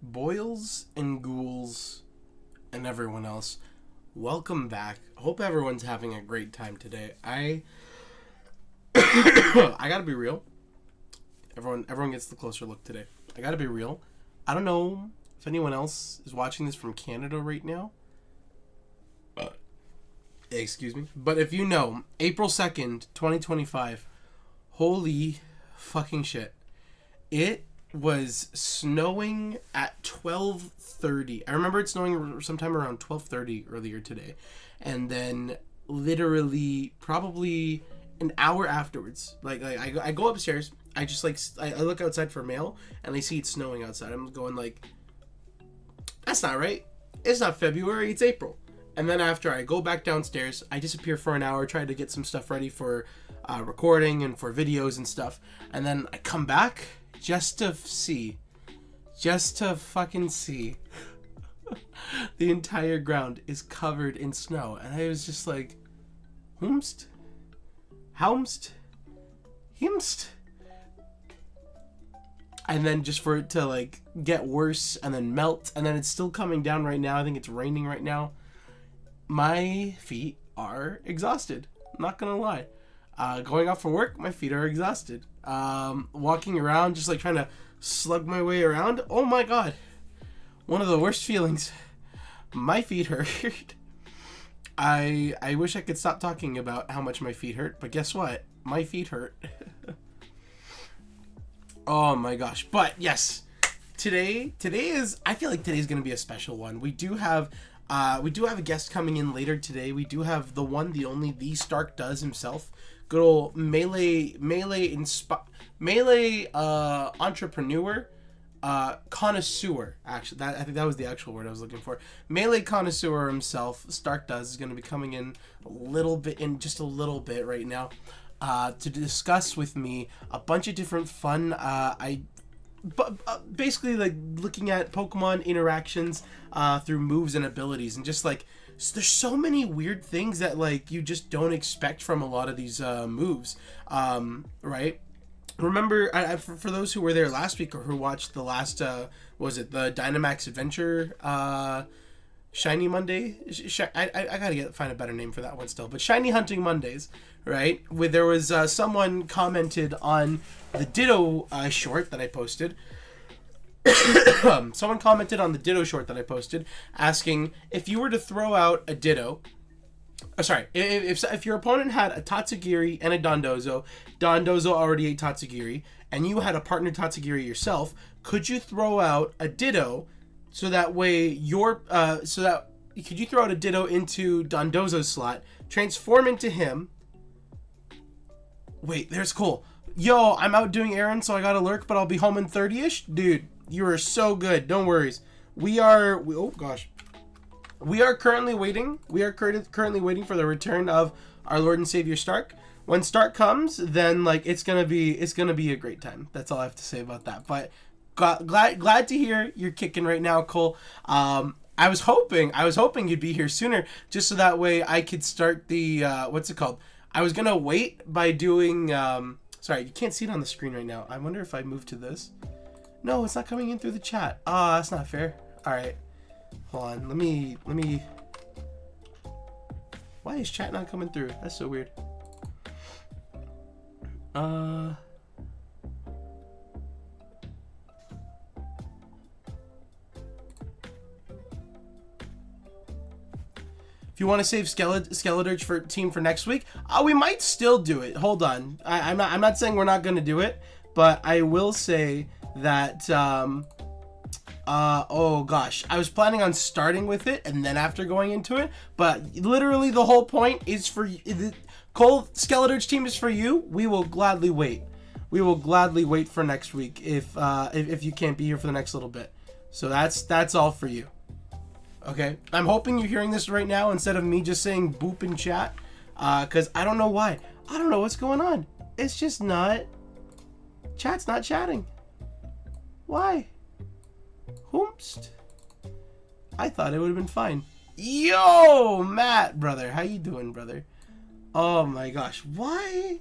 Boils and ghouls and everyone else, welcome back. Hope everyone's having a great time today. I gotta be real. Everyone gets the closer look today. I gotta be real. I don't know if anyone else is watching this from Canada right now. Excuse me. But if you know, April 2nd, 2025, holy fucking shit. It was snowing at 12:30. I remember it snowing sometime around 12:30 earlier today. And then literally probably an hour afterwards, I go upstairs, I look outside for mail and I see it snowing outside. I'm going like, that's not right. It's not February, it's April. And then after I go back downstairs, I disappear for an hour, try to get some stuff ready for recording and for videos and stuff. And then I come back just to fucking see. The entire ground is covered in snow. And I was just like, Humst? Haumst? Himst? And then just for it to like get worse and then melt. And then it's still coming down right now. I think it's raining right now. My feet are exhausted. I'm not gonna lie. Going out for work, my feet are exhausted. Walking around, just like trying to slug my way around. Oh my god. One of the worst feelings. My feet hurt. I wish I could stop talking about how much my feet hurt, but guess what? My feet hurt. Oh my gosh. But yes, today is, I feel like today's gonna be a special one. We do have a guest coming in later today. We do have the one, the only, the Starkdoes himself. Good old melee entrepreneur, connoisseur. Actually, I think that was the actual word I was looking for. Melee connoisseur himself, Starkdoes, is going to be coming in just a little bit right now, to discuss with me a bunch of different fun. Basically like looking at Pokemon interactions through moves and abilities, and just like there's so many weird things that like you just don't expect from a lot of these moves, right? Remember, for those who were there last week or who watched the last was it the Dynamax Adventure Shiny Monday? I gotta find a better name for that one still, but Shiny Hunting Mondays, right? Where there was someone commented on the Ditto short that I posted. Someone commented on the Ditto short that I posted, asking if you were to throw out a Ditto. If your opponent had a Tatsugiri and a Dondozo already ate Tatsugiri, and you had a partner Tatsugiri yourself, could you throw out a Ditto? So that way could you throw out a Ditto into Dondozo's slot, transform into him? Wait, there's Cole. Yo, I'm out doing errands, so I gotta lurk, but I'll be home in 30-ish. Dude, you are so good. Don't worry. We are currently waiting. We are currently waiting for the return of our Lord and Savior Stark. When Stark comes, then like it's gonna be a great time. That's all I have to say about that. But glad to hear you're kicking right now, Cole. I was hoping you'd be here sooner, just so that way I could start the what's it called? I was gonna wait by doing. Sorry, you can't see it on the screen right now. I wonder if I move to this. No, it's not coming in through the chat. That's not fair. All right, hold on. Let me. Why is chat not coming through? That's so weird. If you want to save Skeledirge for team for next week, we might still do it. Hold on. I'm not saying we're not going to do it, but I will say that oh gosh, I was planning on starting with it and then after going into it, but literally the whole point is for Cole. Skeledirge team is for you. We will gladly wait. We will gladly wait for next week if you can't be here for the next little bit. So that's all for you. Okay, I'm hoping you're hearing this right now instead of me just saying boop in chat, because I don't know why. I don't know what's going on. It's just not, chat's not chatting. Why? Hoomst. I thought it would have been fine. Yo, Matt, brother. How you doing, brother? Oh my gosh. Why?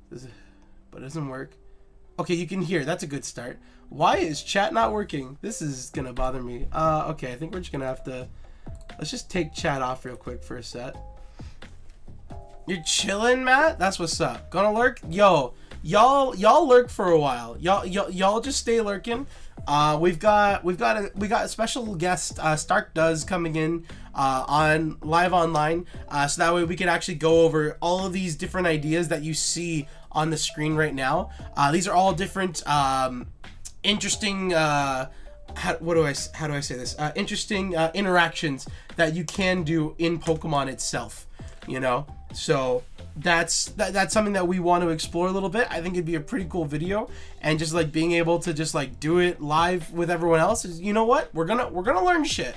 But it doesn't work. Okay, you can hear. That's a good start. Why is chat not working? This is gonna bother me. Okay, I think we're just gonna have to... Let's just take chat off real quick for a set. You're chilling, Matt? That's what's up. Gonna lurk? Yo, y'all lurk for a while. Y'all just stay lurking. We got a special guest, Starkdoes, coming in on live online, so that way we can actually go over all of these different ideas that you see on the screen right now. These are all different interesting how do I say this? Interesting interactions that you can do in Pokemon itself, you know? So that's something that we want to explore a little bit. I think it'd be a pretty cool video, and just like being able to just like do it live with everyone else is, you know what? We're gonna learn shit.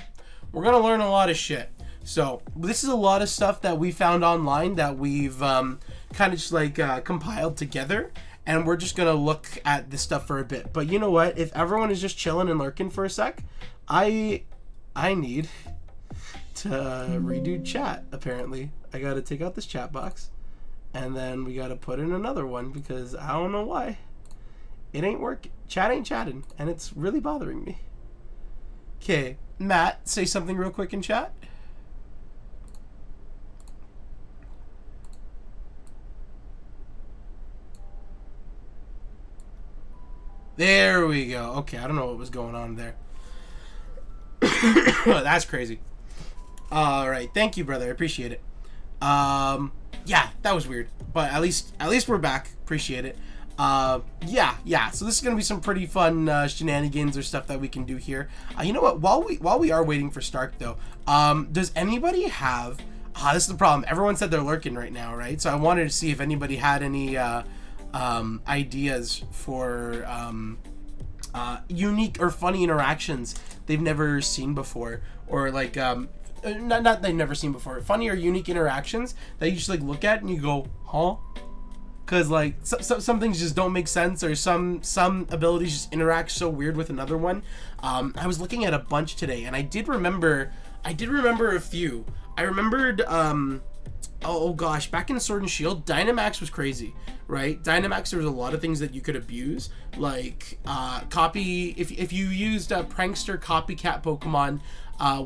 We're gonna learn a lot of shit. So this is a lot of stuff that we found online that we've kind of just like compiled together, and we're just gonna look at this stuff for a bit. But you know what? If everyone is just chilling and lurking for a sec, I need to redo chat. Apparently, I gotta take out this chat box, and then we gotta put in another one because I don't know why it ain't working. Chat ain't chatting, and it's really bothering me. Okay, Matt, say something real quick in chat. There we go. Okay, I don't know what was going on there. That's crazy. All right, thank you, brother. I appreciate it. Yeah, that was weird, but at least we're back. Appreciate it. Yeah. So this is gonna be some pretty fun shenanigans or stuff that we can do here. You know what? While we are waiting for Stark, though, does anybody have? This is the problem. Everyone said they're lurking right now, right? So I wanted to see if anybody had any ideas for unique or funny interactions they've never seen before, or like not they've never seen before, funny or unique interactions that you just like look at and you go, huh? Because like some things just don't make sense, or some abilities just interact so weird with another one. I was looking at a bunch today, and I did remember a few. I remembered oh gosh, back in Sword and Shield, Dynamax was crazy, right? Dynamax, there was a lot of things that you could abuse, like copy. If you used a prankster copycat Pokemon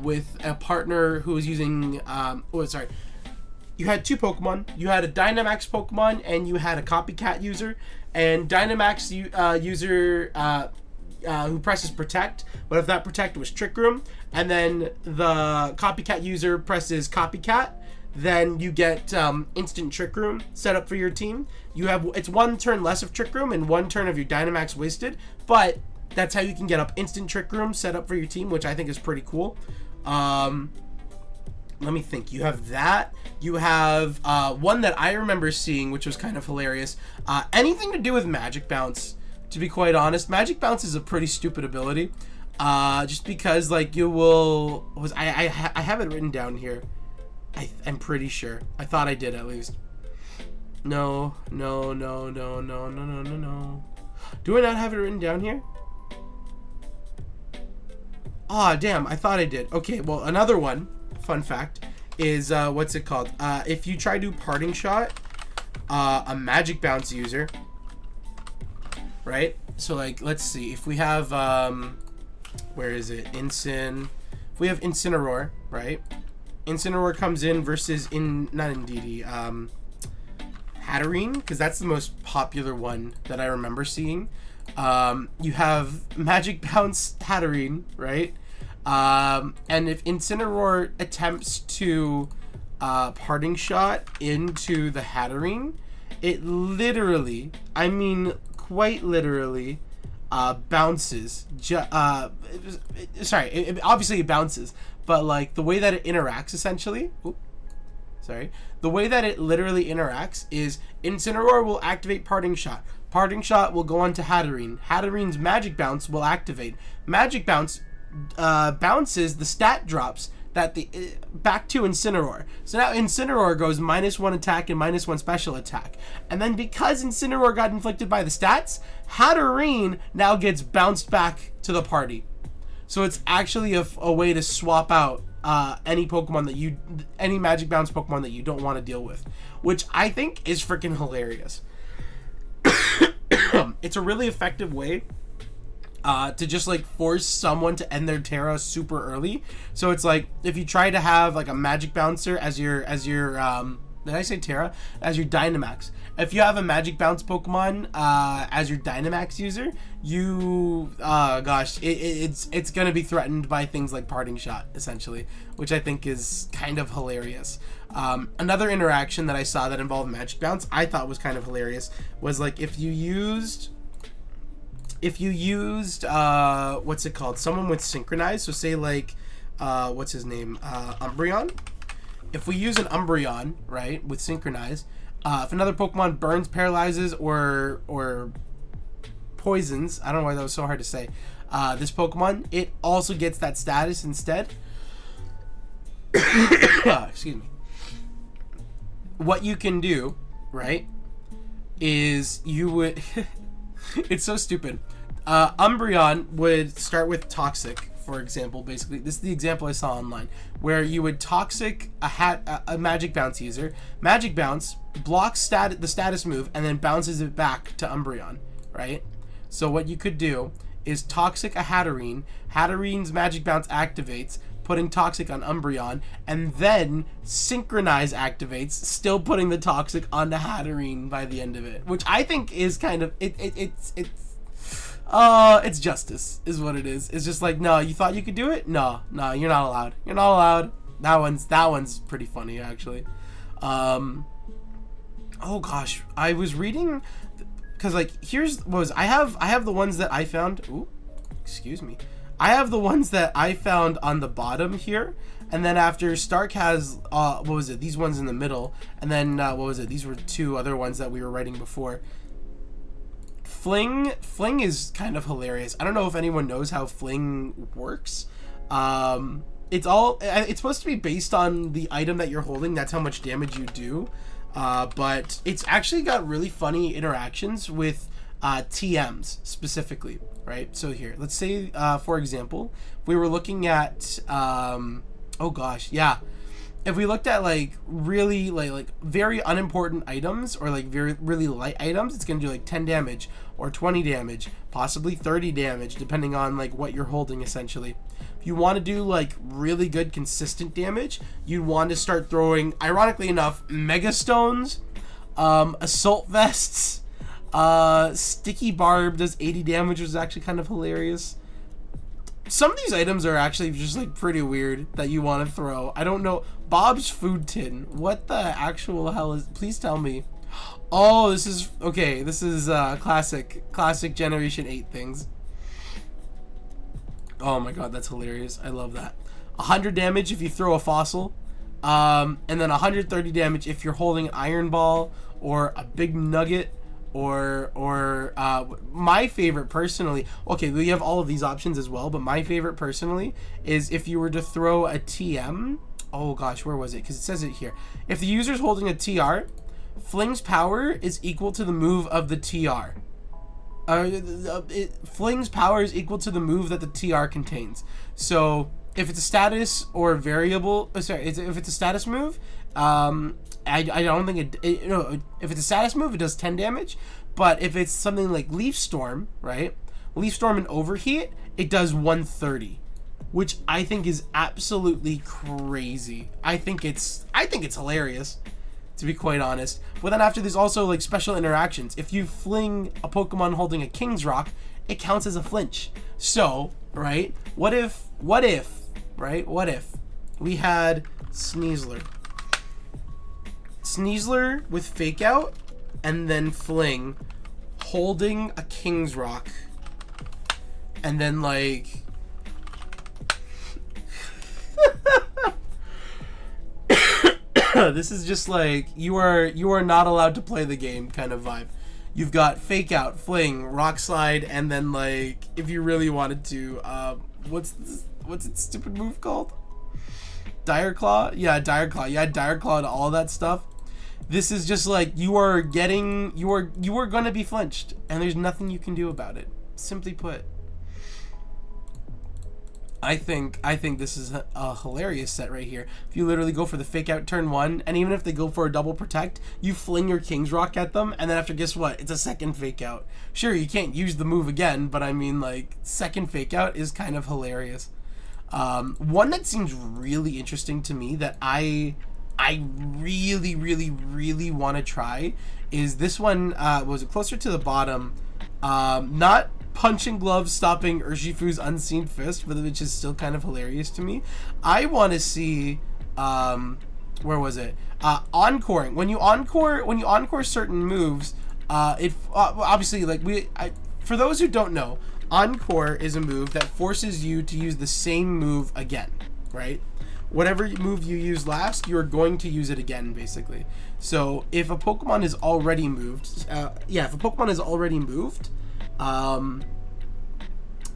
with a partner who was using you had two Pokemon. You had a Dynamax Pokemon and you had a copycat user. And Dynamax user who presses Protect, but if that Protect was Trick Room, and then the copycat user presses Copycat, then you get instant Trick Room set up for your team. It's one turn less of Trick Room and one turn of your Dynamax wasted, but that's how you can get up instant Trick Room set up for your team, which I think is pretty cool. Let me think. You have that. You have one that I remember seeing, which was kind of hilarious. Anything to do with Magic Bounce, to be quite honest. Magic Bounce is a pretty stupid ability. Just because, like, you will... I have it written down here. I'm pretty sure. I thought I did, at least. No. Do I not have it written down here? Aw, damn. I thought I did. Okay, well, another one. Fun fact is what's it called? If you try to Parting Shot a Magic Bounce user, right? So like, let's see if we have where is it? If we have Incineroar, right? Incineroar comes in versus not Indeedee, Hatterene, because that's the most popular one that I remember seeing. You have Magic Bounce Hatterene, right? And if Incineroar attempts to Parting Shot into the Hatterene, it literally, I mean quite literally, bounces. Obviously it bounces, but like the way that it interacts essentially, the way that it literally interacts is Incineroar will activate Parting Shot. Parting Shot will go on to Hatterene. Hatterene's Magic Bounce will activate. Magic Bounce bounces the stat drops that back to Incineroar. So now Incineroar goes -1 attack and -1 special attack. And then because Incineroar got inflicted by the stats, Hatterene now gets bounced back to the party. So it's actually a way to swap out any Magic Bounce Pokemon that you don't want to deal with, which I think is freaking hilarious. It's a really effective way to just like force someone to end their Terra super early. So it's like if you try to have like a Magic Bouncer as your did I say Terra? As your Dynamax. If you have a Magic Bounce Pokemon as your Dynamax user, you it's gonna be threatened by things like Parting Shot, essentially, which I think is kind of hilarious. Another interaction that I saw that involved Magic Bounce I thought was kind of hilarious was like if you used what's it called? Someone with Synchronize, so say like what's his name? Umbreon. If we use an Umbreon, right, with Synchronize, if another Pokemon burns, paralyzes, or poisons, I don't know why that was so hard to say, this Pokemon, it also gets that status instead. Excuse me. What you can do, right, is you would... It's so stupid. Umbreon would start with Toxic, for example. Basically, this is the example I saw online, where you would Toxic a Magic Bounce user. Magic Bounce blocks the status move and then bounces it back to Umbreon, right? So what you could do is Toxic a Hatterene. Hatterene's Magic Bounce activates, putting Toxic on Umbreon, and then Synchronize activates, still putting the Toxic on the Hatterene by the end of it, which I think is kind of it's justice, is what it is. It's just like, no, you thought you could do it? No, you're not allowed. You're not allowed. That one's pretty funny, actually. Oh gosh, I was reading, because like I have the ones that I found. Ooh, excuse me. I have the ones that I found on the bottom here, and then after Stark has what was it? These ones in the middle, and then what was it? These were two other ones that we were writing before. Fling is kind of hilarious. I don't know if anyone knows how Fling works. It's supposed to be based on the item that you're holding. That's how much damage you do. But it's actually got really funny interactions with TMs specifically, right? So here, let's say, for example, we were looking at, oh gosh, yeah. If we looked at like really like very unimportant items or like really light items, it's gonna do like 10 damage or 20 damage, possibly 30 damage, depending on like what you're holding essentially. If you want to do like really good consistent damage, you'd want to start throwing, ironically enough, Mega Stones, Assault Vests, Sticky Barb does 80 damage, which is actually kind of hilarious. Some of these items are actually just like pretty weird that you want to throw. I don't know. Bob's Food Tin. What the actual hell is... Please tell me. Oh, this is... Okay, this is classic Generation 8 things. Oh my god, that's hilarious. I love that. 100 damage if you throw a fossil. And then 130 damage if you're holding an Iron Ball or a Big Nugget. Or my favorite personally, okay, we have all of these options as well, but my favorite personally is if you were to throw a TM. Oh gosh, where was it? Because it says it here. If the user's holding a TR, Fling's power is equal to the move of the TR. Fling's power is equal to the move that the TR contains. So if it's a status or variable, if it's a status move, I don't think if it's a status move, it does 10 damage. But if it's something like Leaf Storm, right? Leaf Storm and Overheat, it does 130, which I think is absolutely crazy. I think it's hilarious, to be quite honest. But then after, there's also like special interactions. If you fling a Pokemon holding a King's Rock, it counts as a flinch. So, right? What if we had Sneasler with Fake Out and then Fling holding a King's Rock, and then like this is just like you are not allowed to play the game kind of vibe. You've got Fake Out, Fling, Rock Slide, and then like if you really wanted to, what's its stupid move called? Dire Claw? Yeah, Dire Claw. You had Dire Claw to all that stuff. This is just like you are gonna be flinched, and there's nothing you can do about it. Simply put. I think this is a hilarious set right here. If you literally go for the fake out turn 1, and even if they go for a double protect, you fling your King's Rock at them, and then after, guess what? It's a second fake out. Sure, you can't use the move again, but I mean, like, second fake out is kind of hilarious. One that seems really interesting to me that I really, really, really want to try is this one. Was it closer to the bottom? Not punching gloves stopping Urshifu's unseen fist, but which is still kind of hilarious to me. I want to see where was it? Encoring. When you encore certain moves, it obviously, like, for those who don't know, encore is a move that forces you to use the same move again, right? Whatever move you used last, you're going to use it again, basically. So if a Pokemon is already moved,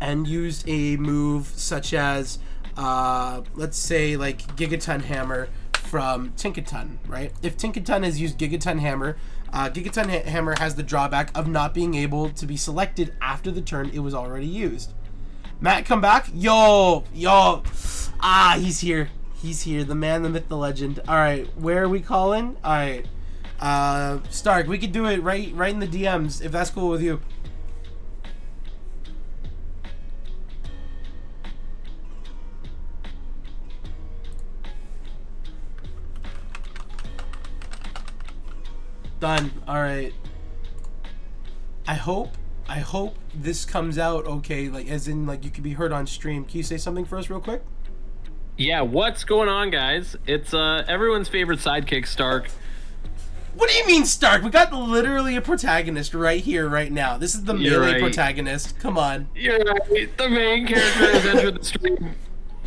and used a move such as, let's say, like Gigaton Hammer from Tinkaton, right? If Tinkaton has used Gigaton Hammer, Gigaton Hammer has the drawback of not being able to be selected after the turn it was already used. Matt, come back. Yo. He's here. The man, the myth, the legend. All right, where are we calling? All right, Stark, we could do it right in the DMs if that's cool with you. Done. All right. I hope this comes out okay, like, as in, like, you could be heard on stream. Can you say something for us real quick? Yeah, what's going on, guys? It's everyone's favorite sidekick, Stark. What do you mean, Stark? We got literally a protagonist right here, right now. This is the melee protagonist. Come on. You're right. The main character has entered the stream.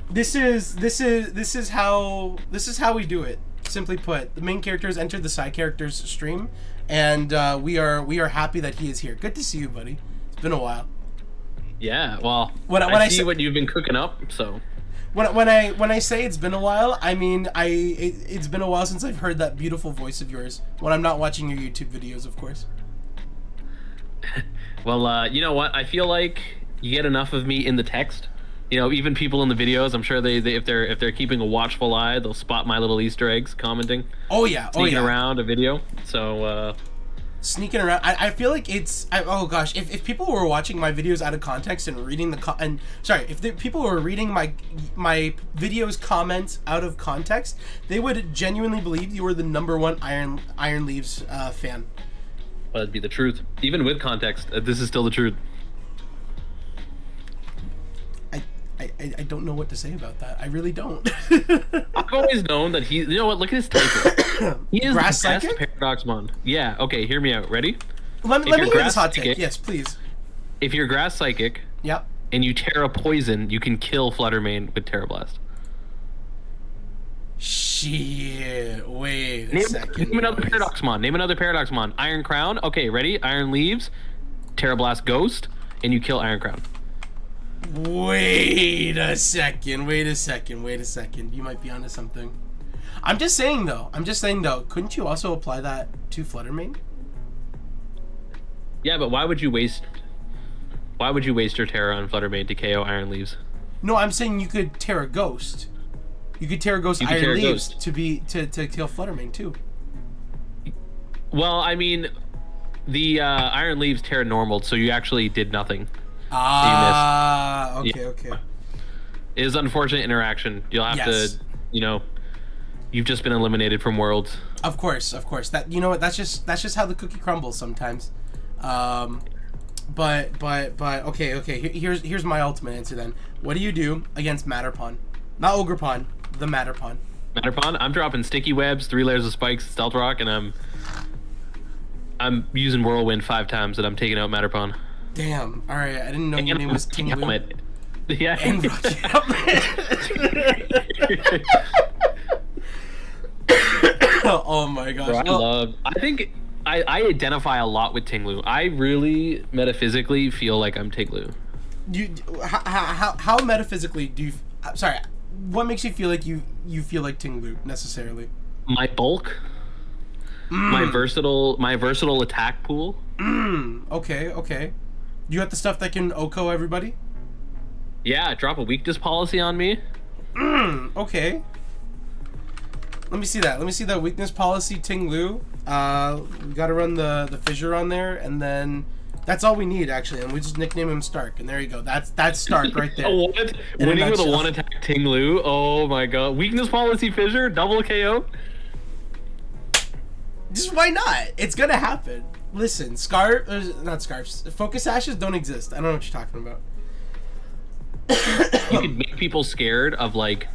This is how we do it. Simply put, the main character has entered the side character's stream, and we are happy that he is here. Good to see you, buddy. It's been a while. Yeah, well, when I see what you've been cooking up, so. When I say it's been a while, I mean it's been a while since I've heard that beautiful voice of yours. When I'm not watching your YouTube videos, of course. Well, you know what? I feel like you get enough of me in the text. You know, even people in the videos, I'm sure they if they're keeping a watchful eye, they'll spot my little Easter eggs commenting. Oh yeah, sneaking around a video. So. Sneaking around, I feel like it's. Oh gosh, if people were watching my videos out of context and reading if people were reading my videos comments out of context, they would genuinely believe you were the #1 Iron Leaves fan. Well, that'd be the truth. Even with context, this is still the truth. I don't know what to say about that. I really don't. I've always known that he. You know what? Look at his type. He is Grass the best Psychic? Paradoxmon. Yeah. Okay. Hear me out. Ready? Let me hear this hot take. Yes, please. If you're Grass Psychic. Yep. And you Terra Poison, you can kill Fluttermane with Terra Blast. Shit. Wait a second. Name another Paradoxmon. Name another Paradoxmon. Iron Crown. Okay. Ready? Iron Leaves. Terra Blast Ghost, and you kill Iron Crown. Wait a second. You might be onto something. I'm just saying though, couldn't you also apply that to Fluttermane? Yeah, but why would you waste your Terra on Fluttermane to KO Iron Leaves? No, I'm saying you could Terra Ghost. You could Terra Ghost Iron Leaves to kill Fluttermane too. Well, I mean, the Iron Leaves Terra normaled, so you actually did nothing. Okay, yeah. Okay. It is unfortunate interaction. You'll have to, you've just been eliminated from Worlds. Of course. That, you know what? That's just how the cookie crumbles sometimes. But okay. Here's my ultimate answer then. What do you do against Matterpon? Not Ogrepon, the Matterpon. Matterpon? I'm dropping sticky webs, 3 layers of spikes, stealth rock, and I'm using whirlwind 5 times, and I'm taking out Matterpon. Damn. All right. I didn't know your name was King Helmet. Yeah. And Rocky Helmet. Oh my gosh. Bro, I think I identify a lot with Tinglu. I really metaphysically feel like I'm Tinglu. How metaphysically do you? Sorry. What makes you feel like you feel like Tinglu necessarily? My bulk. My versatile attack pool. Okay. You got the stuff that can OHKO everybody? Yeah, drop a weakness policy on me. Okay. Let me see that. Let me see that weakness policy, Ting Lu. We gotta run the fissure on there, and then that's all we need actually, and we just nickname him Stark, and there you go. That's Stark right there. Winning with a one attack Ting Lu. Oh my god. Weakness policy fissure, double KO. Just why not? It's gonna happen. Listen, not scarves. Focus ashes don't exist. I don't know what you're talking about. You could make people scared of like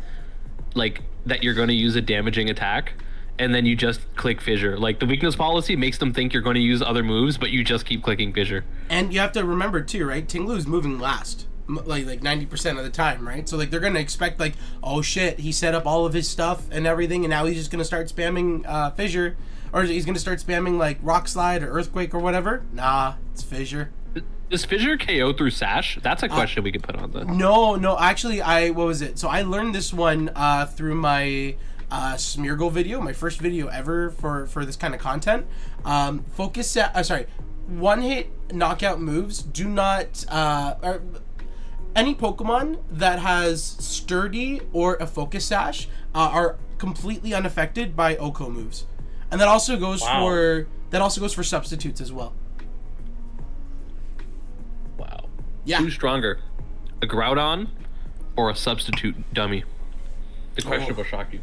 that you're going to use a damaging attack, and then you just click fissure. Like the weakness policy makes them think you're going to use other moves, but you just keep clicking fissure. And you have to remember too, right? Ting Lu's moving last, like 90% of the time, right? So like they're going to expect like, oh shit, he set up all of his stuff and everything, and now he's just going to start spamming fissure, or he's going to start spamming like rock slide or earthquake or whatever. Nah, it's fissure. Does fissure KO through sash? That's a question we could put on the. No. Actually, what was it? So I learned this one through my Smeargle video, my first video ever for this kind of content. One hit knockout moves do not. Any Pokemon that has sturdy or a focus sash are completely unaffected by Oko moves, and that also goes for substitutes as well. Yeah. Who's stronger, a Groudon or a substitute dummy? The question will shock you.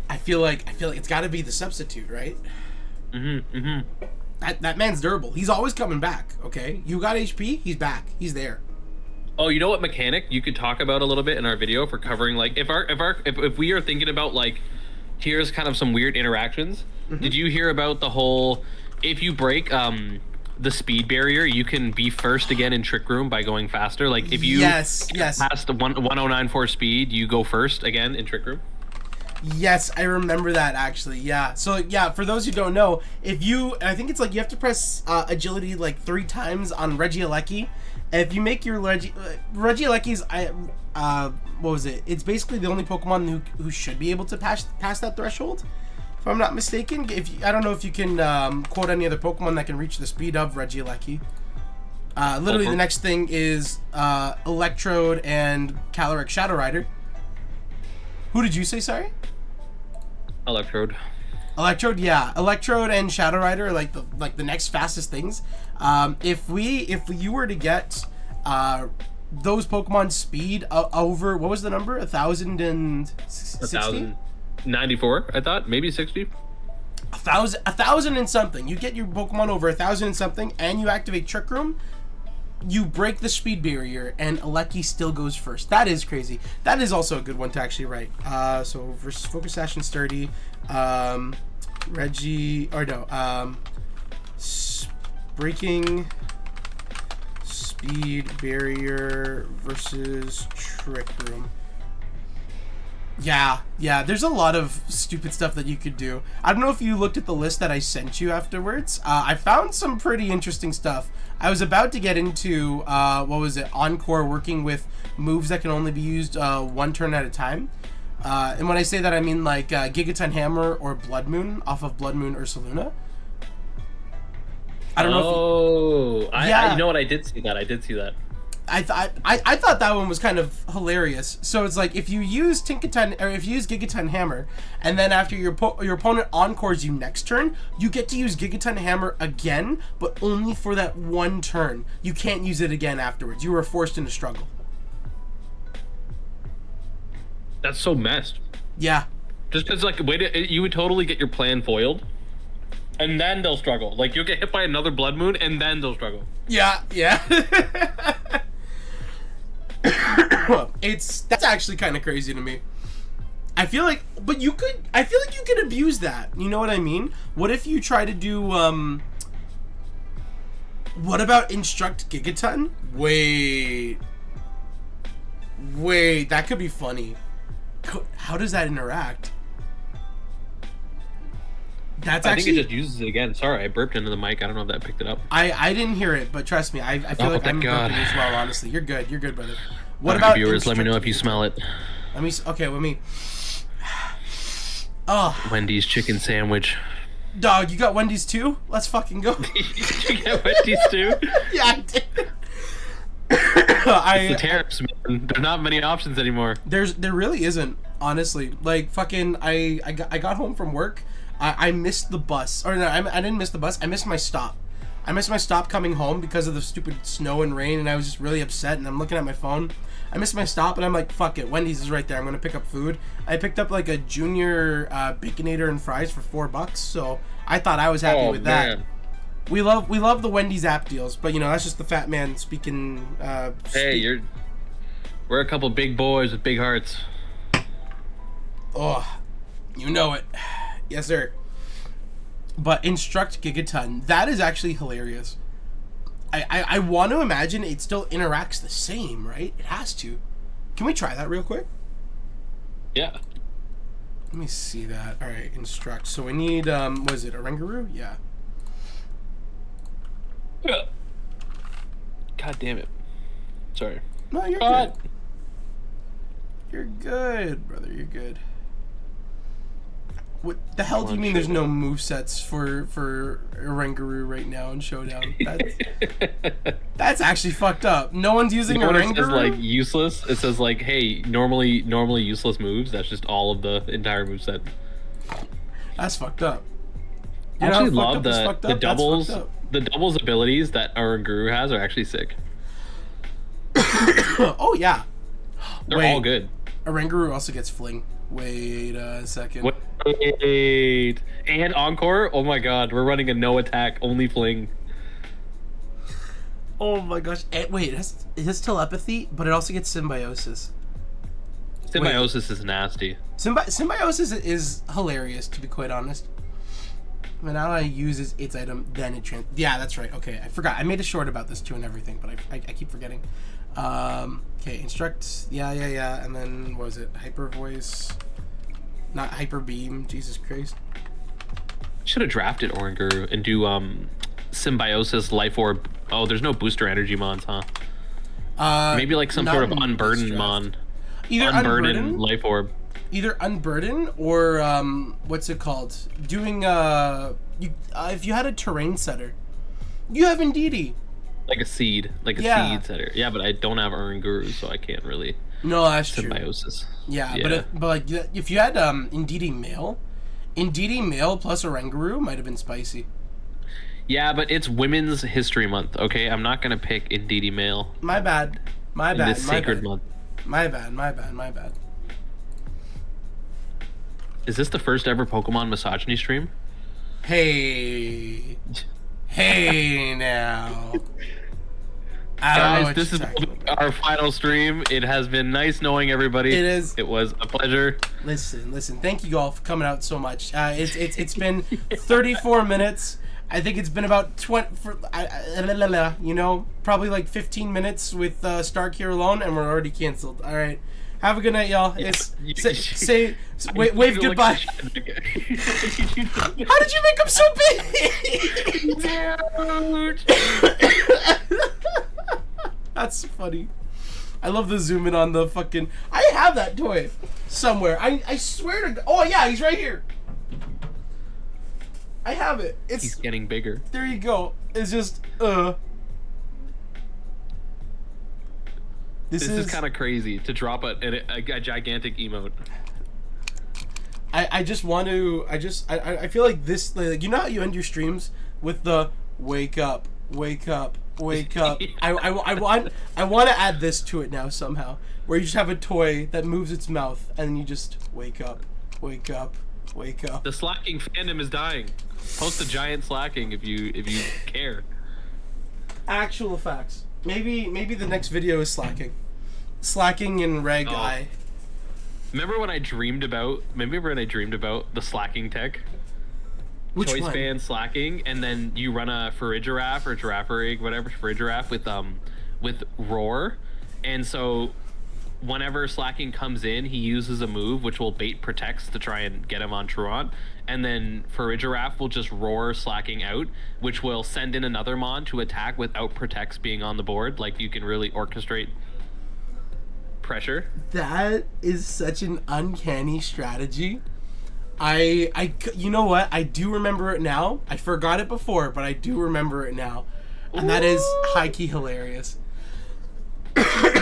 I feel like it's got to be the substitute, right? That man's durable. He's always coming back. Okay, you got HP, he's back. He's there. Oh, you know what mechanic you could talk about a little bit in our video for covering like if we are thinking about like here's kind of some weird interactions. Did you hear about the whole if you break the speed barrier, you can be first again in Trick Room by going faster. Like if you yes pass the 1094 speed, you go first again in Trick Room. Yes, I remember that actually. Yeah. So yeah, for those who don't know, I think it's like you have to press agility like 3 times on Regieleki. If you make your Regieleki's, what was it? It's basically the only Pokemon who should be able to pass that threshold. If I'm not mistaken, I don't know if you can quote any other Pokemon that can reach the speed of Regieleki. Literally, the next thing is Electrode and Calyrex Shadow Rider. Who did you say? Sorry. Electrode, yeah. Electrode and Shadow Rider are like the next fastest things. If you were to get those Pokemon speed over, what was the number? 1,060? 94, I thought, maybe 60. 1,000 and something. You get your Pokemon over 1,000 and something, and you activate Trick Room. You break the speed barrier, and Aleki still goes first. That is crazy. That is also a good one to actually write. So versus Focus Sash and Sturdy, breaking speed barrier versus Trick Room. Yeah, there's a lot of stupid stuff that you could do. I don't know if you looked at the list that I sent you afterwards. I found some pretty interesting stuff. I was about to get into, Encore, working with moves that can only be used 1 turn at a time. And when I say that, I mean like Gigaton Hammer or Blood Moon off of Blood Moon Ursaluna. I don't know if you know what, I did see that. I thought that one was kind of hilarious. So it's like if you use Gigaton Hammer, and then after your opponent encores you next turn, you get to use Gigaton Hammer again, but only for that 1 turn. You can't use it again afterwards. You were forced into struggle. That's so messed. Yeah. Just because you would totally get your plan foiled, and then they'll struggle. Like you'll get hit by another Blood Moon, and then they'll struggle. Yeah. That's actually kind of crazy to me. I feel like you could abuse that. You know what I mean? What if you try to do what about instruct Gigaton? Wait, that could be funny. How does that interact? I think it just uses it again. Sorry, I burped into the mic. I don't know if that picked it up. I didn't hear it, but trust me, I feel like I'm burping as well. Honestly, you're good, brother. What about viewers? Let me know if you smell it. Let me. Oh, Wendy's chicken sandwich. Dog, you got Wendy's too? Let's fucking go. Did you get Wendy's too? Yeah, I did. It's the tariffs, man. There's not many options anymore. There really isn't, honestly. Like fucking, I got home from work. I missed the bus, or no, I didn't miss the bus. I missed my stop. I missed my stop coming home because of the stupid snow and rain, and I was just really upset. And I'm looking at my phone. I missed my stop, and I'm like, fuck it. Wendy's is right there. I'm gonna pick up food. I picked up like a junior baconator and fries for $4, so I thought I was happy with that. We love the Wendy's app deals, but you know that's just the fat man speaking. Hey, we're a couple big boys with big hearts. Oh, you know it. Yes, sir. But Instruct Gigaton, that is actually hilarious. I want to imagine it still interacts the same, right? It has to. Can we try that real quick? Yeah. Let me see that. All right, Instruct. So we need, was it Orangaroo? Yeah. Yeah. God damn it. Sorry. No, you're good. You're good, brother. You're good. What the hell do you mean there's no movesets for Orangaroo right now in Showdown? That's actually fucked up. No one's using Orangaroo? It says like useless. It says like, hey, normally useless moves. That's just all of the entire moveset. That's fucked up. I actually love the doubles. The doubles abilities that Orangaroo has are actually sick. Oh yeah. They're all good. Orangaroo also gets fling. Wait a second. Wait. And Encore? Oh my god, we're running a no attack, only fling. Oh my gosh. Wait, it has telepathy, but it also gets symbiosis. Symbiosis is nasty. Symbiosis is hilarious, to be quite honest. But now I use its item, then it yeah, that's right. Okay, I forgot. I made a short about this too and everything, but I keep forgetting. Okay, Instruct, yeah, and then, what was it? Hyper Voice, not Hyper Beam, Jesus Christ. Should have drafted Orangaroo and do, Symbiosis, Life Orb. Oh, there's no booster energy mons, huh? Maybe like some sort of Unburden mon. Either Unburden, Life Orb. Either Unburden or, what's it called? Doing, if you had a terrain setter, you have Indeedee. Like a seed seed setter. Yeah, but I don't have Orangaroo, so I can't really. No, that's symbiosis. True. Yeah, but like if you had Indeedee male plus Orangaroo might have been spicy. Yeah, but it's Women's History Month. Okay, I'm not gonna pick Indeedee male. My bad. This sacred month. My bad. Is this the first ever Pokemon misogyny stream? Hey now. Guys, this is our final stream. It has been nice knowing everybody. It is. It was a pleasure. Listen. Thank you all for coming out so much. It's been 34 minutes. I think it's been about 20. Probably like 15 minutes with Stark here alone, and we're already canceled. All right. Have a good night, y'all. Wave goodbye. How did you make him so big? That's funny. I love the zoom in on the fucking. I have that toy somewhere. I swear to God. Oh yeah, he's right here. I have it. He's getting bigger. There you go. It's just This is kind of crazy to drop a gigantic emote. I just want to. I feel like this. Like, you know how you end your streams with the wake up. I want to add this to it now somehow, where you just have a toy that moves its mouth and you just wake up. The slacking fandom is dying. Post a giant slacking if you care. Actual facts. Maybe the next video is slacking in reg eye. Remember when I dreamed about the slacking tech? Which Choice one? band slacking, and then you run a Farigiraf or Girafarig, whatever, Farigiraf with roar, and so whenever slacking comes in, he uses a move which will bait protects to try and get him on Truant, and then Farigiraf will just roar slacking out, which will send in another mon to attack without protects being on the board. Like, you can really orchestrate pressure. That is such an uncanny strategy. You know what? I do remember it now. I forgot it before, but I do remember it now. And that is high-key hilarious.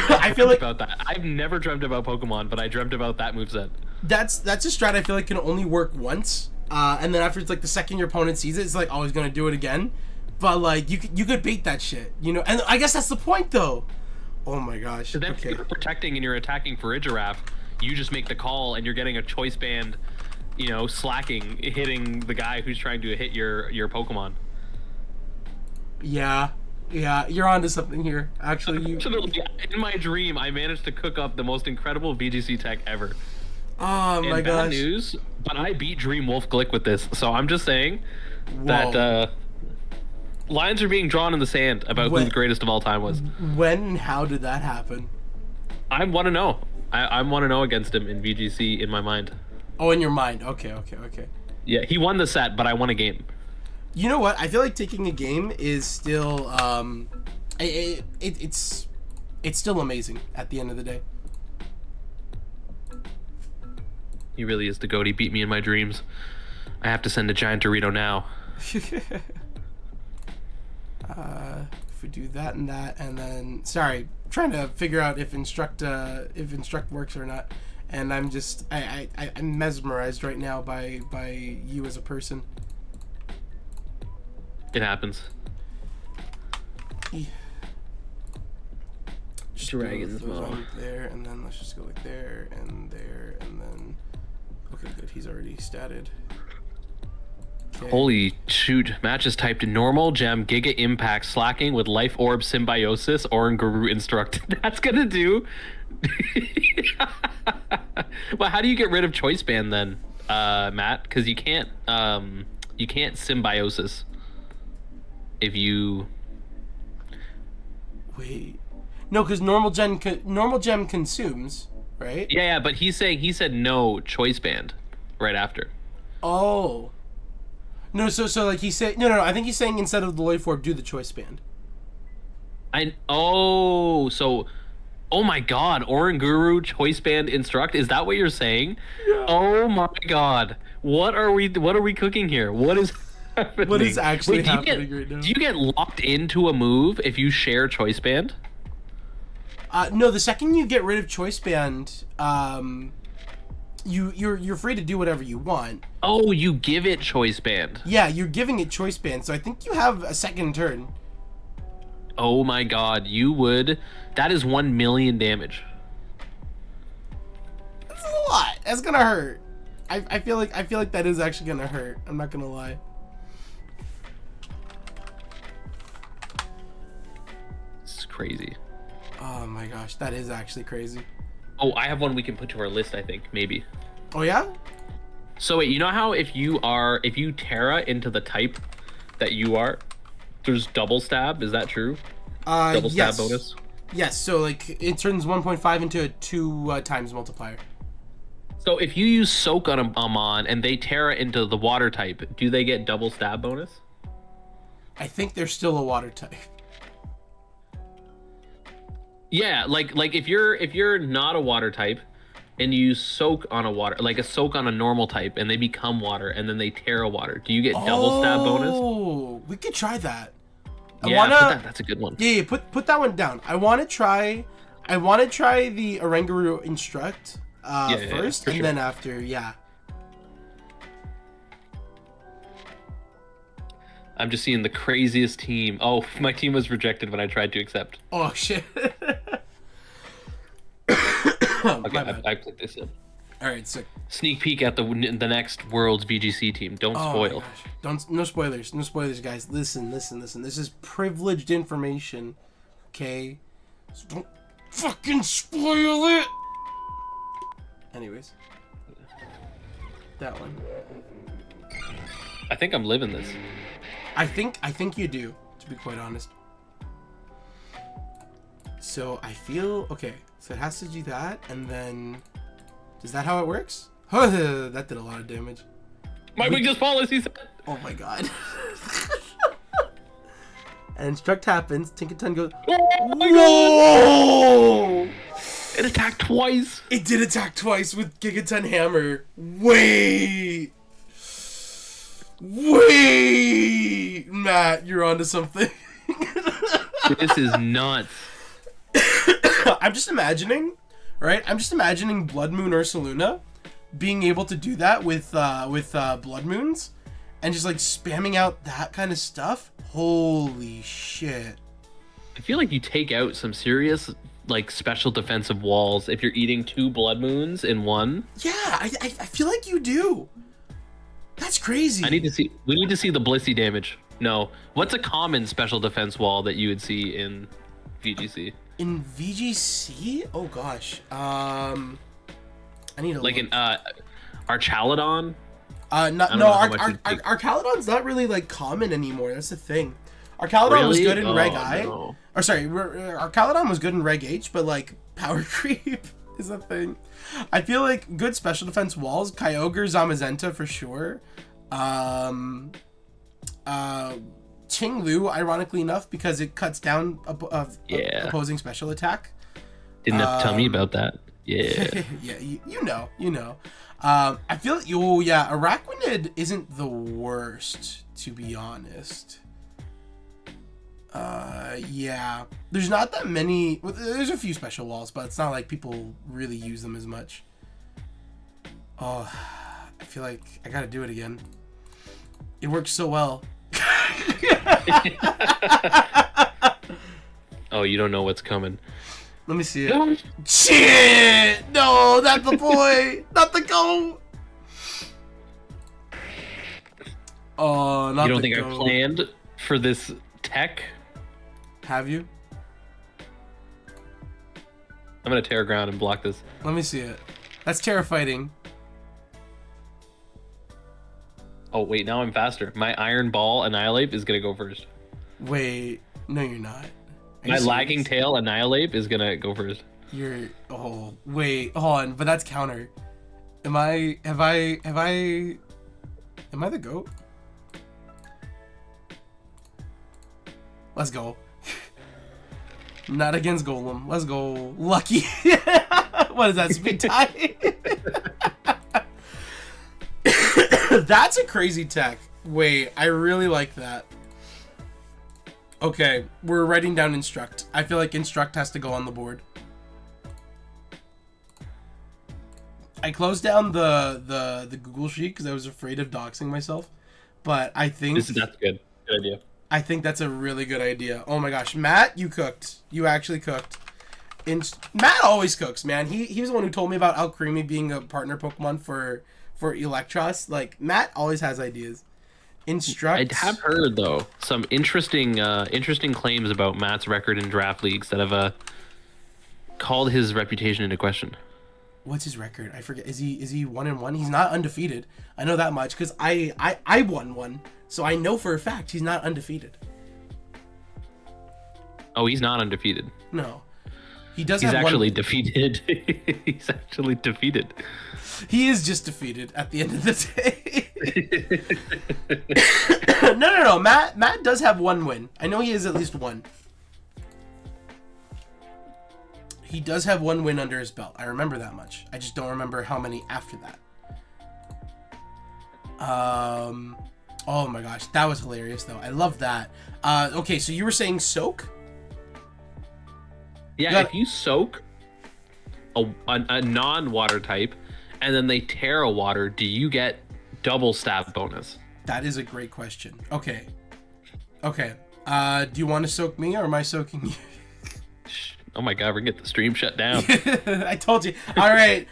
I feel like about that. I've never dreamt about Pokemon, but I dreamt about that moveset. that's a strat I feel like can only work once, and then after it's like the second your opponent sees it, it's like always gonna do it again. But like you could bait that shit, you know. And I guess that's the point though. Oh my gosh. So then Okay. if you're protecting and you're attacking for Giraffe, you just make the call and you're getting a choice band, you know, slacking, hitting the guy who's trying to hit your Pokemon. Yeah, you're onto something here. Actually, In my dream, I managed to cook up the most incredible VGC tech ever. Oh my And gosh. bad news, but I beat Dream Wolf Glick with this, so I'm just saying Whoa. that lines are being drawn in the sand about who the greatest of all time was. When and how did that happen? I want to know. I want to know against him in VGC in my mind. Oh, in your mind. Okay. Yeah, he won the set, but I won a game. You know what? I feel like taking a game is still it's still amazing at the end of the day. He really is the GOAT. He beat me in my dreams. I have to send a giant Dorito now. If we do that, and then sorry, trying to figure out if instruct works or not, and I'm just I'm mesmerized right now by you as a person. It happens. Yeah. Dragons, those on there, and then let's just go like there, and then. Okay, good. He's already statted. Okay. Holy shoot. Matttxt typed in normal, gem, giga impact, slacking with life orb symbiosis, Oranguru instruct. That's gonna do. Well, how do you get rid of choice band then, Matt? Because you can't symbiosis if you Wait. No, because normal gem consumes, right? Yeah, but he said no choice band right after. Oh. No, so like he said no. I think he's saying instead of the life orb, do the choice band. Oh my god, Oranguru choice band instruct, is that what you're saying? Yeah. Oh my god. What are we cooking here? What is happening? What is actually Wait, happening right now? Do you get locked into a move if you share choice band? No, the second you get rid of choice band, you're free to do whatever you want. Oh, you give it choice band. Yeah, you're giving it choice band, so I think you have a second turn. Oh my god, you would. That is 1 million damage. That's a lot. That's gonna hurt. I feel like that is actually gonna hurt. I'm not gonna lie. This is crazy. Oh my gosh, that is actually crazy. Oh, I have one we can put to our list, I think, maybe. Oh yeah? So wait, you know how if you Terra into the type that you are, there's double stab, is that true? Double stab yes. bonus? Yes, so like it turns 1.5 into a 2 times multiplier. So if you use soak on a Amon and they Terra into the water type, do they get double stab bonus? I think they're still a water type. Yeah, like if you're not a water type and you soak on a water, like a soak on a normal type, and they become water and then they Terra water, do you get double stab bonus? Oh, we could try that. That's a good one. Yeah, put that one down. I want to try the Oranguru instruct first, and sure. then after, yeah. I'm just seeing the craziest team. Oh, my team was rejected when I tried to accept. Oh shit. Okay, I put this in. All right, sick. Sneak peek at the next World's VGC team. Don't spoil. No spoilers, guys. Listen. This is privileged information, okay? So don't fucking spoil it. Anyways, that one. I think I'm living this. I think you do, to be quite honest. So I feel okay. So it has to do that, and then is that how it works? That did a lot of damage. My weakest policy said. Oh my god. And instruct happens. Tinkerton goes. Oh my Whoa! It attacked twice. It did attack twice with Gigaton Hammer. Wait, Matt, you're onto something. This is nuts. I'm just imagining, right? I'm just imagining Blood Moon Ursaluna being able to do that with Blood Moons, and just like spamming out that kind of stuff. Holy shit! I feel like you take out some serious like special defensive walls if you're eating 2 Blood Moons in one. Yeah, I feel like you do. That's crazy. We need to see the Blissey damage. No, what's a common special defense wall that you would see in VGC? In VGC? Oh gosh. I need to like look. an Archaladon. Archaladon's not really like common anymore. That's the thing. Archaladon was good in Reg I. No. Or sorry, Archaladon was good in Reg H, but like power creep is a thing. I feel like good special defense walls, Kyogre, Zamazenta for sure. Ting-Lu, ironically enough, because it cuts down opposing special attack. Didn't have to tell me about that. Yeah. Yeah, you know. I feel Araquanid isn't the worst, to be honest. Yeah. There's not that many. Well, there's a few special walls, but it's not like people really use them as much. Oh, I feel like I gotta do it again. It works so well. Oh, you don't know what's coming. Let me see it. Shit! No, not the boy! Not the goat! Oh, not the goat. You don't think I planned for this tech? Have you? I'm gonna tear ground and block this. Let me see it. That's terrifying. Oh, wait, now I'm faster. My Iron Ball Annihilate is gonna go first. Wait, no you're not. My Lagging Tail Annihilate is gonna go first. Oh, wait, hold on, but that's counter. Am I the goat? Let's go. Not against Golem. Let's go. Lucky. What is that, speed tie? That's a crazy tech. Wait, I really like that. Okay, we're writing down Instruct. I feel like Instruct has to go on the board. I closed down the Google Sheet because I was afraid of doxing myself. But I think... That's good. Good idea. I think that's a really good idea. Oh my gosh. Matt, you cooked. You actually cooked. Matt always cooks, man. He was the one who told me about Alcremie being a partner Pokemon for Electros. Like, Matt always has ideas. Instruct. I have heard though some interesting claims about Matt's record in draft leagues that have called his reputation into question. What's his record? I forget. Is he 1-1? He's not undefeated. I know that much because I won one, so I know for a fact he's not undefeated. Oh, he's not undefeated. No, he does. He's actually defeated. He's actually defeated. He is just defeated at the end of the day. No. Matt does have one win. I know he has at least one. He does have one win under his belt. I remember that much. I just don't remember how many after that. Oh my gosh, that was hilarious though. I love that. Okay, so you were saying soak? Yeah, if you soak a non-water type, and then they tear a water, do you get double stab bonus? That is a great question. Okay. Do you want to soak me or am I soaking you? Oh my god, we're gonna get the stream shut down. I told you. All right.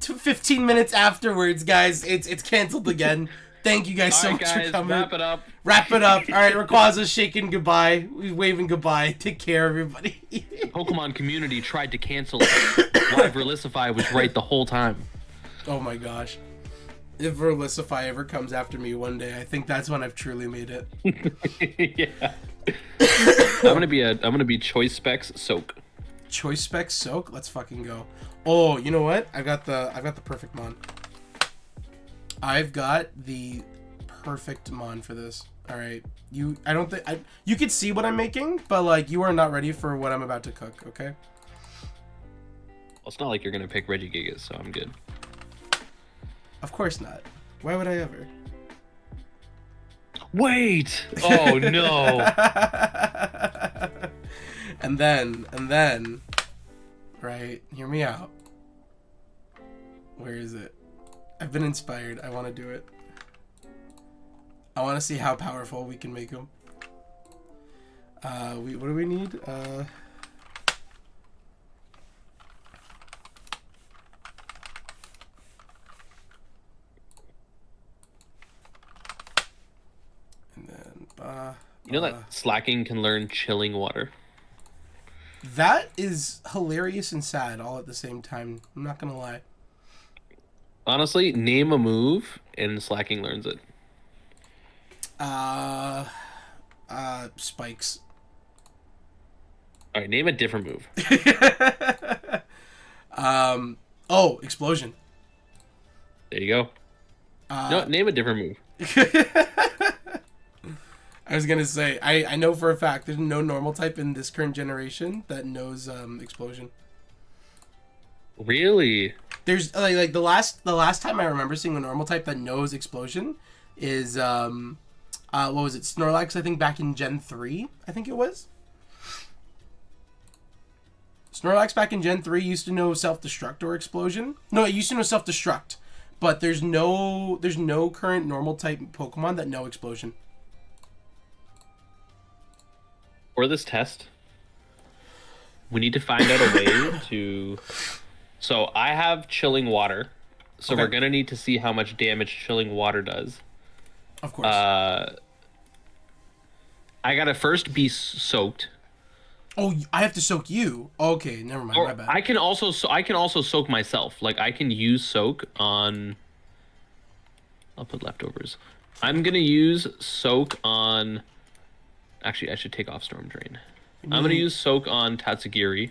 15 minutes afterwards, guys, it's canceled again. Thank you guys so much for coming. Wrap it up. All right, Rayquaza's shaking goodbye. We're waving goodbye. Take care, everybody. The Pokemon community tried to cancel it. Live Verlisify was right the whole time. Oh my gosh. If Verlisify ever comes after me one day, I think that's when I've truly made it. Yeah. I'm gonna be Choice Specs Soak. Choice Specs Soak? Let's fucking go. Oh, you know what? I've got the perfect mon. I've got the perfect mon for this. All right. You could see what I'm making, but like you are not ready for what I'm about to cook, okay? Well, it's not like you're gonna pick Regigigas, so I'm good. Of course not. Why would I ever? Wait! Oh no! and then right? Hear me out. Where is it? I've been inspired. I want to do it. I want to see how powerful we can make them. What do we need? And then, You know that slacking can learn chilling water? that is hilarious and sad all at the same time. I'm not gonna lie. Honestly, name a move and slacking learns it. Spikes. All right, name a different move. Oh, explosion. There you go. No, name a different move. I was gonna say, I know for a fact there's no normal type in this current generation that knows explosion. Really? There's like the last time I remember seeing a normal type that knows explosion is what was it? Snorlax, I think back in Gen 3, I think it was. Snorlax back in Gen 3 used to know self-destruct or explosion. No, it used to know self-destruct. But there's no current normal type Pokemon that know explosion. For this test, we need to find out a way to... So I have chilling water. So Okay. we're going to need to see how much damage chilling water does. Of course. I got to first be soaked. Oh, I have to soak you. Okay, never mind. My Or bad. I can also soak myself. Like I can use soak on... I'll put leftovers. I'm going to use soak on... Actually, I should take off Storm Drain. I'm gonna use soak on Tatsugiri.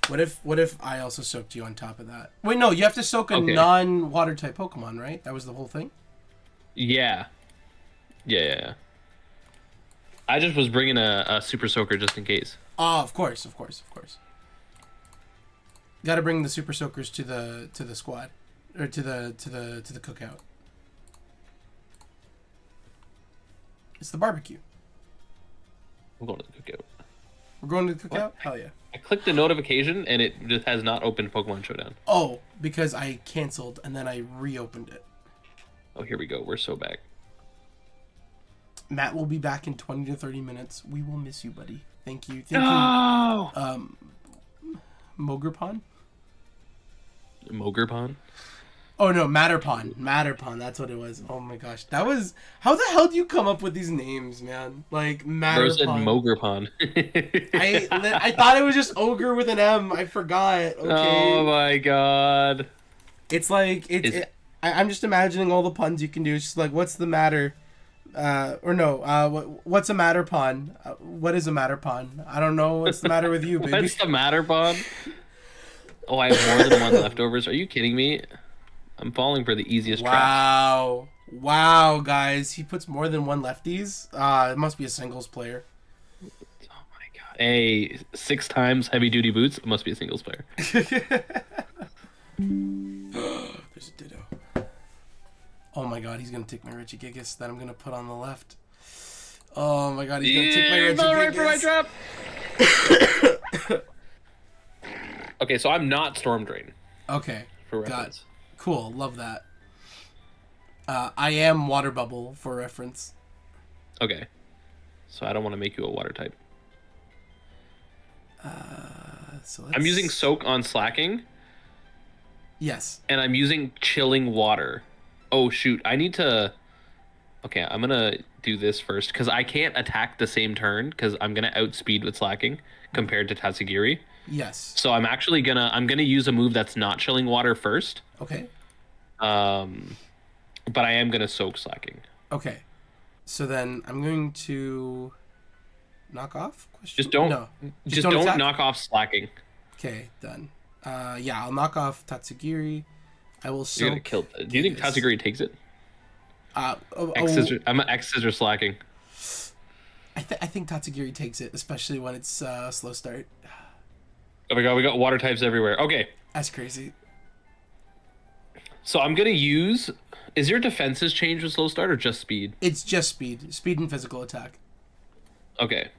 What if I also soaked you on top of that? Wait, no, you have to soak a Okay. non-water type Pokemon, right? That was the whole thing? Yeah. Yeah. I just was bringing a Super Soaker just in case. Oh, of course. Got to bring the Super Soakers to the squad, or to the cookout. It's the barbecue. I'm going to the cookout. We're going to the cookout? What? Hell yeah. I clicked the notification and it just has not opened Pokemon Showdown. Oh, because I canceled and then I reopened it. Oh, here we go. We're so back. Matt will be back in 20 to 30 minutes. We will miss you, buddy. Thank you. No! Mograpon? Mogurpon? Oh no, Matterpon. That's what it was. Oh my gosh, that was. How the hell do you come up with these names, man? Like Bro said Matterpon. Mogurpon. I thought it was just ogre with an M. I forgot. Okay. Oh my god. It's like I'm just imagining all the puns you can do. It's just like, what's the matter? What's a Matterpon? What is a Matterpon? I don't know. What's the matter with you, baby? What's the Matterpon? Oh, I have more than one leftovers. Are you kidding me? I'm falling for the easiest trap. Wow, guys. He puts more than one lefties. It must be a singles player. Oh my god. Hey, 6 times heavy duty boots. It must be a singles player. There's a Ditto. Oh my god, he's gonna take my Regigigas that I'm gonna put on the left. Oh my god, he's gonna take my Regigigas. Right for my trap. Okay, so I'm not Storm Drain. Okay, For reference. cool, love that. I am Water Bubble for reference. Okay. So I don't want to make you a water type. I'm using soak on slacking. Yes. And I'm using chilling water. Oh shoot, I need to... Okay, I'm gonna do this first, because I can't attack the same turn, because I'm gonna outspeed with slacking, compared to Tatsugiri. Yes. So I'm actually I'm gonna use a move that's not chilling water first. Okay. But I am gonna soak slacking. Okay. So then I'm going to knock off? Just don't attack? knock off slacking. Okay, done. Yeah, I'll knock off Tatsugiri. I will soak. You're gonna kill. Do you think Tatsugiri takes it? I'm an X scissor slacking. I think Tatsugiri takes it, especially when it's slow start. Oh my god, we got water types everywhere. Okay. That's crazy. So I'm gonna use... Is your defenses change with slow start or just speed? It's just speed. Speed and physical attack. Okay.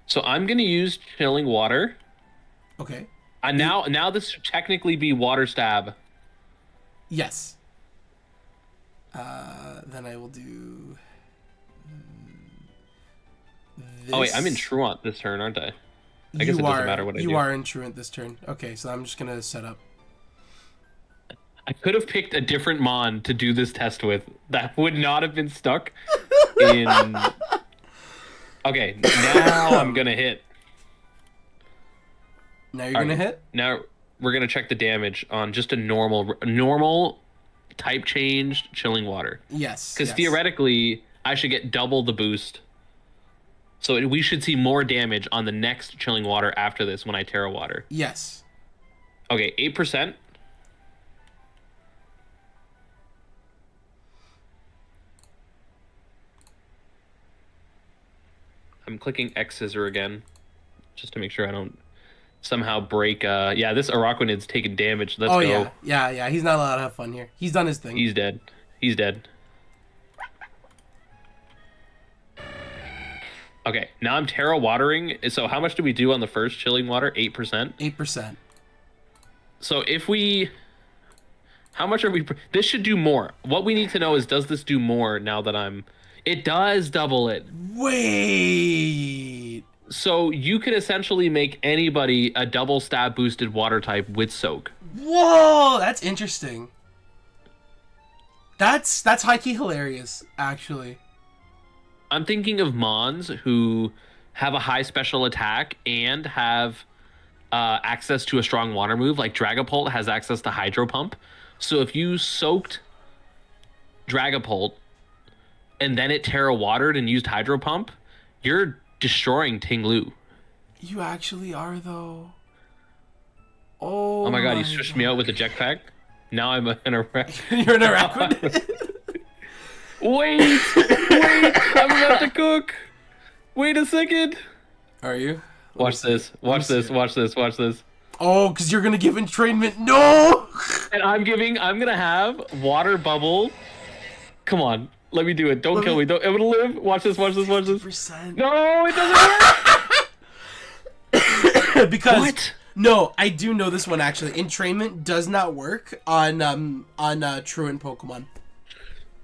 So I'm gonna use chilling water. Okay. Now this should technically be water stab. Yes. Then I will do this. Oh wait, I'm in truant this turn, aren't I? I guess it doesn't matter what I do. You are in truant this turn. Okay, so I'm just gonna set up. I could have picked a different mon to do this test with. That would not have been stuck in... Okay, now I'm gonna hit. Now you're gonna hit? Now we're gonna check the damage on just a normal type changed chilling water. Yes. Because theoretically, I should get double the boost. So we should see more damage on the next chilling water after this when I Terra Water. Yes. Okay, 8%. I'm clicking X scissor again, just to make sure I don't somehow break. Yeah, this Araquanid's taking damage. Let's go. Yeah. He's not allowed to have fun here. He's done his thing. He's dead. He's dead. Okay, now I'm Terra Watering. So how much do we do on the first chilling water? 8%? 8%. So if we... How much are we... This should do more. What we need to know is, does this do more now that I'm... It does double it. Wait. So you could essentially make anybody a double stab boosted water type with soak. Whoa, that's interesting. That's high-key hilarious, actually. I'm thinking of Mons who have a high special attack and have access to a strong water move. Like Dragapult has access to Hydro Pump. So if you soaked Dragapult and then it Terra Watered and used Hydro Pump, you're destroying Tinglu. You actually are, though. Oh my god, you switched me out with the jetpack. Now I'm an Araquanid. You're an Araquanid? Wait, I'm about to cook. Wait a second. Are you? Watch this. Watch this. Oh, because you're gonna give entrainment. No. And I'm gonna have water bubble. Come on, let me do it. Don't kill me. I'm gonna live. Watch this. 50%. No, it doesn't work. Because what? No, I do know this one actually. Entrainment does not work on truant Pokemon.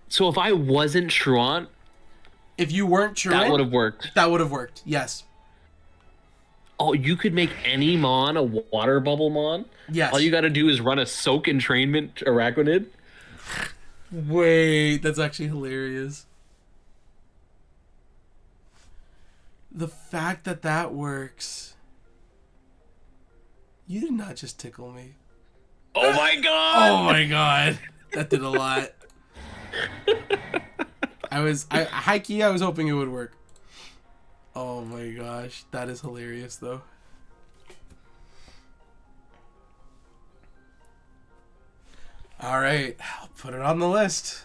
So if I wasn't Truant, if you weren't Truant, that would have worked. That would have worked. Yes. Oh, you could make any Mon a water bubble Mon? Yes. All you gotta do is run a soak entrainment Araquanid. Wait, that's actually hilarious. The fact that that works. You did not just tickle me. Oh my god! Oh my god. That did a lot. I was hoping it would work. Oh my gosh, that is hilarious though. All right, I'll put it on the list.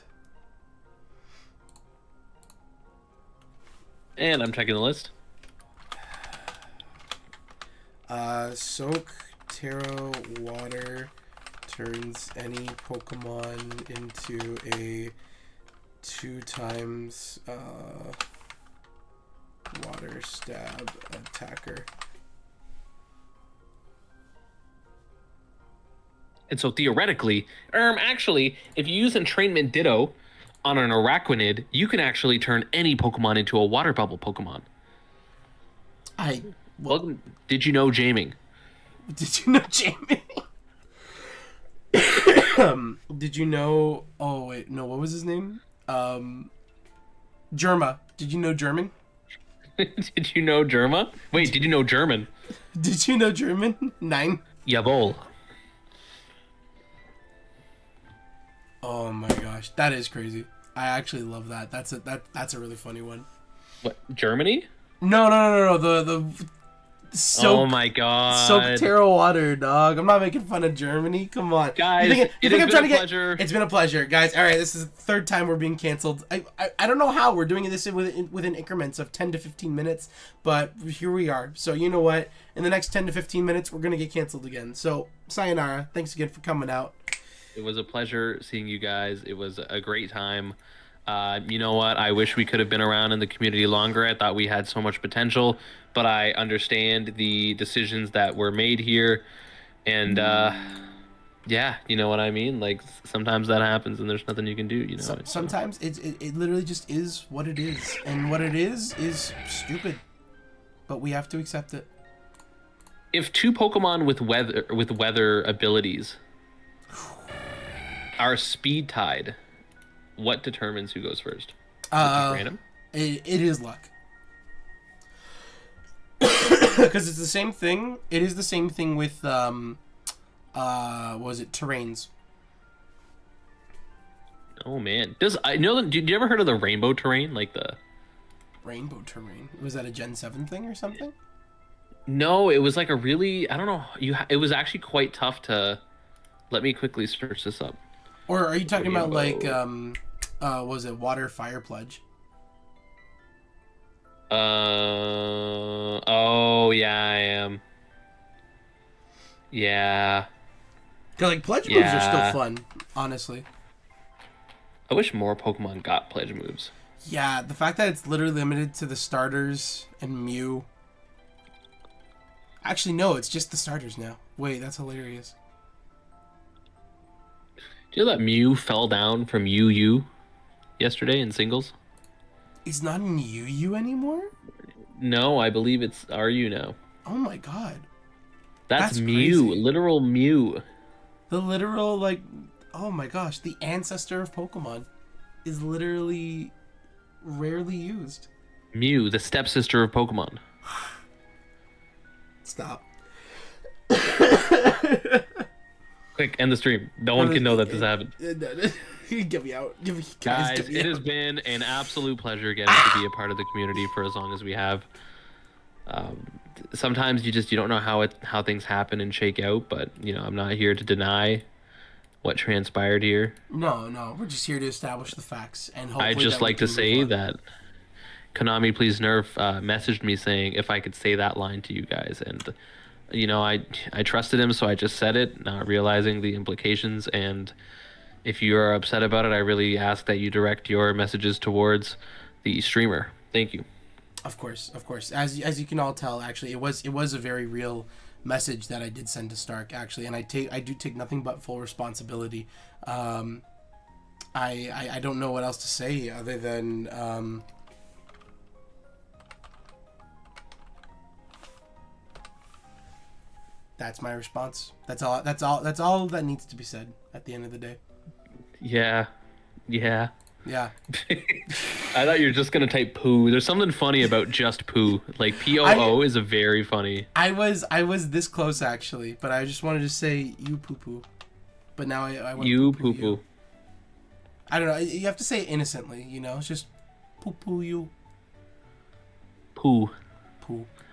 And I'm checking the list. Soak, Terra Water turns any Pokemon into a 2x water stab attacker. And so theoretically, actually, if you use Entrainment Ditto on an Araquanid, you can actually turn any Pokemon into a water bubble Pokemon. Welcome. Did you know Jaming? Did you know Jaming? Did you know... Oh, wait. No, what was his name? Germa. Did you know German? Did you know Germa? Wait, did you know German? Did you know German? 9. Jawohl. Oh my gosh. That is crazy. I actually love that. That's a really funny one. What, Germany? No. The soak, oh my god. Soak Terra Water, dog. I'm not making fun of Germany. Come on. Guys, you think I'm trying to pleasure. It's been a pleasure. Guys, all right, this is the third time we're being canceled. I don't know how. We're doing this within increments of 10 to 15 minutes, but here we are. So you know what? In the next 10 to 15 minutes, we're going to get canceled again. So sayonara. Thanks again for coming out. It was a pleasure seeing you guys. It was a great time. You know what? I wish we could have been around in the community longer. I thought we had so much potential, but I understand the decisions that were made here, and yeah, you know what I mean. Like sometimes that happens, and there's nothing you can do. You know. Sometimes it literally just is what it is, and what it is stupid, but we have to accept it. If two Pokemon with weather abilities are speed tied, what determines who goes first? Is it just random? It is luck. Because it's the same thing. It is the same thing with what was it, terrains? Oh man, did you ever heard of the rainbow terrain, like the Rainbow terrain? Was that a Gen 7 thing or something? No, it was like a really, I don't know. It was actually quite tough to. Let me quickly search this up. Or are you talking about like was it water fire pledge? Oh yeah, I am. Yeah. Cause like pledge moves are still fun, honestly. I wish more Pokemon got pledge moves. Yeah, the fact that it's literally limited to the starters and Mew. Actually, no, it's just the starters now. Wait, that's hilarious. Do you know that Mew fell down from UU yesterday in singles? It's not in UU anymore? No, I believe it's RU now. Oh my god. That's Mew, crazy. Literal Mew. The literal, like, oh my gosh, the ancestor of Pokemon is literally rarely used. Mew, the stepsister of Pokemon. Stop. Quick, end the stream. No one can know that this happened. Get me out. Guys, it has been an absolute pleasure getting to be a part of the community for as long as we have. Sometimes you don't know how things happen and shake out, but you know, I'm not here to deny what transpired here. No, we're just here to establish the facts, and hopefully I'd just like to say that KonamiPlsNerf messaged me saying if I could say that line to you guys, and you know, I trusted him, so I just said it, not realizing the implications. And if you are upset about it, I really ask that you direct your messages towards the streamer. Thank you. Of course. As you can all tell, actually, it was a very real message that I did send to Stark, actually, and I do take nothing but full responsibility. I don't know what else to say other than that's my response. That's all that needs to be said at the end of the day. Yeah. I thought you were just gonna type poo. There's something funny about just poo. Like POO is a very funny. I was this close actually, but I just wanted to say you poo poo. But now I went you poo poo. I don't know. You have to say it innocently, you know. It's just poo poo you. Poo.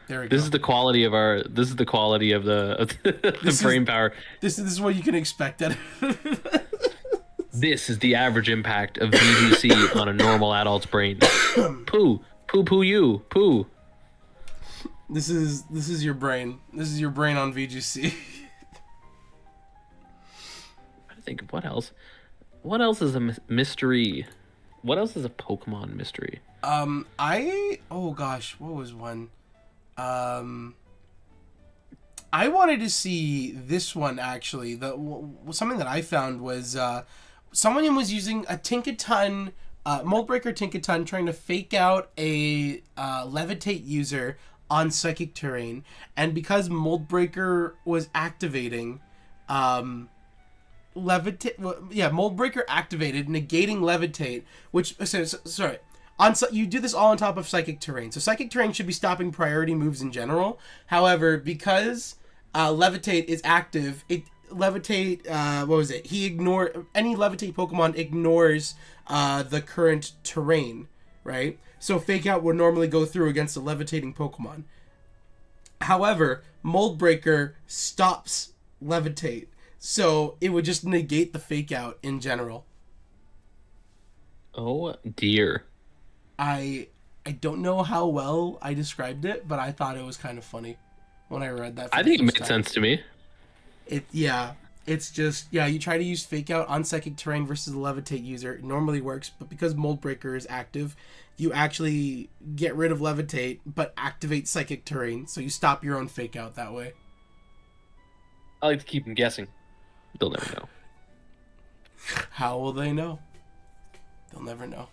There we go. This is the quality of the brain power. This is what you can expect at This is the average impact of VGC on a normal adult's brain. Poo you. This is your brain. This is your brain on VGC. I think of what else. What else is a mystery? What else is a Pokemon mystery? Oh gosh, what was one? I wanted to see this one actually. Something that I found was someone was using a Tinkaton, Moldbreaker Tinkaton, trying to fake out a Levitate user on Psychic Terrain, and because Moldbreaker was activating, Moldbreaker activated, negating Levitate, which sorry. You do this all on top of Psychic Terrain. So Psychic Terrain should be stopping priority moves in general. However, because Levitate is active, Levitate, any Levitate Pokemon ignores the current terrain, right? So Fake Out would normally go through against a levitating Pokemon. However, Mold Breaker stops Levitate, so it would just negate the Fake Out in general. Oh dear. I don't know how well I described it, but I thought it was kind of funny when I read that. I think it made sense to me. Yeah. It's just, yeah, you try to use Fake Out on Psychic Terrain versus the Levitate user. It normally works, but because Mold Breaker is active, you actually get rid of Levitate, but activate Psychic Terrain, so you stop your own Fake Out that way. I like to keep them guessing. They'll never know. How will they know? They'll never know.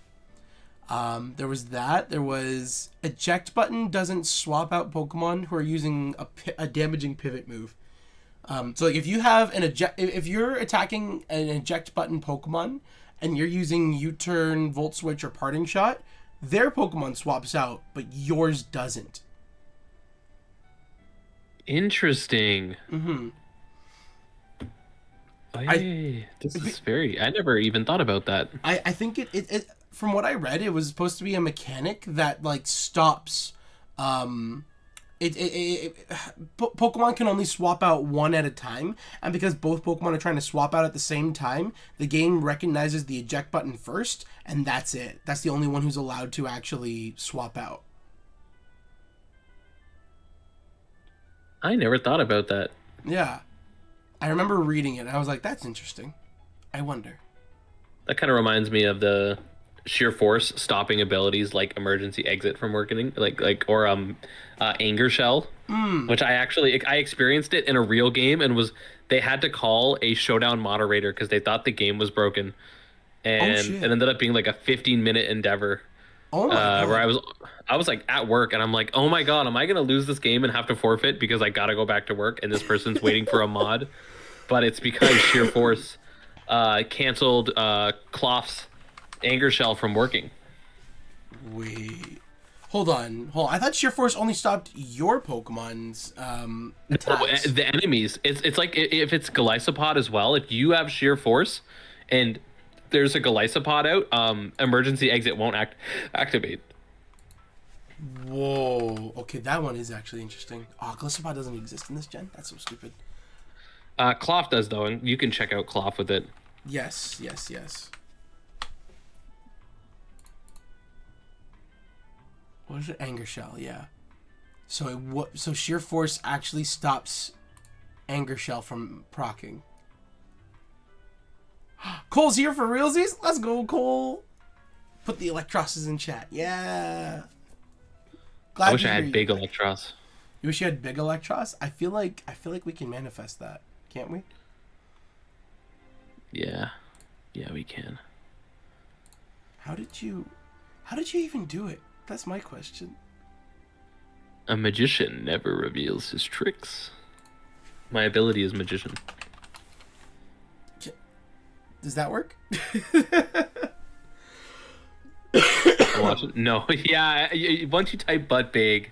There was that. There was Eject Button doesn't swap out Pokemon who are using a damaging pivot move. So like if you have if you're attacking an Eject Button Pokemon and you're using U-Turn, Volt Switch, or Parting Shot, their Pokemon swaps out, but yours doesn't. Interesting. Mm-hmm. Hey, this is very... I never even thought about that. I think it from what I read, it was supposed to be a mechanic that like stops Pokemon can only swap out one at a time, and because both Pokemon are trying to swap out at the same time, the game recognizes the eject button first, and that's it. That's the only one who's allowed to actually swap out. I never thought about that. Yeah. I remember reading it, and I was like, that's interesting. I wonder. That kind of reminds me of the sheer force stopping abilities like emergency exit from working, or anger shell, which I experienced it in a real game, and they had to call a showdown moderator because they thought the game was broken, and it ended up being like a 15-minute endeavor. Oh my God. Where I was like at work, and I'm like, oh my God, am I gonna lose this game and have to forfeit because I gotta go back to work and this person's waiting for a mod? But it's because sheer force canceled Clough's anger shell from working. Wait, hold on. I thought sheer force only stopped your Pokemon's attacks. The enemies. It's like if it's Golisopod as well. If you have sheer force, and there's a Golisopod out, emergency exit won't activate. Whoa. Okay, that one is actually interesting. Oh, Golisopod doesn't exist in this gen? That's so stupid. Clough does, though, and you can check out Clough with it. Yes. What is it? Anger Shell, yeah. So Sheer Force actually stops Anger Shell from proccing. Cole's here for realsies? Let's go, Cole. Put the Electrosses in chat. Yeah. Glad I wish I had big Electros. You wish you had big Electros? I feel like we can manifest that. Can't we? Yeah, we can. How did you even do it? That's my question. A magician never reveals his tricks. My ability is magician. Does that work? Watch it. No, yeah. Once you type butt big,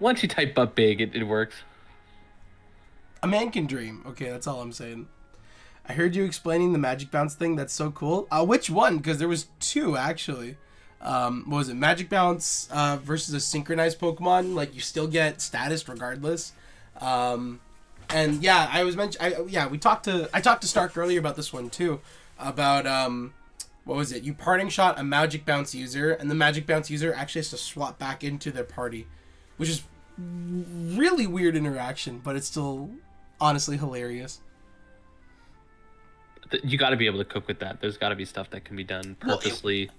it works. A man can dream. Okay, that's all I'm saying. I heard you explaining the Magic Bounce thing. That's so cool. Which one? Because there was two, actually. What was it? Magic Bounce versus a synchronized Pokemon. Like, you still get status regardless. And yeah, I talked to Stark earlier about this one, too. About, what was it? You parting shot a Magic Bounce user, and the Magic Bounce user actually has to swap back into their party. Which is really weird interaction, but it's still honestly hilarious. You got to be able to cook with that. There's got to be stuff that can be done purposely.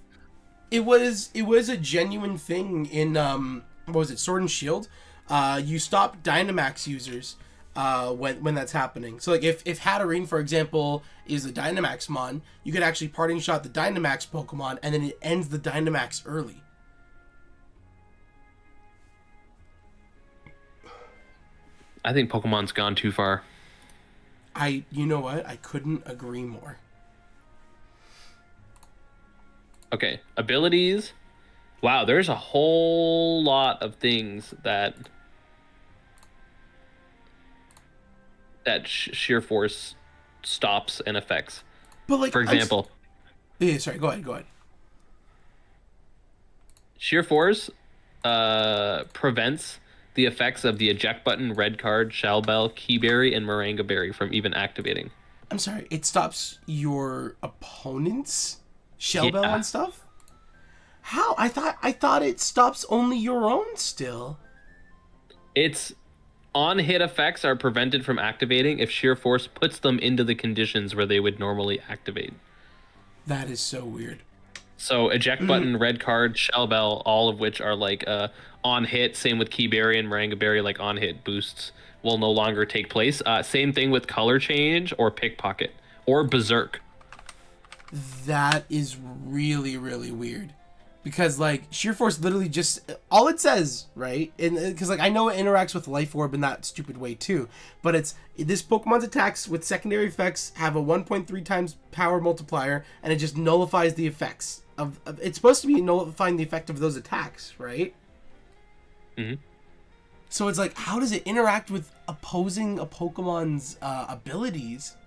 Well, it was a genuine thing in what was it, Sword and Shield? You stop Dynamax users when that's happening. So like if Hatterene, for example, is a Dynamax mon, you could actually parting shot the Dynamax Pokemon, and then it ends the Dynamax early. I think Pokemon's gone too far. You know what? I couldn't agree more. Okay, abilities. Wow, there's a whole lot of things that sheer force stops and affects. But like, for example, sorry, go ahead. Sheer force prevents the effects of the eject button, red card, shell bell, keyberry, and moringa berry from even activating. I'm sorry, it stops your opponent's shell bell and stuff? How? I thought it stops only your own still. It's On-hit effects are prevented from activating if sheer force puts them into the conditions where they would normally activate. That is so weird. So eject button, red card, shell bell, all of which are like on hit. Same with Keyberry and Marangaberry, like on hit boosts will no longer take place. Same thing with color change or pickpocket or berserk. That is really, really weird. Because, like, sheer force literally just... All it says, right? Because, like, I know it interacts with Life Orb in that stupid way, too. But it's... This Pokemon's attacks with secondary effects have a 1.3 times power multiplier, and it just nullifies the effects of... It's supposed to be nullifying the effect of those attacks, right? Mm-hmm. So it's like, how does it interact with opposing a Pokemon's abilities?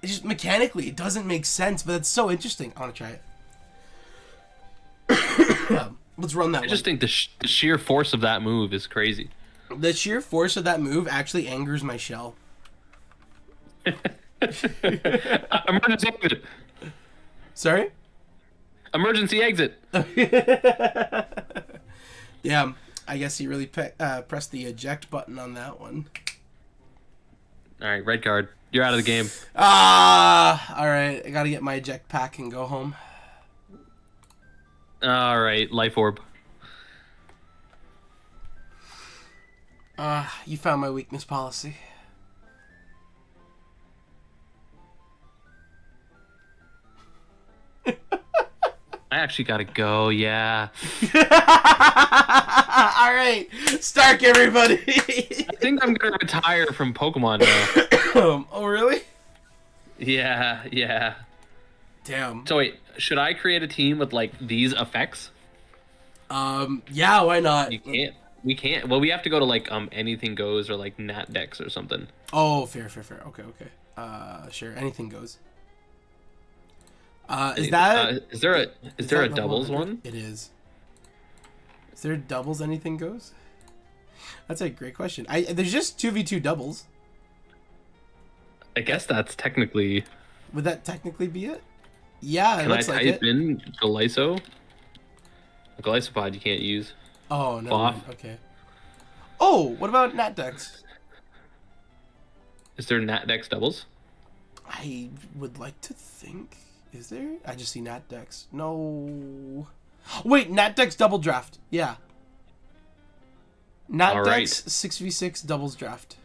It just mechanically, it doesn't make sense, but it's so interesting. I want to try it. Let's run that. I just think the sheer force of that move is crazy. The sheer force of that move actually angers my shell. Emergency exit. Sorry? Emergency exit. Yeah, I guess he really pressed the eject button on that one. All right, red card. You're out of the game. All right. I gotta get my eject pack and go home. All right, Life Orb. You found my weakness policy. I actually gotta go, yeah. All right. Stark, everybody. I think I'm gonna retire from Pokemon now. Oh, really? Yeah. Damn. So wait, should I create a team with like these effects? Yeah, why not? You can't. We can't. Well, we have to go to like anything goes or like Matttxt or something. Oh, fair. Okay. Sure. Anything goes. Is there a doubles one? It is. Is there doubles anything goes? That's a great question. There's just 2v2 doubles. I guess that's technically. Would that technically be it? Yeah, it looks like it. Can I type in Glyso? A Glysopod you can't use. Oh, no. Okay. Oh, what about Matttxt? Is there Matttxt doubles? I would like to think. Is there? I just see Matttxt. No. Wait, Matttxt double draft. Yeah. Matttxt right. 6v6 doubles draft.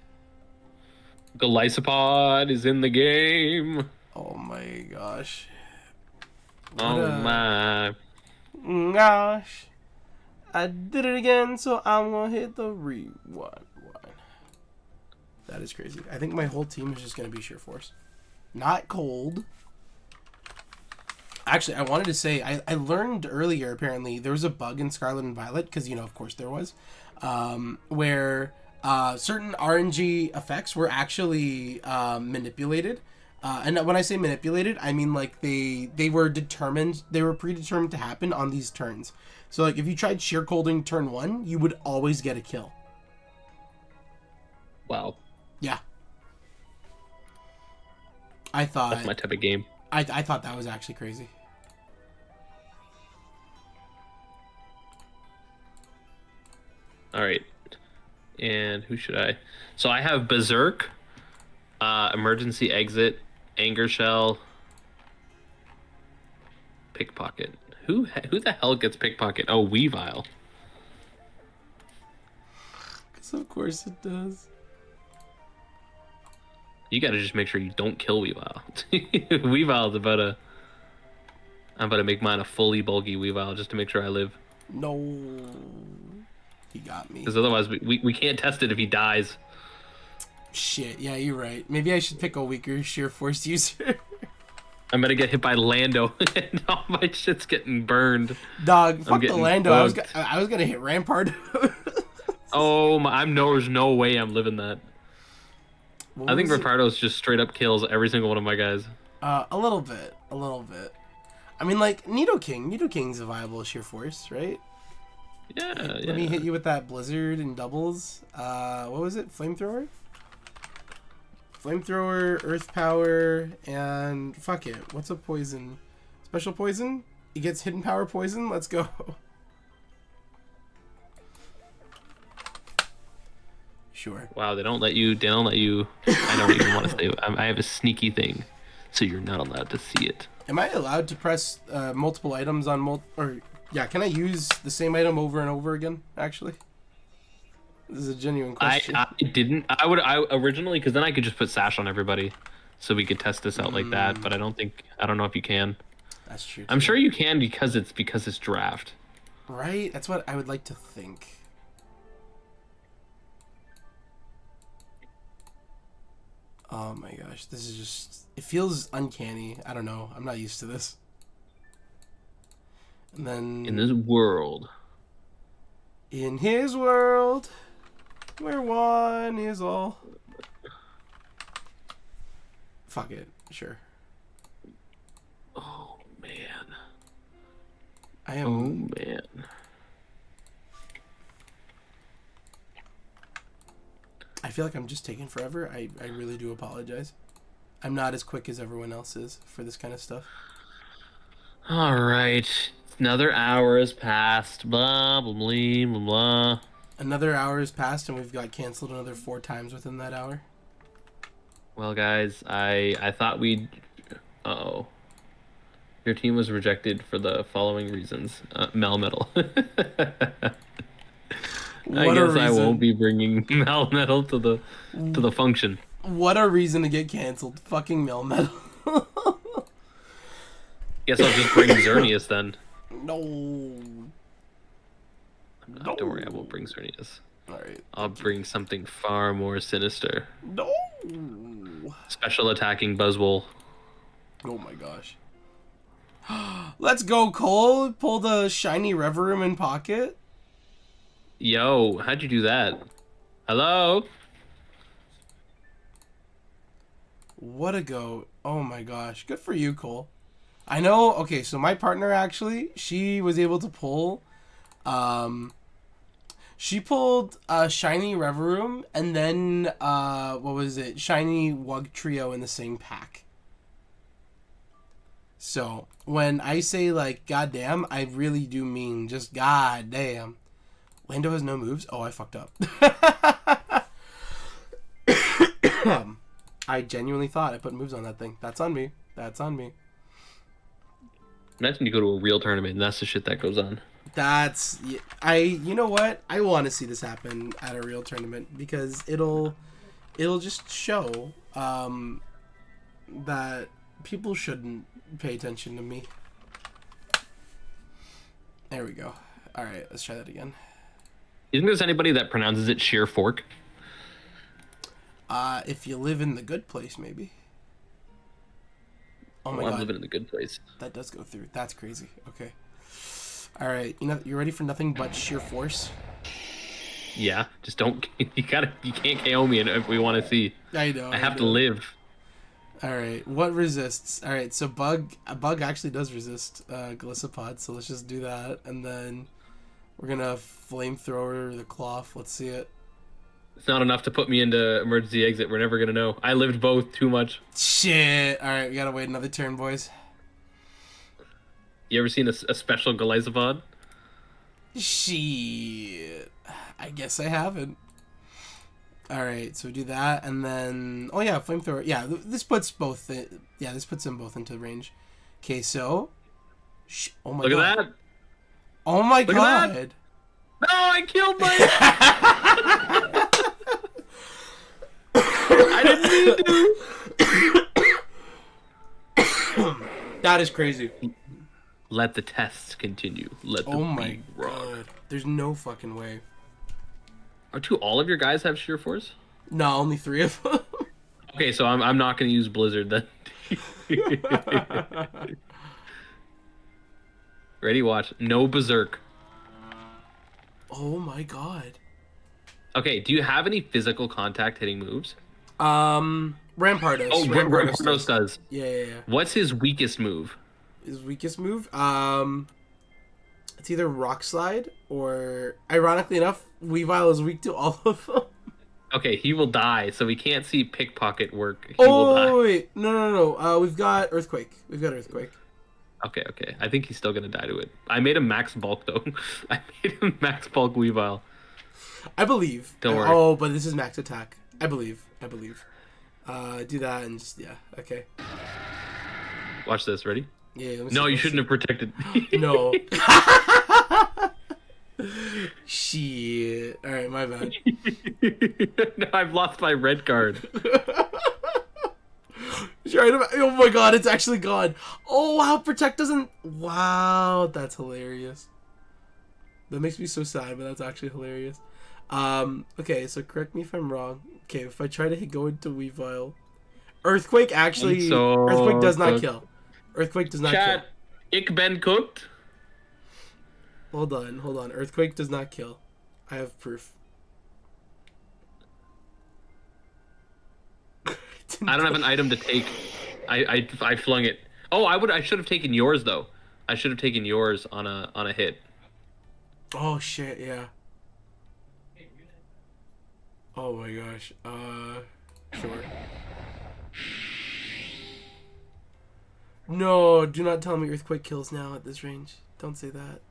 Glysopod is in the game. Oh my gosh. My gosh. I did it again, so I'm gonna hit the rewind. That is crazy. I think my whole team is just gonna be sheer force. Not cold. Actually, I wanted to say, I learned earlier, apparently, there was a bug in Scarlet and Violet, because, of course there was, where certain RNG effects were actually manipulated. And when I say manipulated, I mean, like, they were predetermined to happen on these turns. So, like, if you tried sheer colding turn 1, you would always get a kill. Wow. Yeah. I thought... That's my type of game. I thought that was actually crazy. Alright. And who should I... So I have Berserk, Emergency Exit, Anger Shell, Pickpocket. Who the hell gets Pickpocket? Oh, Weavile. Because of course it does. You gotta just make sure you don't kill Weavile. Weavile's about to... I'm about to make mine a fully bulky Weavile just to make sure I live. No. He got me. Because otherwise we can't test it if he dies. Shit, yeah, you're right. Maybe I should pick a weaker sheer force user. I'm gonna get hit by Lando and all my shit's getting burned. Dog, fuck the Lando. Bugged. I was gonna hit Rampart. Oh my! There's no way I'm living that. I think Rampardos just straight up kills every single one of my guys. A little bit. I mean, like Nidoking's a viable sheer force, right? Yeah. Let me hit you with that blizzard and doubles. What was it? Flamethrower, earth power, and fuck it. What's a poison? Special poison? He gets hidden power poison? Let's go. Sure. Wow, they don't let you. They don't let you. I don't even want to say. I have a sneaky thing, so you're not allowed to see it. Am I allowed to press multiple items on yeah, can I use the same item over and over again, actually? This is a genuine question. I didn't. I originally, because then I could just put Sash on everybody, so we could test this out like that. But I don't know if you can. That's true. I'm sure you can because it's draft. Right? That's what I would like to think. Oh my gosh, this is just... It feels uncanny. I don't know. I'm not used to this. And then... In this world. In his world, where one is all... Fuck it. Sure. Oh, man. I am... Oh, man. I feel like I'm just taking forever. I really do apologize. I'm not as quick as everyone else is for this kind of stuff. All right. Another hour has passed. Blah, blah, blah, blah, blah. Another hour has passed and we've got canceled another 4 times within that hour. Well, guys, I thought we'd... Uh-oh. Your team was rejected for the following reasons. Melmetal. I guess I won't be bringing Melmetal to the function. What a reason to get canceled. Fucking Melmetal. Guess I'll just bring Xerneas then. No. Don't worry, I won't bring Xerneas. Alright. I'll bring something far more sinister. No. Special attacking Buzzwole. Oh my gosh. Let's go, Cole. Pull the shiny Reverum in pocket. Yo, how'd you do that? Hello? What a goat. Oh my gosh. Good for you, Cole. I know. Okay, so my partner actually, she was able to pull... she pulled a shiny Reverum and then, what was it? Shiny Wug Trio in the same pack. So, when I say, like, goddamn, I really do mean just goddamn. Lando has no moves? Oh, I fucked up. I genuinely thought I put moves on that thing. That's on me. That's on me. Imagine you go to a real tournament and that's the shit that goes on. That's... you know what? I want to see this happen at a real tournament because it'll just show that people shouldn't pay attention to me. There we go. Alright, let's try that again. You think there's anybody that pronounces it sheer fork? If you live in the good place, maybe. Oh my god. I'm living in the good place. That does go through. That's crazy. Okay. Alright, you ready for nothing but sheer force? Yeah, just don't... You can't KO me if we want to see. I know. I have to live. Alright, what resists? Alright, so Bug actually does resist Gliscopod, so let's just do that. And then we're gonna flamethrower the cloth. Let's see it. It's not enough to put me into emergency exit. We're never gonna know. I lived both too much. Shit. Alright, we gotta wait another turn, boys. You ever seen a special Gliscopod? Shit. I guess I haven't. Alright, so we do that, and then... Oh yeah, flamethrower. Yeah, this puts both... Yeah, this puts them both into range. Okay, so... Oh my god. Look at that! Oh my Look god! At that. No, I killed my... I didn't mean to! That is crazy. Let the tests continue. Let them Oh my be wrong. god. There's no fucking way. Do all of your guys have sheer force? No, only 3 of them. Okay, so I'm not going to use Blizzard then. Ready? Watch. No Berserk. Oh my god. Okay, do you have any physical contact hitting moves? Rampardos. Oh, Rampardos does. Yeah. What's his weakest move? His weakest move? It's either Rock Slide or, ironically enough, Weavile is weak to all of them. Okay, he will die, so we can't see Pickpocket work. He will die. Wait. No. We've got Earthquake. Okay. I think he's still gonna die to it. I made him max bulk though. I made him max bulk Weavile. I believe. Don't worry. Oh, but this is max attack. I believe. Do that and just, yeah. Okay. Watch this. Ready? Yeah. No, you shouldn't have protected. No. Shit. Alright, my bad. No, I've lost my red card. Oh my god, it's actually gone. Oh wow, protect doesn't. Wow, that's hilarious. That makes me so sad, but that's actually hilarious. Okay, so correct me if I'm wrong. Okay, if I try to go into Weavile, Earthquake actually. Earthquake does not kill. Earthquake does not kill. Ik ben cooked. Hold on. Earthquake does not kill. I have proof. I don't have an item to take. I flung it. Oh, I should have taken yours though. I should have taken yours on a hit. Oh shit, yeah. Oh my gosh. Sure. No, do not tell me Earthquake kills now at this range. Don't say that.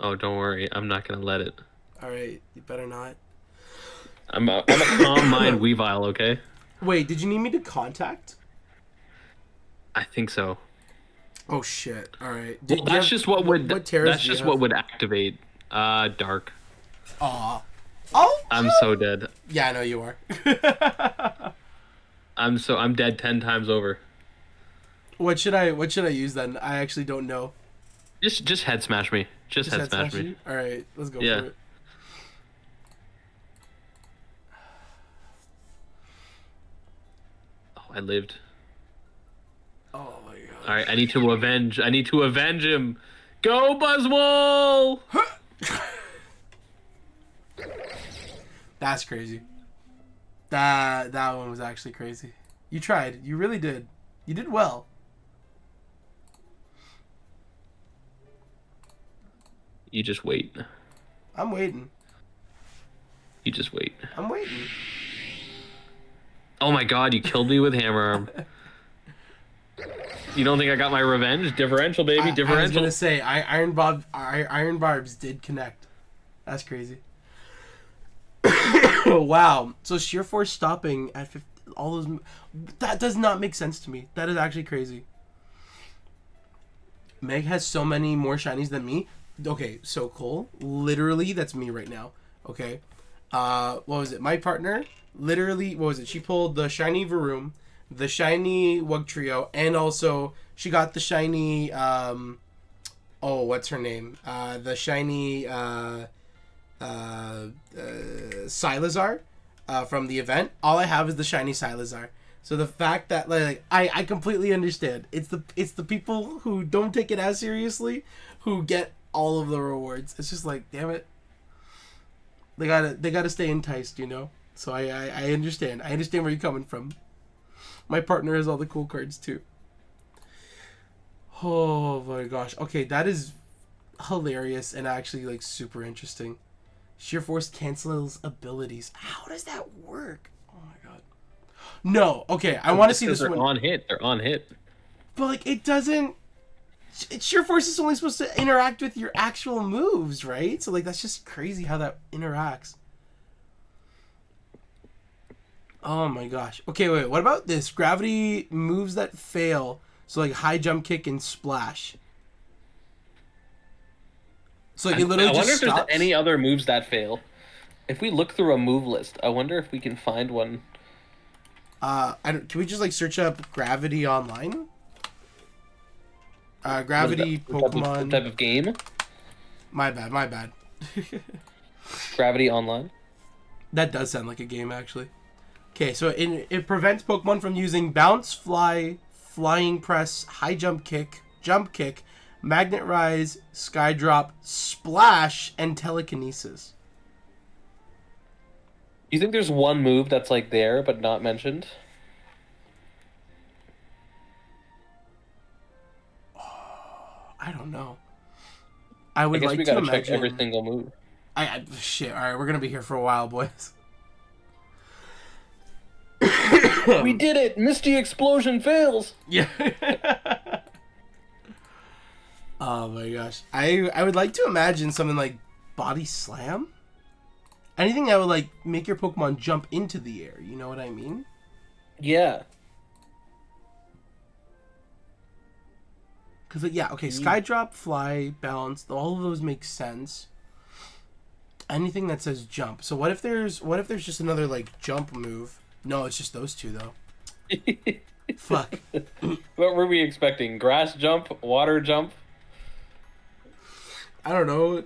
Oh, don't worry. I'm not gonna let it. Alright, you better not. I'm a calm mind Weavile, okay? Wait, did you need me to contact? I think so. Oh shit! All right. Well, that's just what would. That's just what would activate. Dark. Aw. Oh. I'm so dead. Yeah, I know you are. I'm dead 10 times over. What should I use then? I actually don't know. Just head smash me. Just head smash me. All right, let's go for it. Oh, I lived. Oh my god. All right, I need to avenge him. Go Buzzwole! That's crazy. That one was actually crazy. You tried. You really did. You did well. You just wait. I'm waiting. You just wait. I'm waiting. Oh my god, you killed me with hammer arm. You don't think I got my revenge? Differential, baby, differential. I was gonna say, Iron Barbs did connect. That's crazy. Wow. So sheer force stopping at 50, all those. That does not make sense to me. That is actually crazy. Meg has so many more shinies than me. Okay, so Cole, literally, that's me right now. Okay. What was it? My partner, literally, what was it? She pulled the shiny Varoom, the shiny Wugtrio, and also she got the shiny, what's her name? The shiny, Silazar, from the event. All I have is the shiny Silazar. So the fact that, like, I completely understand. It's the people who don't take it as seriously who get all of the rewards. It's just like, damn it. They gotta stay enticed, you know? So I understand. I understand where you're coming from. My partner has all the cool cards too. Oh my gosh. Okay, that is hilarious and actually like super interesting. Sheer force cancels abilities. How does that work? Oh my god. No. Okay, I want to see this one. They're on hit. They're on hit. But like it doesn't. Sheer force is only supposed to interact with your actual moves, right? So like that's just crazy how that interacts. Oh my gosh. Okay, wait. What about this? Gravity moves that fail. So like high jump kick and splash. So like it literally I wonder just if stops. there's any other moves that fail. If we look through a move list, I wonder if we can find one. Can we just like search up Gravity online? Gravity Pokemon. What type of game? My bad. Gravity Online. That does sound like a game, actually. Okay, so it prevents Pokemon from using Bounce, Fly, Flying Press, High Jump Kick, Magnet Rise, Sky Drop, Splash, and Telekinesis. You think there's one move that's like there but not mentioned? I don't know. I would I guess like we to gotta imagine check every single move. Shit. All right, we're gonna be here for a while, boys. We did it! Misty Explosion fails! Yeah. Oh my gosh. I would like to imagine something like Body Slam. Anything that would like make your Pokemon jump into the air. You know what I mean? Yeah. Because yeah, okay, Sky Drop, Fly, Bounce, all of those make sense. Anything that says jump. So what if there's just another like jump move? No, it's just those two though. Fuck. What were we expecting? Grass jump, water jump? I don't know.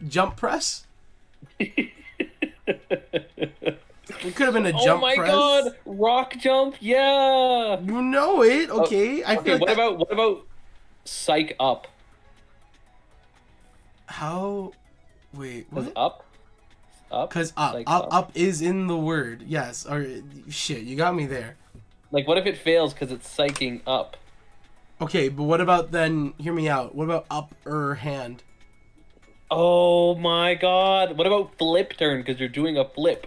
Jump press. It could have been a jump press. Oh my god! Rock jump, yeah. You know it, okay? I feel like what about psych up? How? Wait, what? Up? Because up is in the word. Yes. Or shit, you got me there. Like, what if it fails because it's psyching up? Okay, but what about then? Hear me out. What about upper hand? Oh my god! What about flip turn because you're doing a flip?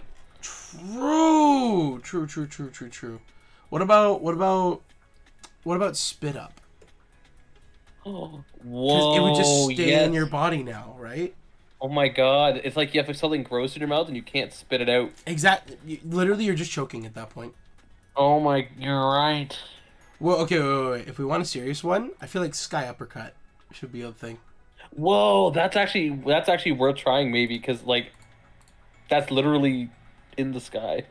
True. What about spit up? Oh, Because it would just stay in your body now, right? Oh my god! It's like you have something gross in your mouth and you can't spit it out. Exactly. Literally, you're just choking at that point. Oh my, you're right. Well, okay, wait. If we want a serious one, I feel like Sky Uppercut should be a thing. Whoa, that's actually worth trying maybe because like, that's literally in the sky.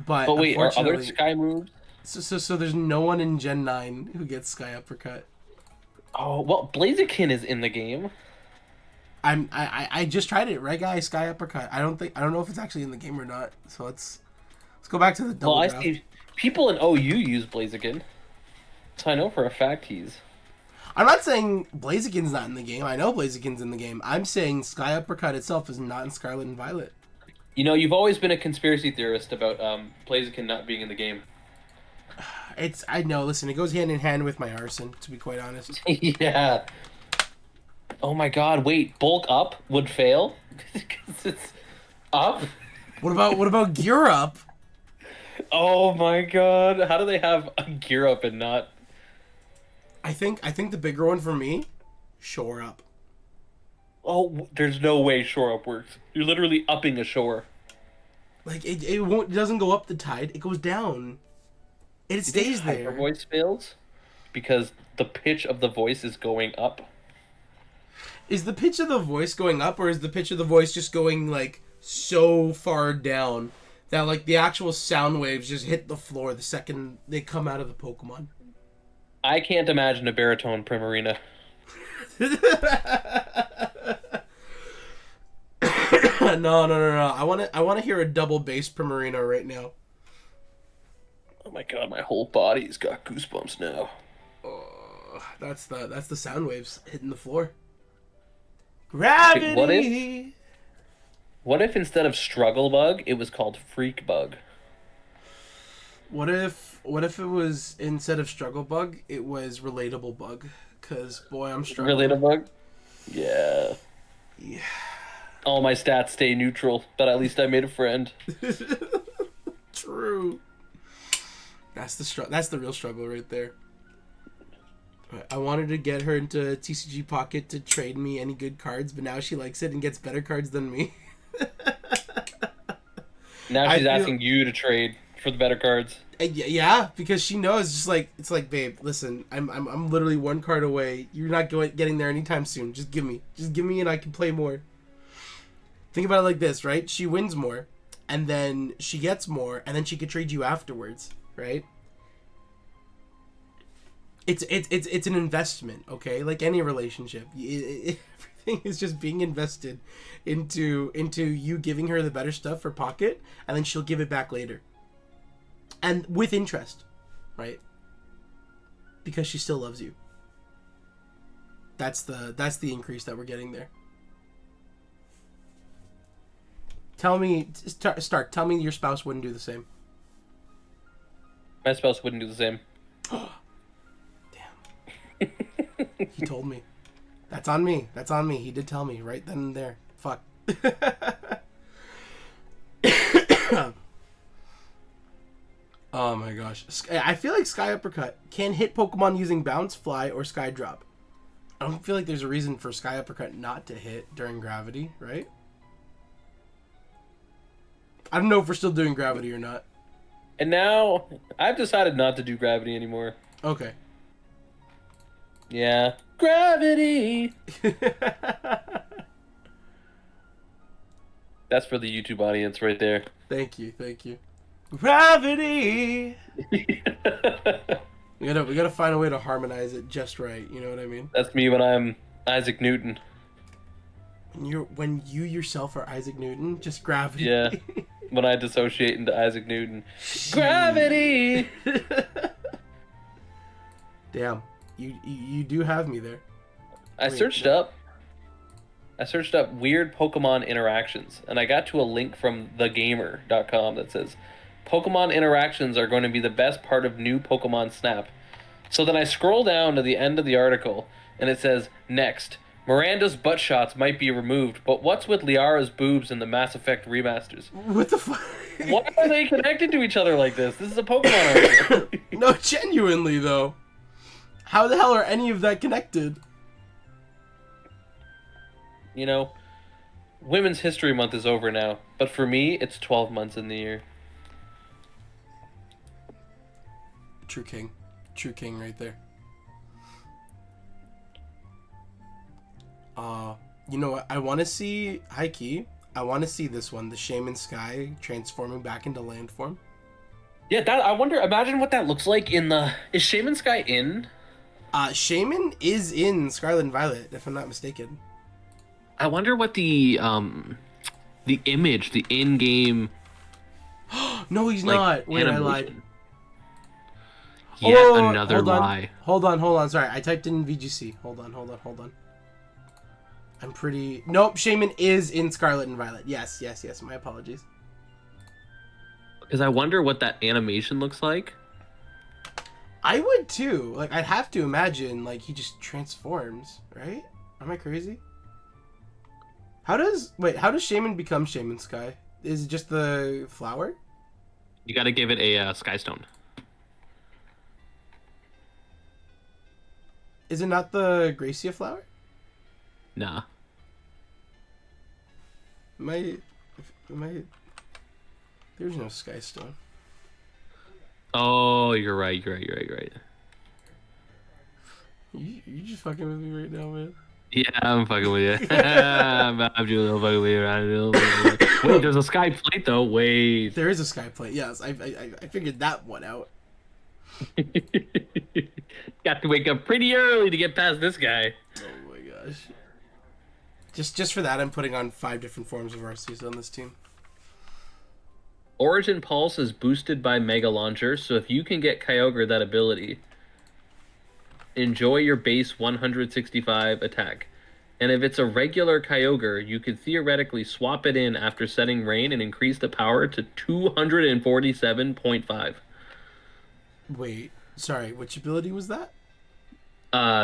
But wait, are other sky moves? So there's no one in Gen 9 who gets Sky Uppercut. Oh well, Blaziken is in the game. I just tried it, right, guys? Sky Uppercut. I don't know if it's actually in the game or not. So let's go back to the double draft. I see people in OU use Blaziken, so I know for a fact he's. I'm not saying Blaziken's not in the game. I know Blaziken's in the game. I'm saying Sky Uppercut itself is not in Scarlet and Violet. You know, you've always been a conspiracy theorist about Blaziken not being in the game. I know. Listen, it goes hand in hand with my arson, to be quite honest. Yeah. Oh my god, wait, bulk up would fail? Because it's up? What about gear up? Oh my god, how do they have a gear up and not... I think the bigger one for me, shore up. Oh, there's no way shore up works. You're literally upping a shore. Like, it doesn't go up the tide, it goes down. It stays there. Hyper voice fails? Because the pitch of the voice is going up. Is the pitch of the voice going up, or is the pitch of the voice just going, like, so far down that, like, the actual sound waves just hit the floor the second they come out of the Pokemon? I can't imagine a baritone Primarina. No. I want to hear a double bass Primarina right now. Oh my god, my whole body's got goosebumps now. That's the sound waves hitting the floor. Gravity. Wait, what if instead of struggle bug, it was called freak bug? What if it was instead of struggle bug, it was relatable bug? Cause boy, I'm struggling. Relatable bug? Yeah. Yeah. All my stats stay neutral, but at least I made a friend. True. That's the real struggle right there. I wanted to get her into TCG Pocket to trade me any good cards, but now she likes it and gets better cards than me. Now she's asking you to trade for the better cards. Yeah, because she knows, it's like, babe, listen, I'm literally one card away. You're not getting there anytime soon. Just give me, and I can play more. Think about it like this, right? She wins more, and then she gets more, and then she could trade you afterwards, right? It's an investment, okay? Like any relationship, everything is just being invested into you giving her the better stuff for Pocket, and then she'll give it back later, and with interest, right? Because she still loves you. That's the increase that we're getting there. Tell me, Stark. Tell me your spouse wouldn't do the same. My spouse wouldn't do the same. He told me. That's on me. He did tell me right then and there. Fuck. Oh my gosh. I feel like Sky Uppercut can hit Pokemon using Bounce, Fly, or Sky Drop. I don't feel like there's a reason for Sky Uppercut not to hit during Gravity, right? I don't know if we're still doing gravity or not. And now I've decided not to do gravity anymore. Okay. Yeah. Gravity! That's for the YouTube audience right there. Thank you. Gravity! We gotta find a way to harmonize it just right, you know what I mean? That's me when I'm Isaac Newton. When you yourself are Isaac Newton, just gravity. Yeah. When I dissociate into Isaac Newton. Gravity! Damn. You do have me there. I searched up weird Pokemon interactions, and I got to a link from thegamer.com that says Pokemon interactions are going to be the best part of new Pokemon Snap. So then I scroll down to the end of the article, and it says, next, Miranda's butt shots might be removed, but what's with Liara's boobs in the Mass Effect remasters? What the fuck? Why are they connected to each other like this? This is a Pokemon article. No, genuinely, though. How the hell are any of that connected? You know, Women's History Month is over now, but for me, it's 12 months in the year. True king right there. You know what? I want to see I want to see this one, the Shaman Sky transforming back into land form. Yeah, I wonder. Imagine what that looks like in the. Is Shaman Sky in? Shaman is in Scarlet and Violet, if I'm not mistaken. I wonder what the image, the in-game. No, he's not. Wait, I lied. Yet another lie. Hold on. Sorry, I typed in VGC. Hold on. Nope, Shaman is in Scarlet and Violet. Yes. My apologies. Because I wonder what that animation looks like. I would too. Like, I'd have to imagine, like, he just transforms, right? Am I crazy? How does Shaman become Shaman Sky? Is it just the flower? You got to give it a Sky Stone. Is it not the Gracia flower? Nah. Am I... There's no Sky Stone. Oh, you're right. You just fucking with me right now, man. Yeah, I'm fucking with you. I'm doing a little fucking with you. Wait, there's a sky plate though. Wait. There is a sky plate. Yes, I figured that one out. Got to wake up pretty early to get past this guy. Oh my gosh. Just for that, I'm putting on 5 different forms of Arceus on this team. Origin Pulse is boosted by Mega Launcher, so if you can get Kyogre that ability, enjoy your base 165 attack. And if it's a regular Kyogre, you could theoretically swap it in after setting Rain and increase the power to 247.5. Wait, sorry, which ability was that?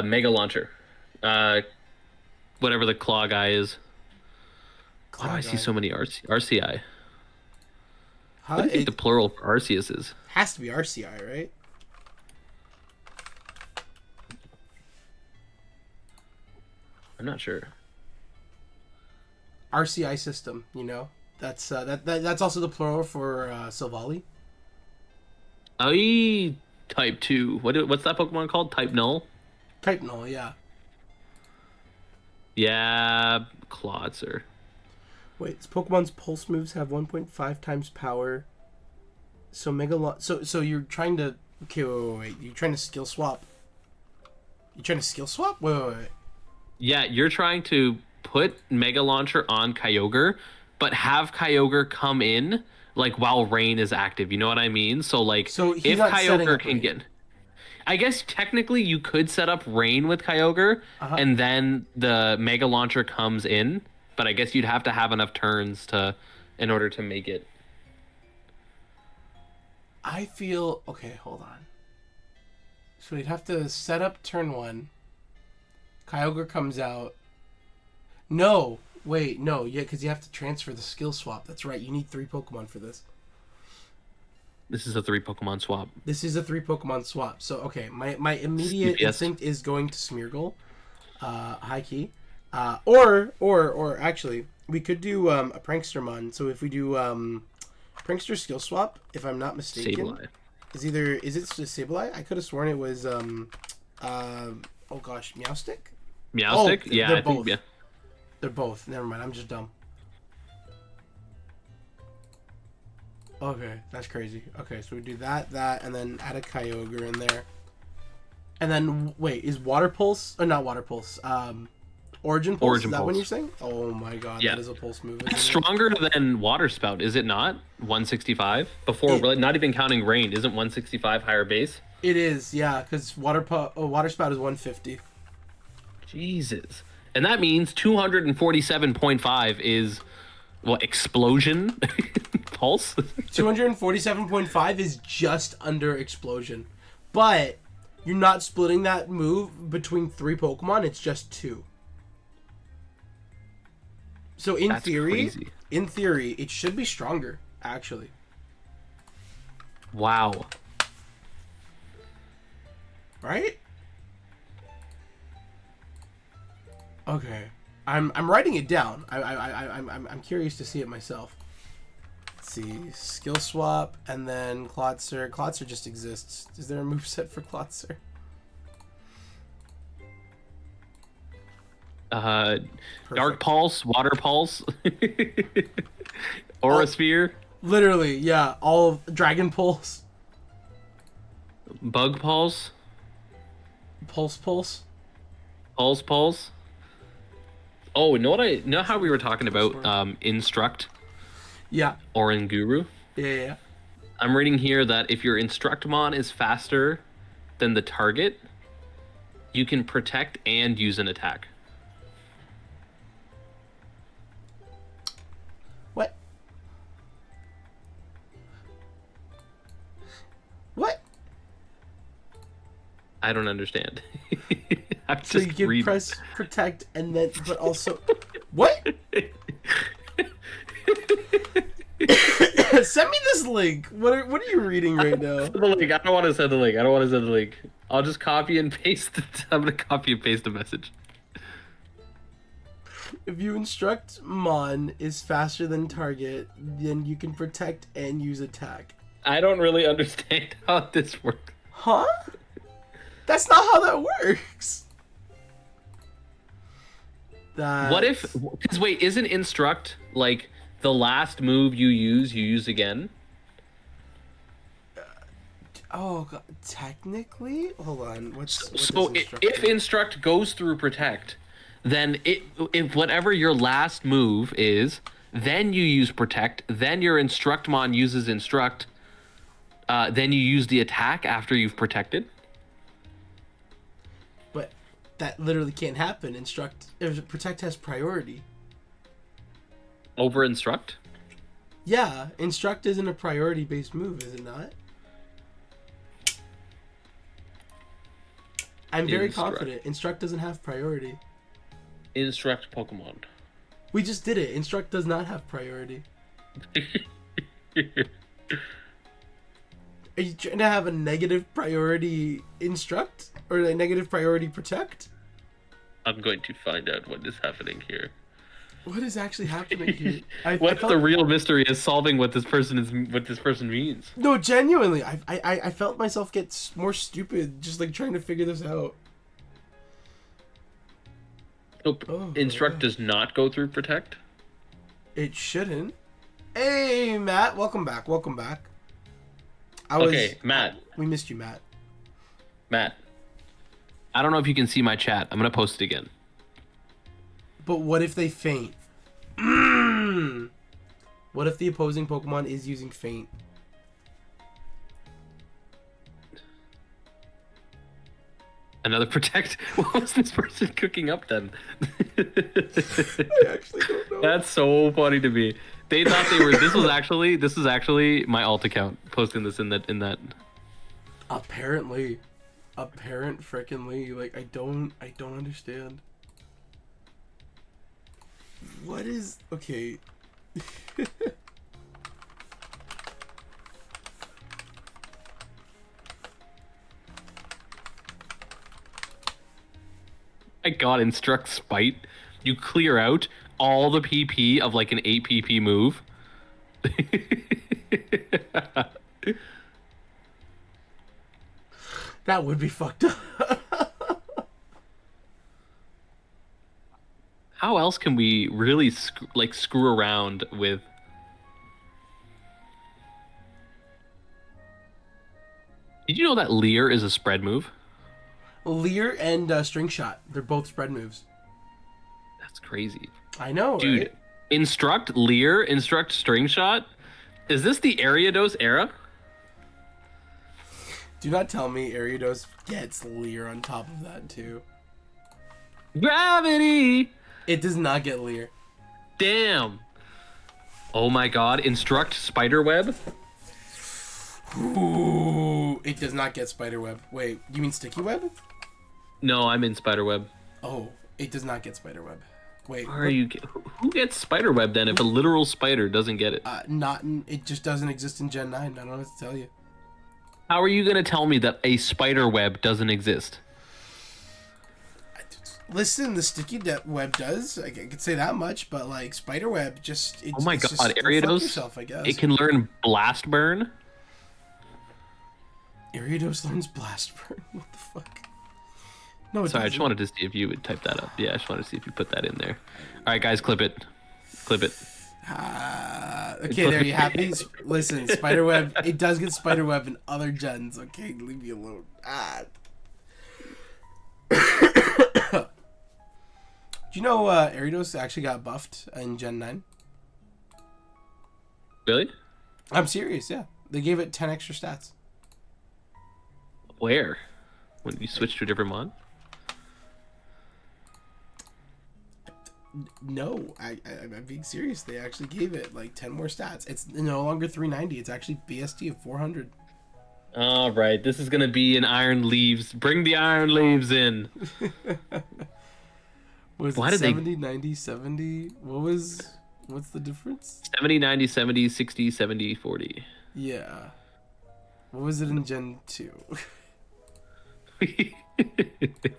Mega Launcher. Whatever the Claw guy is. Why do I see so many RCI? What do you think the plural for Arceus is? Has to be RCI, right? I'm not sure. RCI system, you know. That's that's also the plural for Silvally. Type 2. What's that Pokemon called? Type Null? Type Null, yeah. Yeah, Clawitzer. Wait, Pokemon's pulse moves have 1.5 times power. So so you're trying to wait. You're trying to skill swap. You trying to skill swap? Wait. Yeah, you're trying to put Mega Launcher on Kyogre, but have Kyogre come in like while Rain is active. You know what I mean? So like, if Kyogre can get, I guess technically you could set up Rain with Kyogre, and then the Mega Launcher comes in. But I guess you'd have to have enough turns in order to make it. I feel okay. Hold on. So we'd have to set up turn 1. Kyogre comes out. No, wait, no, yeah, because you have to transfer the skill swap. That's right. You need 3 Pokemon for this. This is a 3 Pokemon swap. This is a 3 Pokemon swap. So okay, my immediate instinct is going to Smeargle, high key. Or actually, we could do a Prankstermon. So if we do Prankster skill swap, if I'm not mistaken, Sableye. is it Sableye? I could have sworn it was oh gosh, Meowstick? Meowstick? Oh, Yeah, they're I think both. They're both. Never mind, I'm just dumb. Okay, that's crazy. Okay, so we do that, and then add a Kyogre in there. And then, wait, is Water Pulse, or not Water Pulse, Origin Pulse? Origin is that Pulse. what you're saying? Oh my god, Yeah. that is a Pulse move. It's stronger than Water Spout, is it not? 165? Before, not even counting Rain, isn't 165 higher base? It is, yeah, because Water Spout is 150. Jesus. And that means 247.5 is, what, Explosion Pulse? 247.5 is just under Explosion. But you're not splitting that move between 3 Pokemon, it's just 2. So That's crazy. in theory, it should be stronger, actually. Wow. Right? Okay. I'm writing it down. I'm curious to see it myself. Let's see. Skill swap and then Clotzer. Clotzer just exists. Is there a moveset for Clotzer? Dark Pulse, Water Pulse, Aura Sphere, Literally, yeah. All of Dragon Pulse. Bug Pulse, Pulse. Pulse Pulse. Oh, you know how we were talking about Instruct Yeah. or Inguru? Yeah. I'm reading here that if your Instructmon is faster than the target, you can protect and use an attack. What? What? I don't understand. I'm So just you can reading. press protect and then, but also, what? Send me this link. What are you reading right now? The link. I don't want to send the link. I'll just copy and paste it. I'm gonna copy and paste the message. If you instruct Mon is faster than target, then you can protect and use attack. I don't really understand how this works. Huh? That's not how that works. What if? Because wait, isn't Instruct like the last move you use again? Oh god, technically? Hold on. What So does Instruct if do? Instruct goes through Protect, then if whatever your last move is, then you use Protect, then your Instructmon uses Instruct, then you use the attack after you've protected. But that literally can't happen. Protect has priority. Over Instruct? Yeah, Instruct isn't a priority-based move, is it not? I'm very Instruct. confident. Instruct doesn't have priority. Instruct Pokemon. We just did it. Instruct does not have priority. Are you trying to have a negative priority Instruct? Or a negative priority Protect? I'm going to find out what is happening here. What is actually happening here? What's the real mystery is solving what this person means. No, genuinely, I felt myself get more stupid just like trying to figure this out. Nope. Oh, Instruct does not go through Protect. It shouldn't. Hey, Matt, welcome back. Matt. We missed you, Matt. Matt. I don't know if you can see my chat. I'm gonna post it again. But what if they faint? What if the opposing Pokemon is using faint? Another Protect? What was this person cooking up then? I actually don't know. That's so funny to me. They thought they were. This was actually my alt account posting this in that. Apparent frickin'ly. Like I don't understand. What is okay? My God, Instruct Spite. You clear out all the PP of like an 8 PP move. That would be fucked up. How else can we really screw around with? Did you know that Leer is a spread move? Leer and String Shot, they're both spread moves. That's crazy. I know, Dude, right? instruct Leer, instruct String Shot. Is this the Ariados era? Do not tell me Ariados gets Leer on top of that, too. Gravity! It does not get Leer. Damn. Oh my god, instruct Spiderweb? Ooh, it does not get Spiderweb. Wait, you mean Sticky Web? No, I'm in Spiderweb. Oh, it does not get Spiderweb. Wait, Who gets Spiderweb then if a literal spider doesn't get it? It just doesn't exist in Gen 9. I don't know what to tell you. How are you gonna tell me that a spiderweb doesn't exist? Listen, the Sticky Web does. I could say that much, but like Spiderweb just. Oh my god, just, Ariados! yourself, I guess. It can learn Blast Burn. Ariados learns Blast Burn. What the fuck? No, Sorry, I just wanted to see if you would type that up. Yeah, I just wanted to see if you put that in there. All right, guys, clip it. Clip it. Okay, there you have these. Listen, Spiderweb. It does get Spiderweb in other gens. Okay, leave me alone. Do you know Ariados actually got buffed in Gen 9? Really? I'm serious, yeah. They gave it 10 extra stats. Where? When you switch to a different mod? No, I'm being serious. They actually gave it like 10 more stats. It's no longer 390. It's actually BST of 400. All right, this is going to be an Iron Leaves. Bring the Iron Leaves in. Was Why it did 70, 90, 70? What's the difference? 70, 90, 70, 60, 70, 40. Yeah. What was it in Gen 2?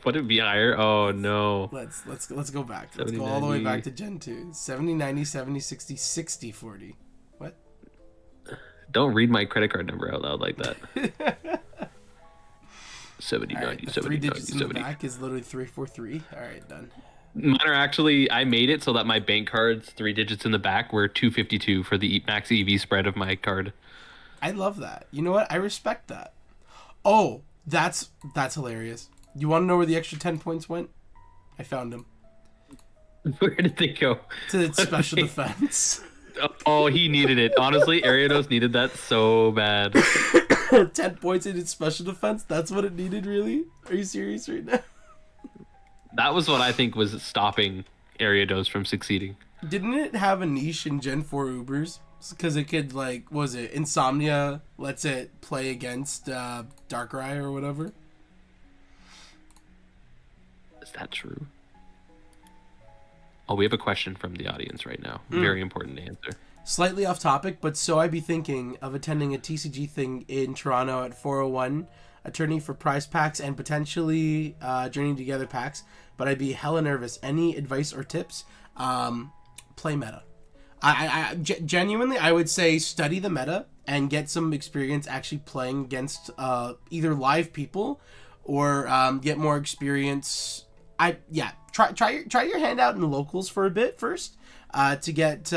Would it be higher? Oh no. Let's go back. Let's 70, go all the way 90. back to Gen 2. 70, 90, 70, 60, 60, 40. What? Don't read my credit card number out loud like that. 70, All 90, right, the 70, 3 90, digits in the 70. back is literally 343. All right, done. Mine are actually, I made it so that my bank cards, 3 digits in the back, were 252 for the max EV spread of my card. I love that. You know what? I respect that. Oh, that's hilarious. You want to know where the extra 10 points went? I found them. Where did they go? To its special defense. Oh, he needed it. Honestly, Ariados needed that so bad. 10 points in its special defense? That's what it needed, really? Are you serious right now? That was what I think was stopping Ariados from succeeding. Didn't it have a niche in Gen 4 Ubers? Because it could, like, what was it? Insomnia lets it play against Darkrai or whatever. Is that true? Oh, we have a question from the audience right now. Very important to answer. Slightly off topic, but so I be thinking of attending a TCG thing in Toronto at 401, attorney for prize packs and potentially journeying together packs, but I'd be hella nervous. Any advice or tips? Play meta. Genuinely, I would say study the meta and get some experience actually playing against either live people or get more experience. Try your hand out in the locals for a bit first to get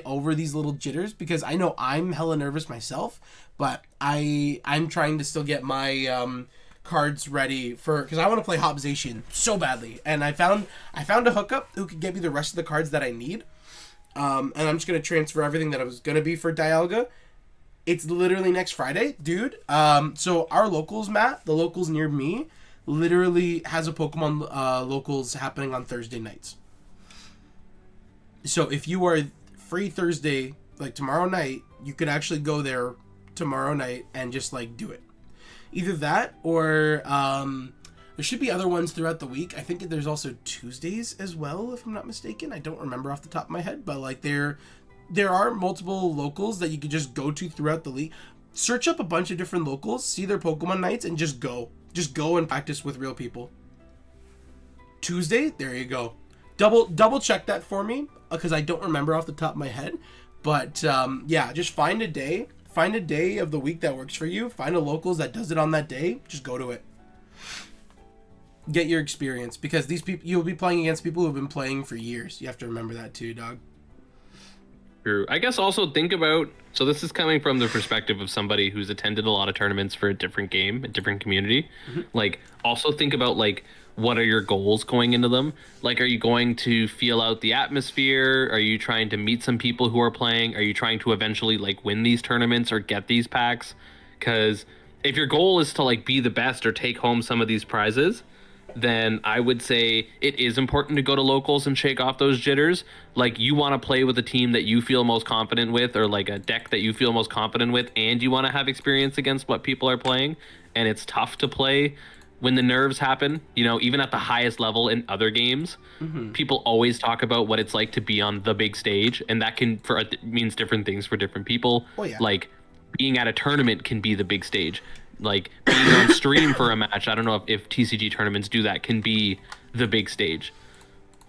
over these little jitters, because I know I'm hella nervous myself, but I'm trying to still get my cards ready for, because I want to play Hobzation so badly, and I found a hookup who could get me the rest of the cards that I need. And I'm just going to transfer everything that I was going to be for Dialga. It's literally next Friday, dude. So our locals, Matt, the locals near me, literally has a Pokemon locals happening on Thursday nights. So if you are free Thursday, like tomorrow night, you could actually go there tomorrow night and just like do it. Either that or there should be other ones throughout the week. I think there's also Tuesdays as well, if I'm not mistaken. I don't remember off the top of my head, but like there are multiple locals that you could just go to throughout the league. Search up a bunch of different locals, see their Pokemon nights, and just go and practice with real people. Tuesday, there you go. Double check that for me, because I don't remember off the top of my head. But yeah, just find a day. Find a day of the week that works for you. Find a locals that does it on that day. Just go to it. Get your experience, because these people, you'll be playing against people who've been playing for years. You have to remember that too, dog. True. I guess also think about, so this is coming from the perspective of somebody who's attended a lot of tournaments for a different game, a different community. Like, also think about, like, what are your goals going into them? Like, are you going to feel out the atmosphere? Are you trying to meet some people who are playing? Are you trying to eventually, like, win these tournaments or get these packs? Because if your goal is to, like, be the best or take home some of these prizes, then I would say it is important to go to locals and shake off those jitters. Like, you want to play with a team that you feel most confident with, or like a deck that you feel most confident with, and you want to have experience against what people are playing. And it's tough to play when the nerves happen, you know, even at the highest level in other games. People always talk about what it's like to be on the big stage, and that can means different things for different people. Oh, yeah. Like, being at a tournament can be the big stage. Like, being on stream for a match, I don't know if TCG tournaments do that, can be the big stage.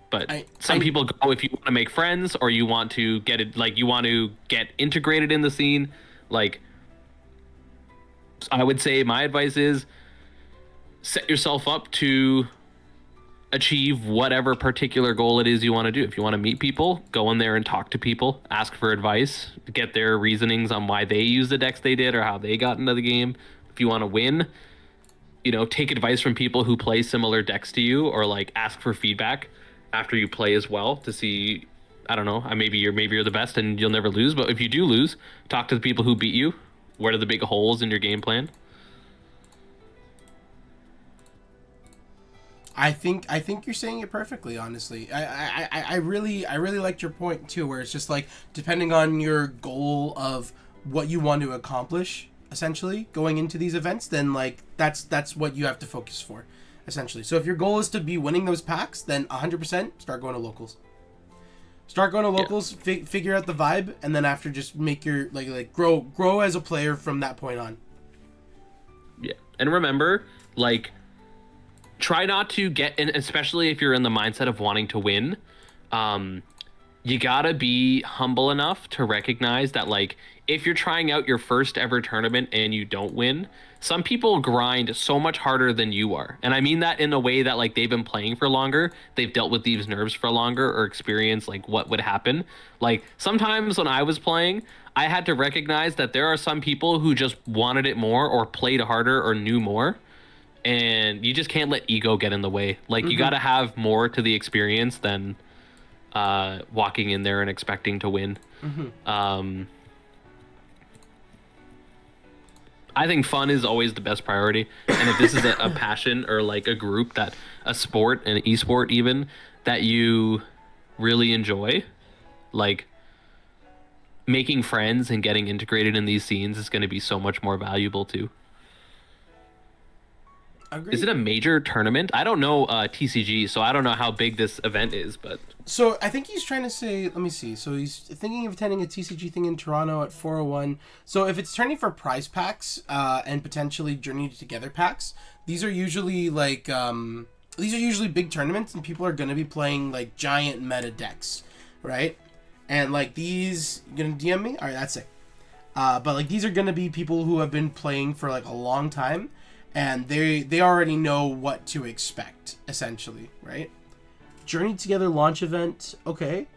But some people go if you want to make friends, or you want to get it, like, you want to get integrated in the scene. Like, I would say my advice is set yourself up to achieve whatever particular goal it is you want to do. If you want to meet people, go in there and talk to people, ask for advice, get their reasonings on why they use the decks they did or how they got into the game. If you want to win, you know, take advice from people who play similar decks to you, or like ask for feedback after you play as well to see, I don't know, maybe you're the best and you'll never lose, but if you do lose, talk to the people who beat you. What are the big holes in your game plan? I think you're saying it perfectly, honestly. I really liked your point too, where it's just like, depending on your goal of what you want to accomplish, essentially going into these events, then like that's what you have to focus for, essentially. So if your goal is to be winning those packs, then 100% start going to locals. Start going to locals, figure out the vibe, and then after, just make your like grow as a player from that point on. Yeah, and remember, like, try not to get in, especially if you're in the mindset of wanting to win. You gotta be humble enough to recognize that, like, if you're trying out your first ever tournament and you don't win, some people grind so much harder than you are. And I mean that in a way that, like, they've been playing for longer, they've dealt with these nerves for longer, or experienced, like, what would happen. Like, sometimes when I was playing, I had to recognize that there are some people who just wanted it more, or played harder, or knew more. And you just can't let ego get in the way. Like, you gotta have more to the experience than walking in there and expecting to win. I think fun is always the best priority. And if this is a passion, or like a group, that a sport, an esport even, that you really enjoy, like, making friends and getting integrated in these scenes is going to be so much more valuable too. Agreed. Is it a major tournament? I don't know TCG, so I don't know how big this event is, but... So I think he's trying to say, let me see. So he's thinking of attending a TCG thing in Toronto at 401. So if it's turning for prize packs and potentially Journey Together packs, these are usually like big tournaments, and people are going to be playing like giant meta decks, right? And like these, you gonna DM me? All right, that's it. But like these are going to be people who have been playing for like a long time, and they already know what to expect, essentially, right? Journey Together launch event, okay.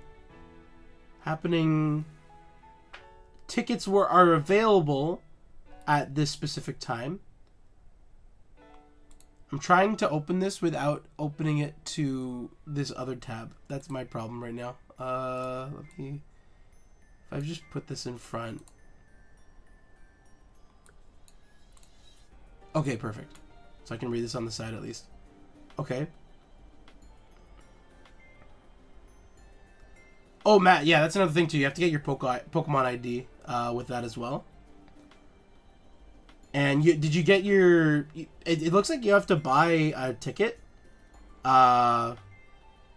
Happening. Tickets are available at this specific time. I'm trying to open this without opening it to this other tab. That's my problem right now. Let me... If I just put this in front... Okay, perfect. So I can read this on the side at least. Okay. Oh, Matt, yeah, that's another thing too. You have to get your Pokemon ID with that as well. And did you get your... It looks like you have to buy a ticket. And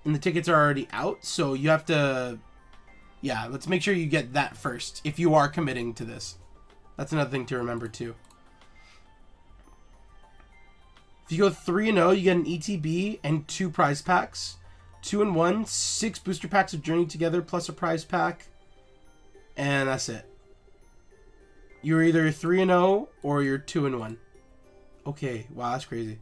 the tickets are already out, so you have to... Yeah, let's make sure you get that first if you are committing to this. That's another thing to remember too. If you go 3-0, you get an ETB and 2 prize packs. 2-1, 6 booster packs of Journey Together plus a prize pack. and that's it. You're either 3-0 or you're 2-1. Okay, wow, that's crazy.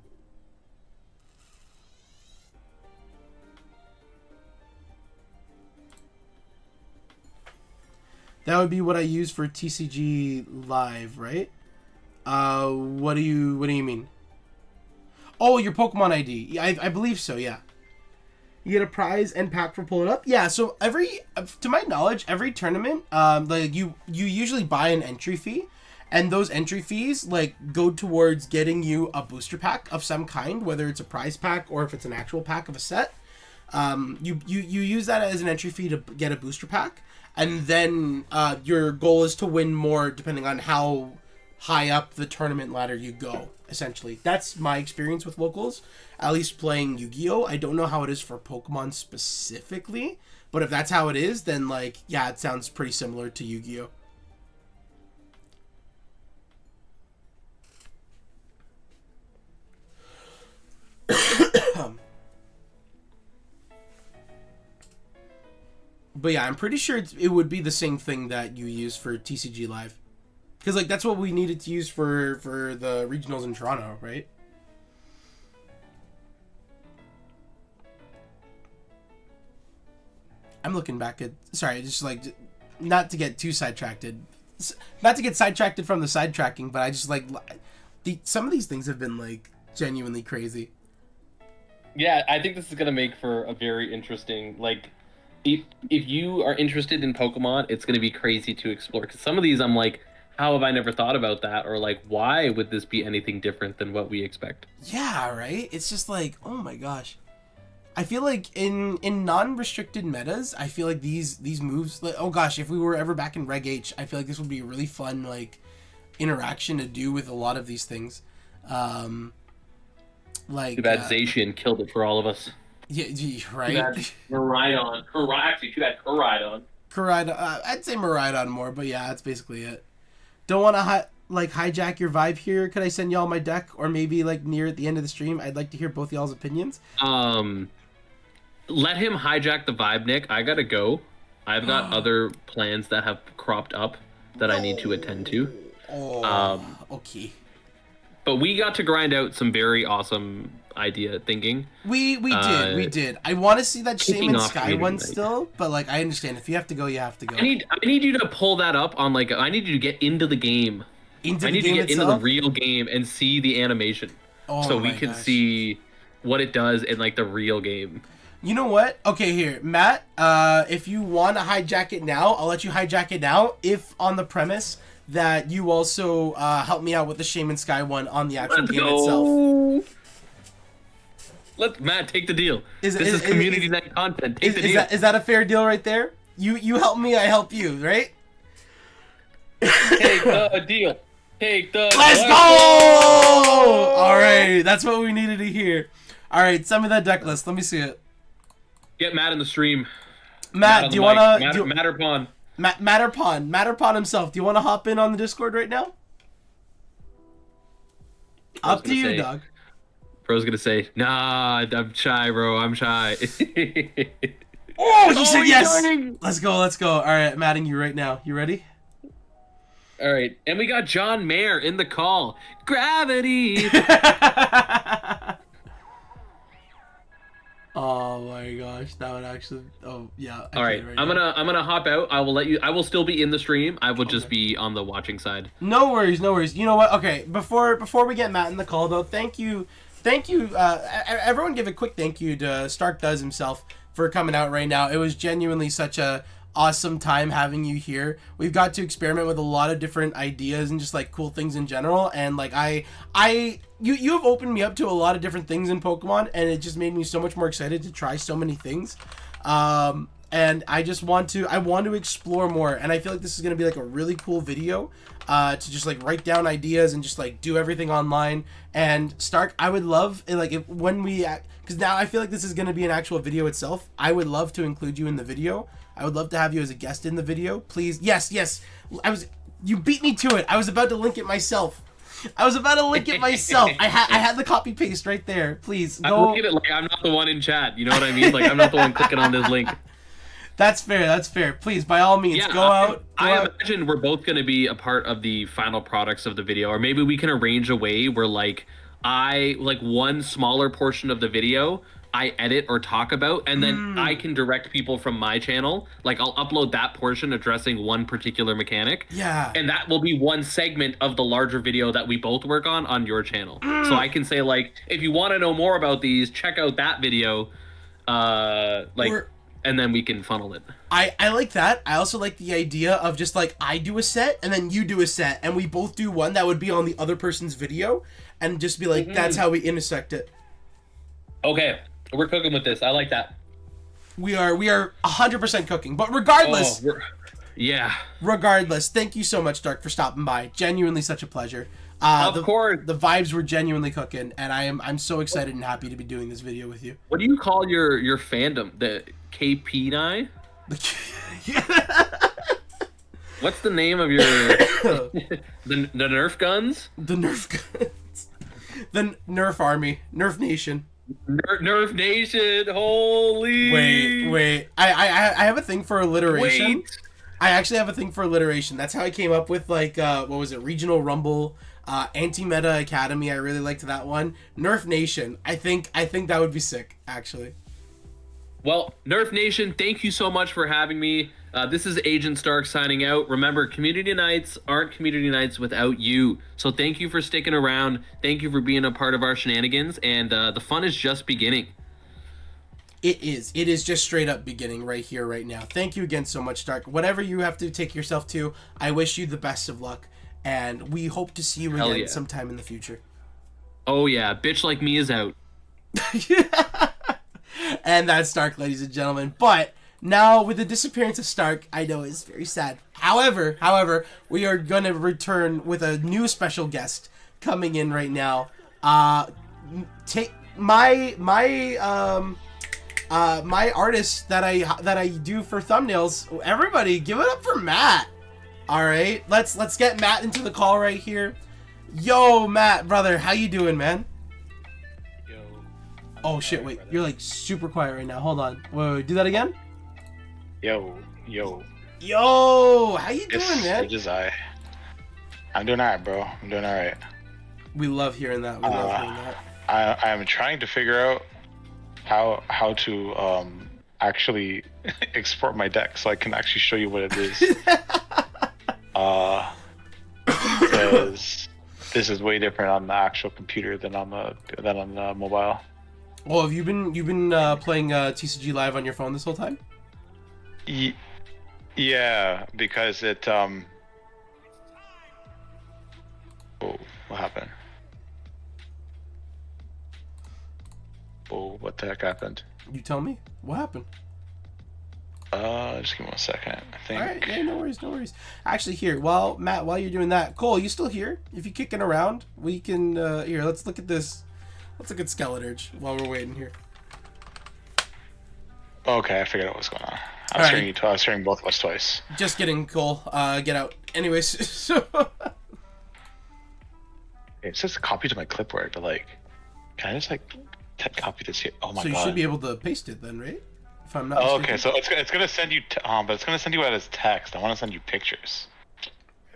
That would be what I use for TCG Live, right? What do you mean? Oh, your Pokemon ID. I believe so, yeah. You get a prize and pack for pulling up. Yeah, so to my knowledge, every tournament, like you usually buy an entry fee, and those entry fees like go towards getting you a booster pack of some kind, whether it's a prize pack or if it's an actual pack of a set. You use that as an entry fee to get a booster pack, and then your goal is to win more depending on how high up the tournament ladder you go. Essentially, that's my experience with locals, at least playing Yu-Gi-Oh! I don't know how it is for Pokemon specifically, but if that's how it is, then like, yeah, it sounds pretty similar to Yu-Gi-Oh! But yeah, I'm pretty sure it would be the same thing that you use for TCG Live. Because, like, that's what we needed to use for the regionals in Toronto, right? I'm looking back at... Sorry, just, like, not to get too sidetracked. Not to get sidetracked from the sidetracking, but I just, like... some of these things have been, like, genuinely crazy. Yeah, I think this is going to make for a very interesting, like... If you are interested in Pokemon, it's going to be crazy to explore. Because some of these, I'm like... How have I never thought about that? Or like, why would this be anything different than what we expect? Yeah, right? It's just like, oh my gosh. I feel like in non-restricted metas, I feel like these moves, like, oh gosh, if we were ever back in Reg H, I feel like this would be a really fun, like, interaction to do with a lot of these things. Like, too bad Zacian killed it for all of us. Yeah, right? Too bad Miraidon. Actually, too bad Koraidon. I'd say Miraidon more, but yeah, that's basically it. Don't want to hijack your vibe here. Could I send y'all my deck, or maybe like near at the end of the stream? I'd like to hear both y'all's opinions. Let him hijack the vibe, Nick. I gotta go. I've got other plans that have cropped up that I need to attend to. Okay. But we got to grind out some very awesome idea thinking. We did. I want to see that Shaman Sky one still, but like I understand if you have to go, you have to go. I need you to pull that up on like I need you to get into the game. Into the real game and see the animation, so we can see what it does in like the real game. You know what? Okay, here, Matt. If you want to hijack it now, I'll let you hijack it now. If on the premise that you also help me out with the Shaman Sky one on the actual game itself. Let Matt take the deal. This is community night content. Take the deal. Is that a fair deal right there? You help me, I help you, right? Take the deal. Take the. Let's go! All right, that's what we needed to hear. All right, send me that deck list. Let me see it. Get Matt in the stream. Matt, do you want to... Matterpon. Matterpon himself. Do you want to hop in on the Discord right now? Up to you, dog. Bro's gonna say, nah, I'm shy, bro. I'm shy. Oh, he said yes. Joining. Let's go. All right, I'm adding you right now. You ready? All right, and we got John Mayer in the call. Gravity. Oh my gosh, that would actually. Oh yeah. All right, I'm gonna hop out. I will let you. I will still be in the stream. I will just be on the watching side. No worries. You know what? Okay, before we get Matt in the call though, thank you. Everyone give a quick thank you to Starkdoes himself for coming out right now. It was genuinely such a awesome time having you here. We've got to experiment with a lot of different ideas and just like cool things in general. And like you have opened me up to a lot of different things in Pokemon, and it just made me so much more excited to try so many things. And I want to explore more, and I feel like this is going to be like a really cool video to just like write down ideas and just like do everything online. And Stark, I would love like because now I feel like this is going to be an actual video itself. I would love to include you in the video. I would love to have you as a guest in the video, please. Yes. You beat me to it. I was about to link it myself. I had the copy paste right there. Please go. I'm looking at it like I'm not the one in chat. You know what I mean? Like I'm not the one clicking on this link. That's fair. That's fair. Please, by all means, Yeah, go out. I imagine we're both going to be a part of the final products of the video, or maybe we can arrange a way where like one smaller portion of the video I edit or talk about, and then I can direct people from my channel. Like I'll upload that portion addressing one particular mechanic. Yeah. And that will be one segment of the larger video that we both work on your channel. So I can say like, if you want to know more about these, check out that video. And then we can funnel it. I like that. I also like the idea of just like I do a set and then you do a set and we both do one that would be on the other person's video and just be like, that's how we intersect it. Okay, we're cooking with this. I like that. We are 100% cooking. But regardless, regardless, thank you so much, Dark, for stopping by. Genuinely such a pleasure. Of course. The vibes were genuinely cooking, and I'm so excited and happy to be doing this video with you. What do you call your fandom? The KP9? What's the name of your the Nerf guns? The Nerf guns. The Nerf Army. Nerf Nation. Nerf Nation. Holy. Wait. I have a thing for alliteration. Wait. I actually have a thing for alliteration. That's how I came up with like what was it? Regional Rumble, Anti-Meta Academy. I really liked that one. Nerf Nation. I think that would be sick, actually. Well, Nerf Nation, thank you so much for having me. This is Agent Stark signing out. Remember, community nights aren't community nights without you. So thank you for sticking around. Thank you for being a part of our shenanigans. And the fun is just beginning. It is. It is just straight up beginning right here, right now. Thank you again so much, Stark. Whatever you have to take yourself to, I wish you the best of luck. And we hope to see you again sometime in the future. Oh, yeah. Bitch like me is out. And that's Stark, ladies and gentlemen. But now, with the disappearance of Stark, I know it's very sad. However, we are going to return with a new special guest coming in right now. Take my artist that I do for thumbnails. Everybody, give it up for Matt. All right, let's get Matt into the call right here. Yo, Matt, brother, how you doing, man? Yo. Oh shit! Wait, you're like super quiet right now. Hold on. Wait, do that again. Yo. How you doing, man? It is I. I'm doing alright, bro. I'm doing alright. We love hearing that. We love hearing that. I am trying to figure out how to actually export my deck so I can actually show you what it is. Because this is way different on the actual computer than on the mobile. Oh, have you been playing TCG Live on your phone this whole time? Yeah, because it Oh, what happened? Oh, what the heck happened? You tell me. What happened? Just give me 1 second. I think. All right, yeah, no worries. Actually, here, while you're doing that, Cole, you still here? If you're kicking around, we can here. Let's look at this. Let's look at Skeleturge while we're waiting here. Okay, I figured out what's going on. I was hearing both of us twice. Just kidding, Cole. Get out. Anyways, so. It says copy to my clipboard, but like, can I just like copy this here? Oh my god. So you should be able to paste it then, right? If I'm not. Oh, okay, so it's gonna send you, but it's gonna send you out as text. I want to send you pictures.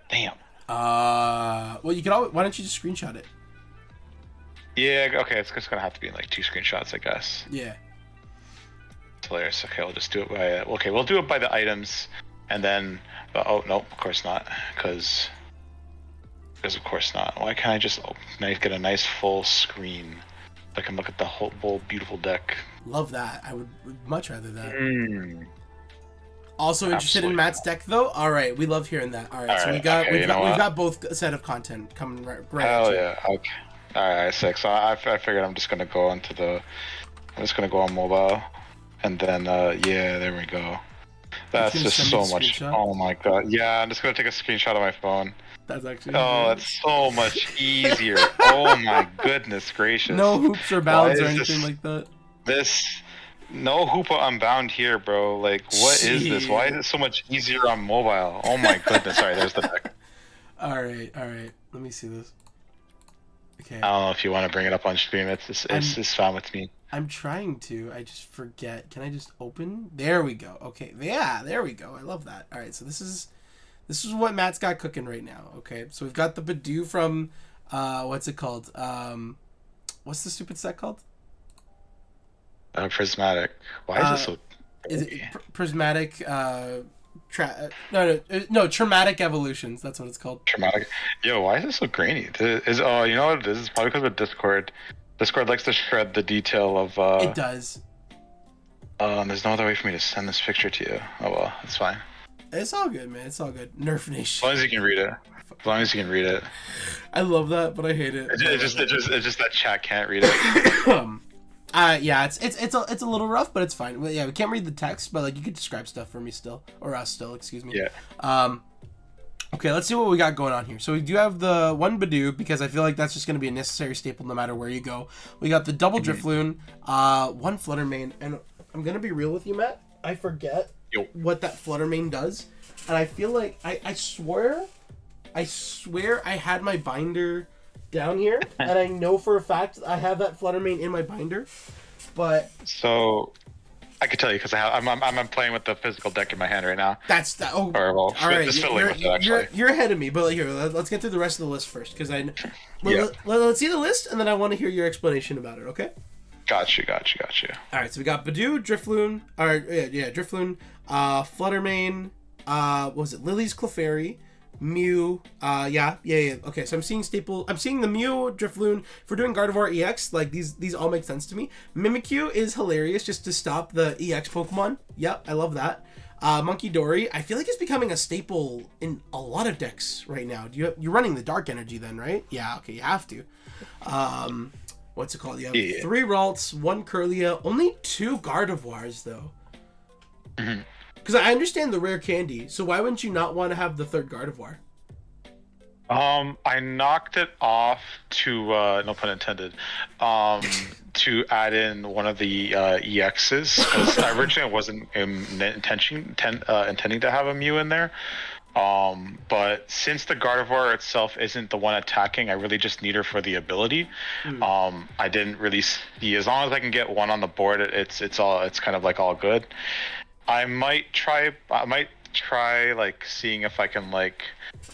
Damn. Well, you can always. Why don't you just screenshot it? Yeah. Okay, it's just gonna have to be in like 2 screenshots, I guess. Yeah. It's hilarious. Okay, we'll just do it by. Okay, we'll do it by the items, and then. Oh no, of course not, because of course not. Why can't I just get a nice full screen? I can look at the whole beautiful deck. Love that. I would much rather that. Also Absolutely. interested in Matt's deck though. All right, we love hearing that. All right, so we've got both set of content coming right. Hell yeah. Okay. All right, sick. So I figured I'm just gonna go on mobile, and then yeah, there we go. That's just so much. Oh my god. Yeah, I'm just gonna take a screenshot of my phone. That's actually. Oh, that's so much easier. Oh my goodness gracious. No hoops or bounds or anything like that. No hoop unbound here, bro. Like, what is this? Why is it so much easier on mobile? Oh my goodness. Sorry, there's the deck. All right. Let me see this. Okay. I don't know if you want to bring it up on stream. It's fine with me. I'm trying to. I just forget. Can I just open? There we go. Okay. Yeah, there we go. I love that. All right. So this is what Matt's got cooking right now. Okay. So we've got the Badoo from, what's it called? What's the stupid set called? Prismatic. Why is this so? Is it prismatic? No, traumatic evolutions. That's what it's called. Traumatic. Yo, why is this so grainy? Oh, you know what it is? It's probably because of Discord. Discord likes to shred the detail of. It does. There's no other way for me to send this picture to you. Oh well, it's fine. It's all good, man. It's all good. Nerf Nation. As long as you can read it. As long as you can read it. I love that, but I hate it. It's just that chat can't read it. Yeah, it's a little rough, but it's fine. Well, yeah, we can't read the text, but like you could describe stuff for me still, or us still, excuse me. Yeah. Okay, let's see what we got going on here. So we do have the one Badoo, because I feel like that's just going to be a necessary staple no matter where you go. We got the double Drifloon, one Fluttermane, and I'm going to be real with you, Matt. I forget what that Fluttermane does, and I feel like, I swear I had my binder down here, and I know for a fact I have that Fluttermane in my binder, but... So... I could tell you because I'm playing with the physical deck in my hand right now. That's that. Oh, or, well, all right. Just fiddling with it, actually. You're ahead of me, but here, let's get through the rest of the list first, because let's see the list, and then I want to hear your explanation about it. Okay? Got you. All right, so we got Badoo, Drifloon, Drifloon, Fluttermane, what was it? Lily's Clefairy, Mew, yeah. Okay, so I'm seeing the Mew, Drifloon. If we're doing Gardevoir EX, like these all make sense to me. Mimikyu is hilarious just to stop the EX Pokemon. Yep, I love that. Monkey Dory, I feel like it's becoming a staple in a lot of decks right now. You're running the Dark Energy then, right? Yeah, okay, you have to. What's it called? You have 3 Ralts, 1 Kirlia, only 2 Gardevoirs though. Mm-hmm. Because I understand the rare candy, so why wouldn't you not want to have the 3rd Gardevoir? I knocked it off to no pun intended, to add in one of the EXs, because originally I wasn't intending to have a Mew in there. But since the Gardevoir itself isn't the one attacking, I really just need her for the ability. I didn't really see, as long as I can get one on the board, it's kind of like all good. I might try like seeing if I can like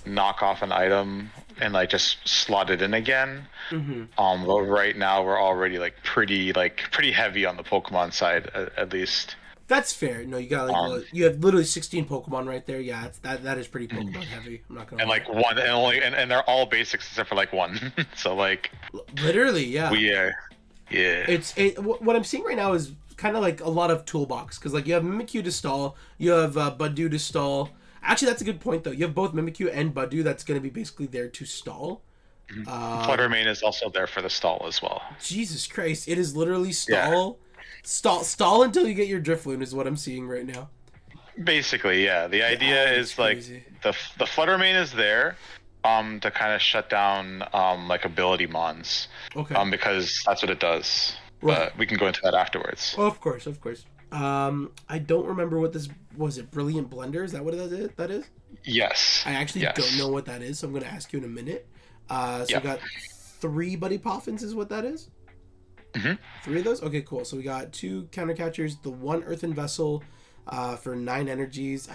knock off an item and like just slot it in again. But right now we're already like pretty heavy on the Pokemon side, at least. That's fair. No, you got like you have literally 16 Pokemon right there. Yeah, that is pretty Pokemon heavy. I'm not gonna. And like one and they're all basics except for like one. So like. Literally, yeah. Yeah. What I'm seeing right now is kind of like a lot of toolbox, because like you have Mimikyu to stall, you have Badoo to stall. Actually, that's a good point though. You have both Mimikyu and Badoo that's going to be basically there to stall. Fluttermane is also there for the stall as well. Jesus Christ, it is literally stall. Yeah. Stall until you get your Drifloon is what I'm seeing right now. Basically, yeah. The idea is crazy. Like the Fluttermane is there to kind of shut down like ability mons. Okay. Because that's what it does. Right. We can go into that afterwards. Oh, of course. I don't remember what this was. It Brilliant Blender? Is that what that is? Yes. I actually don't know what that is, so I'm going to ask you in a minute. We got 3 Buddy Poffins is what that is? 3 of those? Okay, cool. So we got 2 Counter Catchers, the 1 Earthen Vessel for 9 energies.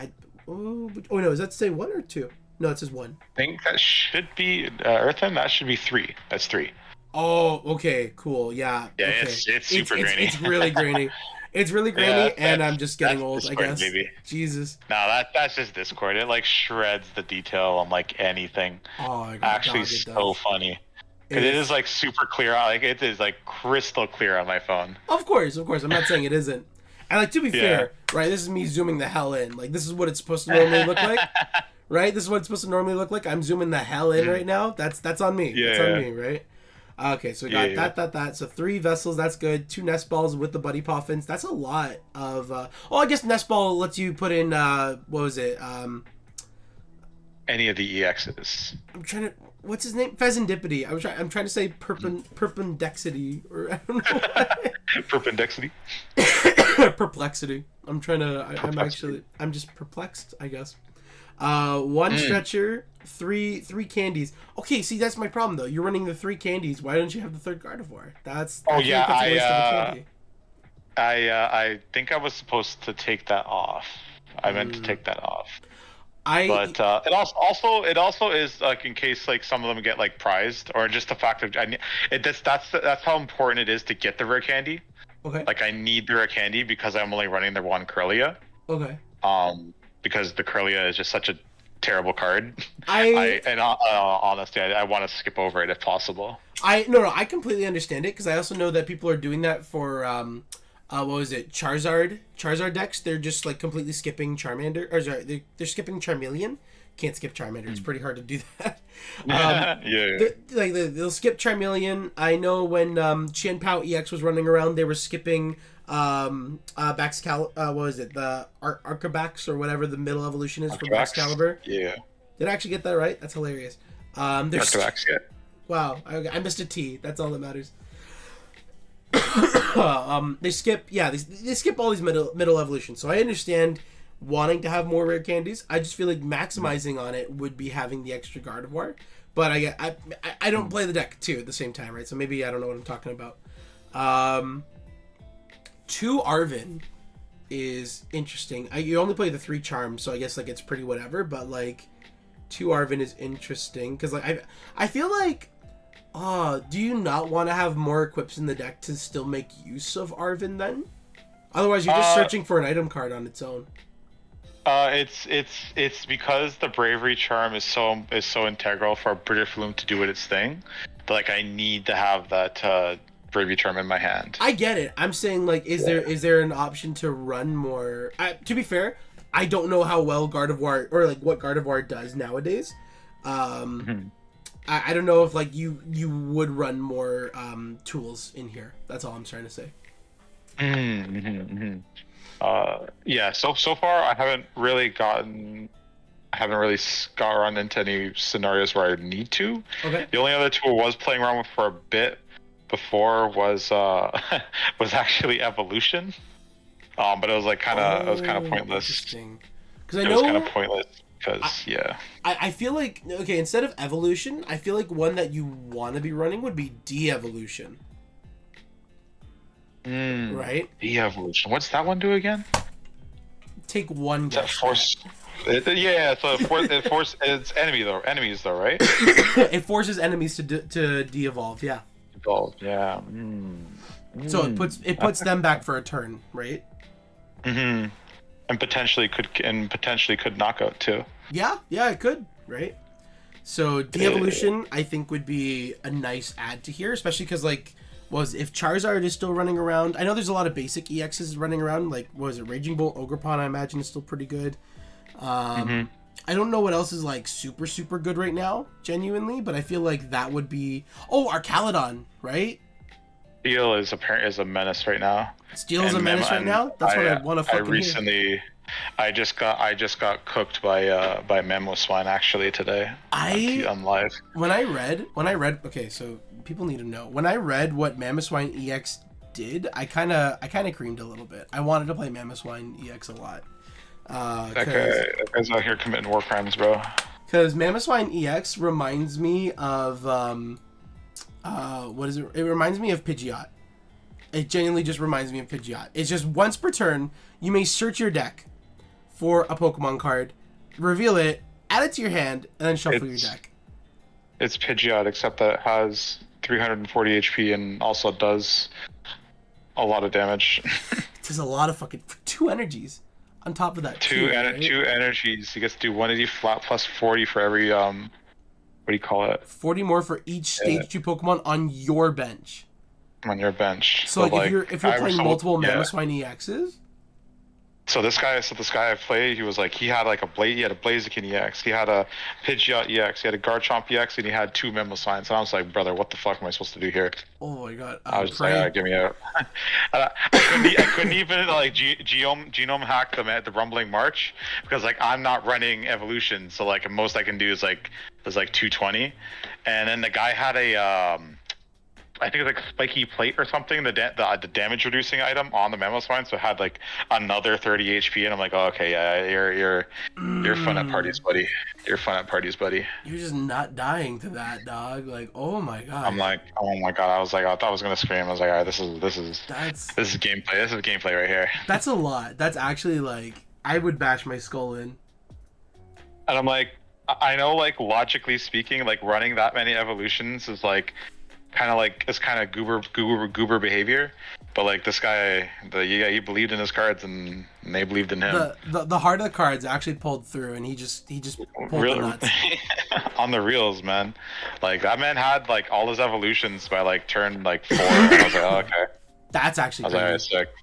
No, does that say 1 or 2? No, it says 1. I think that should be Earthen. That should be 3. That's 3. Oh, okay, cool. Yeah. Yeah, okay. It's super grainy. It's really grainy. It's really grainy, and I'm just getting old, Discord, I guess. Maybe. Jesus. No, that's just Discord. It like shreds the detail on like anything. Oh my God. Actually, so funny. It is like super clear. Like it is like crystal clear on my phone. Of course. I'm not saying it isn't. And like to be fair, right? This is me zooming the hell in. Like this is what it's supposed to normally look like. Right? This is what it's supposed to normally look like. I'm zooming the hell in right now. That's on me. Yeah, that's on me, right? Okay, so we got that. So 3 vessels, that's good. 2 nest balls with the Buddy Poffins. That's a lot of. I guess nest ball lets you put in. What was it? Any of the EXs. I'm trying to. What's his name? Pheasantipity. I'm trying to say perpendexity, or I don't know. Perpendexity. Perplexity. I'm trying to. I'm just perplexed, I guess. 1 stretcher, three candies. Okay, see, that's my problem though. You're running the 3 candies. Why don't you have the 3rd Gardevoir? That's Oh I feel yeah, like that's a waste of a candy. I think I was supposed to take that off. I meant to take that off. But it also is like in case like some of them get like prized, or just the fact of that's how important it is to get the rare candy. Okay. Like I need the rare candy because I'm only running the 1 Kirlia. Okay. Because the Kirlia is just such a terrible card. Honestly, I want to skip over it if possible. I completely understand it because I also know that people are doing that for what was it, Charizard decks. They're just like completely skipping Charmander, or sorry, they're skipping Charmeleon. Can't skip Charmander. It's pretty hard to do that. They'll skip Charmeleon. I know when Chien-Pao EX was running around, they were skipping what was it, the Arcabax or whatever the middle evolution is for Baxcalibur. Yeah. Did I actually get that right? That's hilarious. Arcabax, yeah. Wow, I missed a T. That's all that matters. They skip all these middle evolutions. So I understand wanting to have more rare candies. I just feel like maximizing on it would be having the extra Gardevoir. But I don't play the deck too at the same time, right? So maybe I don't know what I'm talking about. 2 Arven is interesting. You only play the 3 charms, so I guess like it's pretty whatever. But like 2 Arven is interesting because like I feel like. Do you not want to have more equips in the deck to still make use of Arven then? Otherwise, you're just searching for an item card on its own. It's because the Bravery Charm is so integral for British Bloom to do its thing. That, like I need to have that Bravery Charm in my hand. I get it. I'm saying like, is there an option to run more? To be fair, I don't know how well Gardevoir or like what Gardevoir does nowadays. I don't know if like you would run more tools in here. That's all I'm trying to say. Yeah. So far I haven't really got run into any scenarios where I need to. Okay. The only other tool I was playing around with for a bit before was was actually Evolution. But it was like kind of pointless. Interesting. Because I know it was kind of pointless. Because, yeah. I feel like, okay, instead of Evolution, I feel like one that you want to be running would be De-Evolution. Right? De-Evolution. What's that one do again? Take 1 guess. That force... it's enemies though, right? It forces enemies to de-evolve, yeah. Evolve, yeah. So it puts them back for a turn, right? Mm-hmm. And potentially could knock out too. Yeah, it could, right? So De-Evolution, I think, would be a nice add to here, especially because like, if Charizard is still running around, I know there's a lot of basic EXs running around. Like, Raging Bolt, Ogerpon, I imagine is still pretty good. I don't know what else is like super super good right now, genuinely, but I feel like that would be Archaludon, right? Steel is a menace right now. Steel is a menace right now. That's what I want to fucking hear. I just got cooked by Mamoswine actually today. On live. When I read, okay, so people need to know. When I read what Mamoswine EX did, I kind of creamed a little bit. I wanted to play Mamoswine EX a lot. That guy's out here committing war crimes, bro. Because Mamoswine EX reminds me of what is it? It reminds me of Pidgeot. It genuinely just reminds me of Pidgeot. It's just once per turn, you may search your deck for a Pokemon card, reveal it, add it to your hand, and then shuffle your deck. It's Pidgeot, except that it has 340 HP and also does a lot of damage. It does a lot of fucking 2 energies on top of that. 2 energies. He gets to do 180 flat plus 40 for every what do you call it? 40 more for each stage 2 Pokemon on your bench. On your bench. So like if you're playing multiple Mamoswine EXs. So this guy I played, he had a Blaziken EX, he had a Pidgeot EX, he had a Garchomp EX, and he had 2 Mamoswines. And I was like, brother, what the fuck am I supposed to do here? Oh my god! I was just like, get me out. I couldn't even like genome hack the Rumbling March because like I'm not running Evolution, so like most I can do is like 220, and then the guy had a I think it's like spiky plate or something. The damage reducing item on the Mamoswine, so it had like another 30 HP, and I'm like, oh, okay, yeah, you're fun at parties, buddy. You're fun at parties, buddy. You're just not dying to that, dog. Like, oh my god. I'm like, oh my god. I was like, I thought I was gonna scream. I was like, all right, this is gameplay. This is gameplay right here. That's a lot. That's actually like, I would bash my skull in. And I'm like, I know, like, logically speaking, like, running that many evolutions is like kind of goober behavior, but like this guy, he believed in his cards and they believed in him. The heart of the cards actually pulled through, and he just pulled the nuts. On the reels, man. Like, that man had like all his evolutions by like turn like 4. And I was like, oh, okay. That's actually crazy. I was like, sick.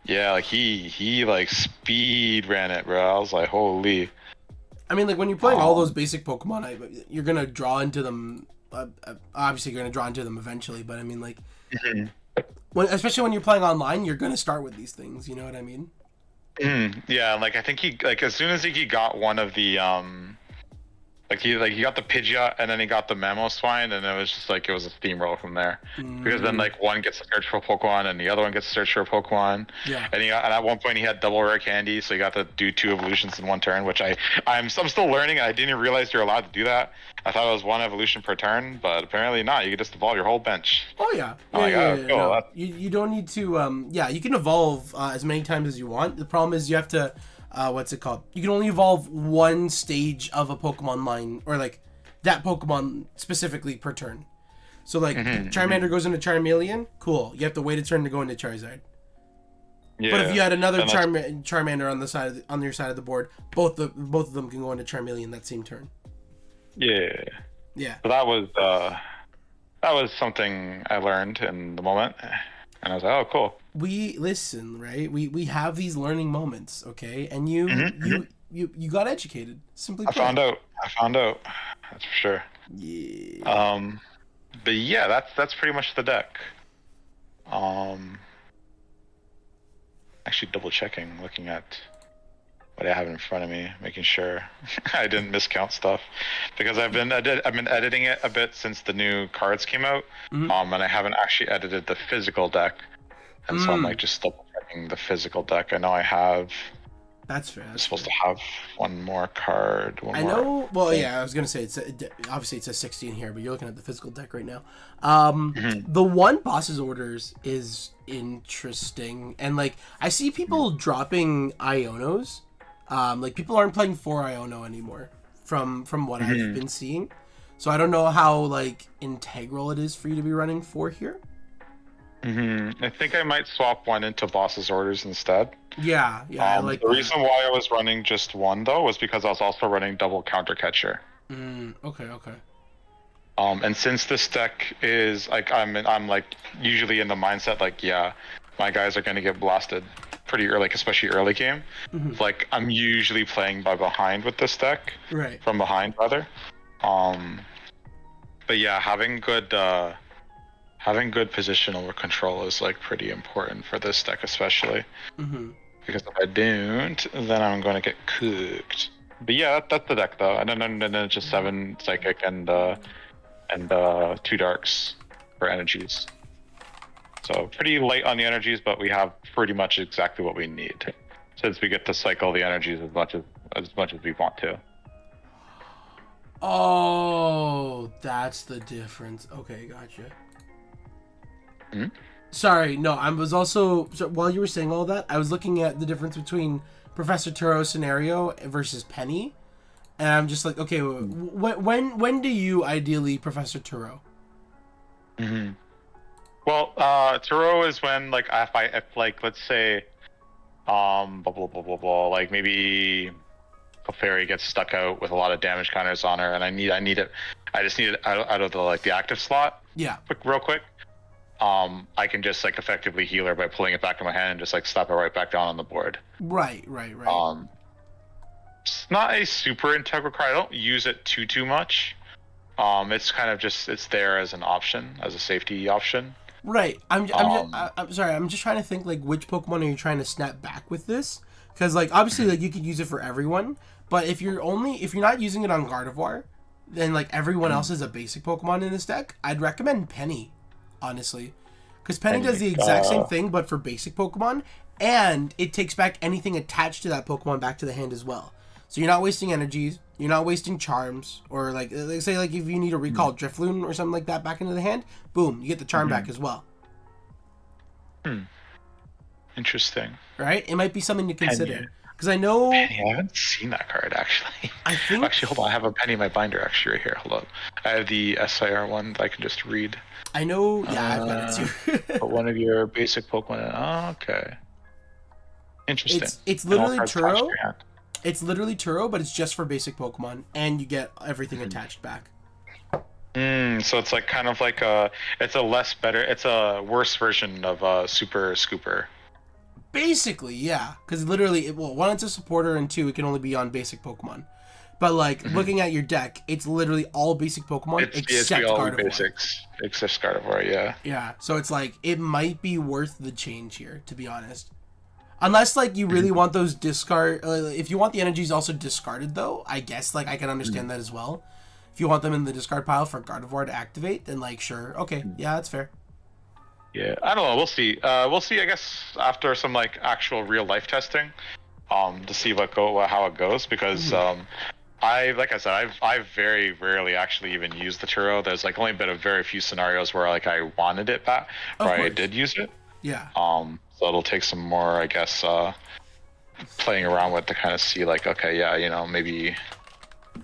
Yeah, like he like speed ran it, bro. I was like, holy. I mean, like, when you're playing all those basic Pokemon, you're gonna draw into them. Obviously, you're gonna draw into them eventually, but I mean, like, especially when you're playing online, you're gonna start with these things. You know what I mean? Yeah, like, I think he, like, as soon as he got one of the he got the Pidgeot and then he got the Mamoswine, and it was just like, it was a steamroll from there. Because then, like, one gets to search for a Pokemon and the other one gets to search for a Pokemon. Yeah. And at one point he had double rare candy, so he got to do 2 evolutions in one turn, which I'm still learning, and I didn't realize you're allowed to do that. I thought it was 1 evolution per turn, but apparently not. You can just evolve your whole bench. Oh yeah. You don't need to. You can evolve as many times as you want. The problem is you have to. What's it called? You can only evolve 1 stage of a Pokemon line, or like that Pokemon specifically per turn. So like Charmander goes into Charmeleon, cool. You have to wait a turn to go into Charizard. Yeah. But if you had another Charmander on your side of the board, both of them can go into Charmeleon that same turn. Yeah. Yeah. So that was something I learned in the moment. And I was like, oh, cool. We listen, right? We have these learning moments, okay? And you got educated. Simply put. I found out. That's for sure. Yeah. But yeah, that's pretty much the deck. Actually double checking, looking at what I have in front of me, making sure I didn't miscount stuff, because I've been editing it a bit since the new cards came out, and I haven't actually edited the physical deck, and so I'm like just double checking the physical deck. I know I have. That's fair. I'm supposed to have one more card. I know. Well, yeah, I was gonna say obviously it's a 60 in here, but you're looking at the physical deck right now. The one boss's orders is interesting, and like I see people dropping Ionos. Like, people aren't playing 4 Iono anymore from what I've been seeing. So I don't know how, like, integral it is for you to be running 4 here. I think I might swap 1 into boss's orders instead. Yeah, I like the reason why I was running just 1, though, was because I was also running double counter catcher. Okay. And since this deck is, like, I'm like, usually in the mindset, like, yeah, my guys are going to get blasted pretty early, like, especially early game. Like, I'm usually playing by behind with this deck. Right. From behind, rather. But yeah, having good positional control is, like, pretty important for this deck, especially. Because if I don't, then I'm going to get cooked. But yeah, that's the deck, though. And then it's just 7 psychic and 2 darks for energies. So pretty light on the energies, but we have pretty much exactly what we need, since we get to cycle the energies as much as we want to. Oh, that's the difference. Okay, gotcha. Sorry, no, I was also, while you were saying all that, I was looking at the difference between Professor Turo's scenario versus Penny, and I'm just like, okay, when do you ideally Professor Turo? Well, Turo is when, like, if like, let's say, like, maybe a fairy gets stuck out with a lot of damage counters on her, and I just need it out of the, like, the active slot. Yeah. Real quick. I can just, like, effectively heal her by pulling it back in my hand and just, like, slap it right back down on the board. Right. It's not a super integral card. I don't use it too much. It's kind of just, it's there as an option, as a safety option. Right. I'm sorry. I'm just trying to think, like, which Pokemon are you trying to snap back with this? Because, like, obviously, like, you could use it for everyone, but if you're not using it on Gardevoir, then, like, everyone else is a basic Pokemon in this deck. I'd recommend Penny. honestly. Because Penny And does the exact same thing, but for basic Pokemon, and it takes back anything attached to that Pokemon back to the hand as well. So you're not wasting energies, you're not wasting charms, or like say like if you need to recall Drifloon or something like that back into the hand, boom, you get the charm back as well. Interesting. Right? It might be something to consider. Penny. Because I know... Penny, I haven't seen that card, actually. I think... Actually, hold on. I have a Penny in my binder, actually, right here. Hold on. I have the SIR one that I can just read. I know... Yeah, I've got it too. But one of your basic Pokemon... Oh, okay. Interesting. It's literally Turo. It's literally Turo, but it's just for basic Pokemon, and you get everything attached back. So it's like kind of like it's a worse version of Super Scooper. Basically, yeah, because literally, one, it's a supporter, and two, it can only be on basic Pokemon. But like looking at your deck, it's literally all basic Pokemon except Gardevoir. Basics, except Gardevoir, yeah. Yeah, so it's like it might be worth the change here, to be honest. Unless like you really want those discard, if you want the energies also discarded though, I guess like I can understand that as well. If you want them in the discard pile for Gardevoir to activate, then like sure, okay, yeah, that's fair. Yeah, I don't know. We'll see. We'll see. I guess after some like actual real life testing, to see how it goes. Because like I said, I've very rarely actually even used the Turo. There's like only been a very few scenarios where like I wanted it back, where I did use it. Yeah. So it'll take some more, I guess, playing around with to kind of see like, okay, yeah, you know, maybe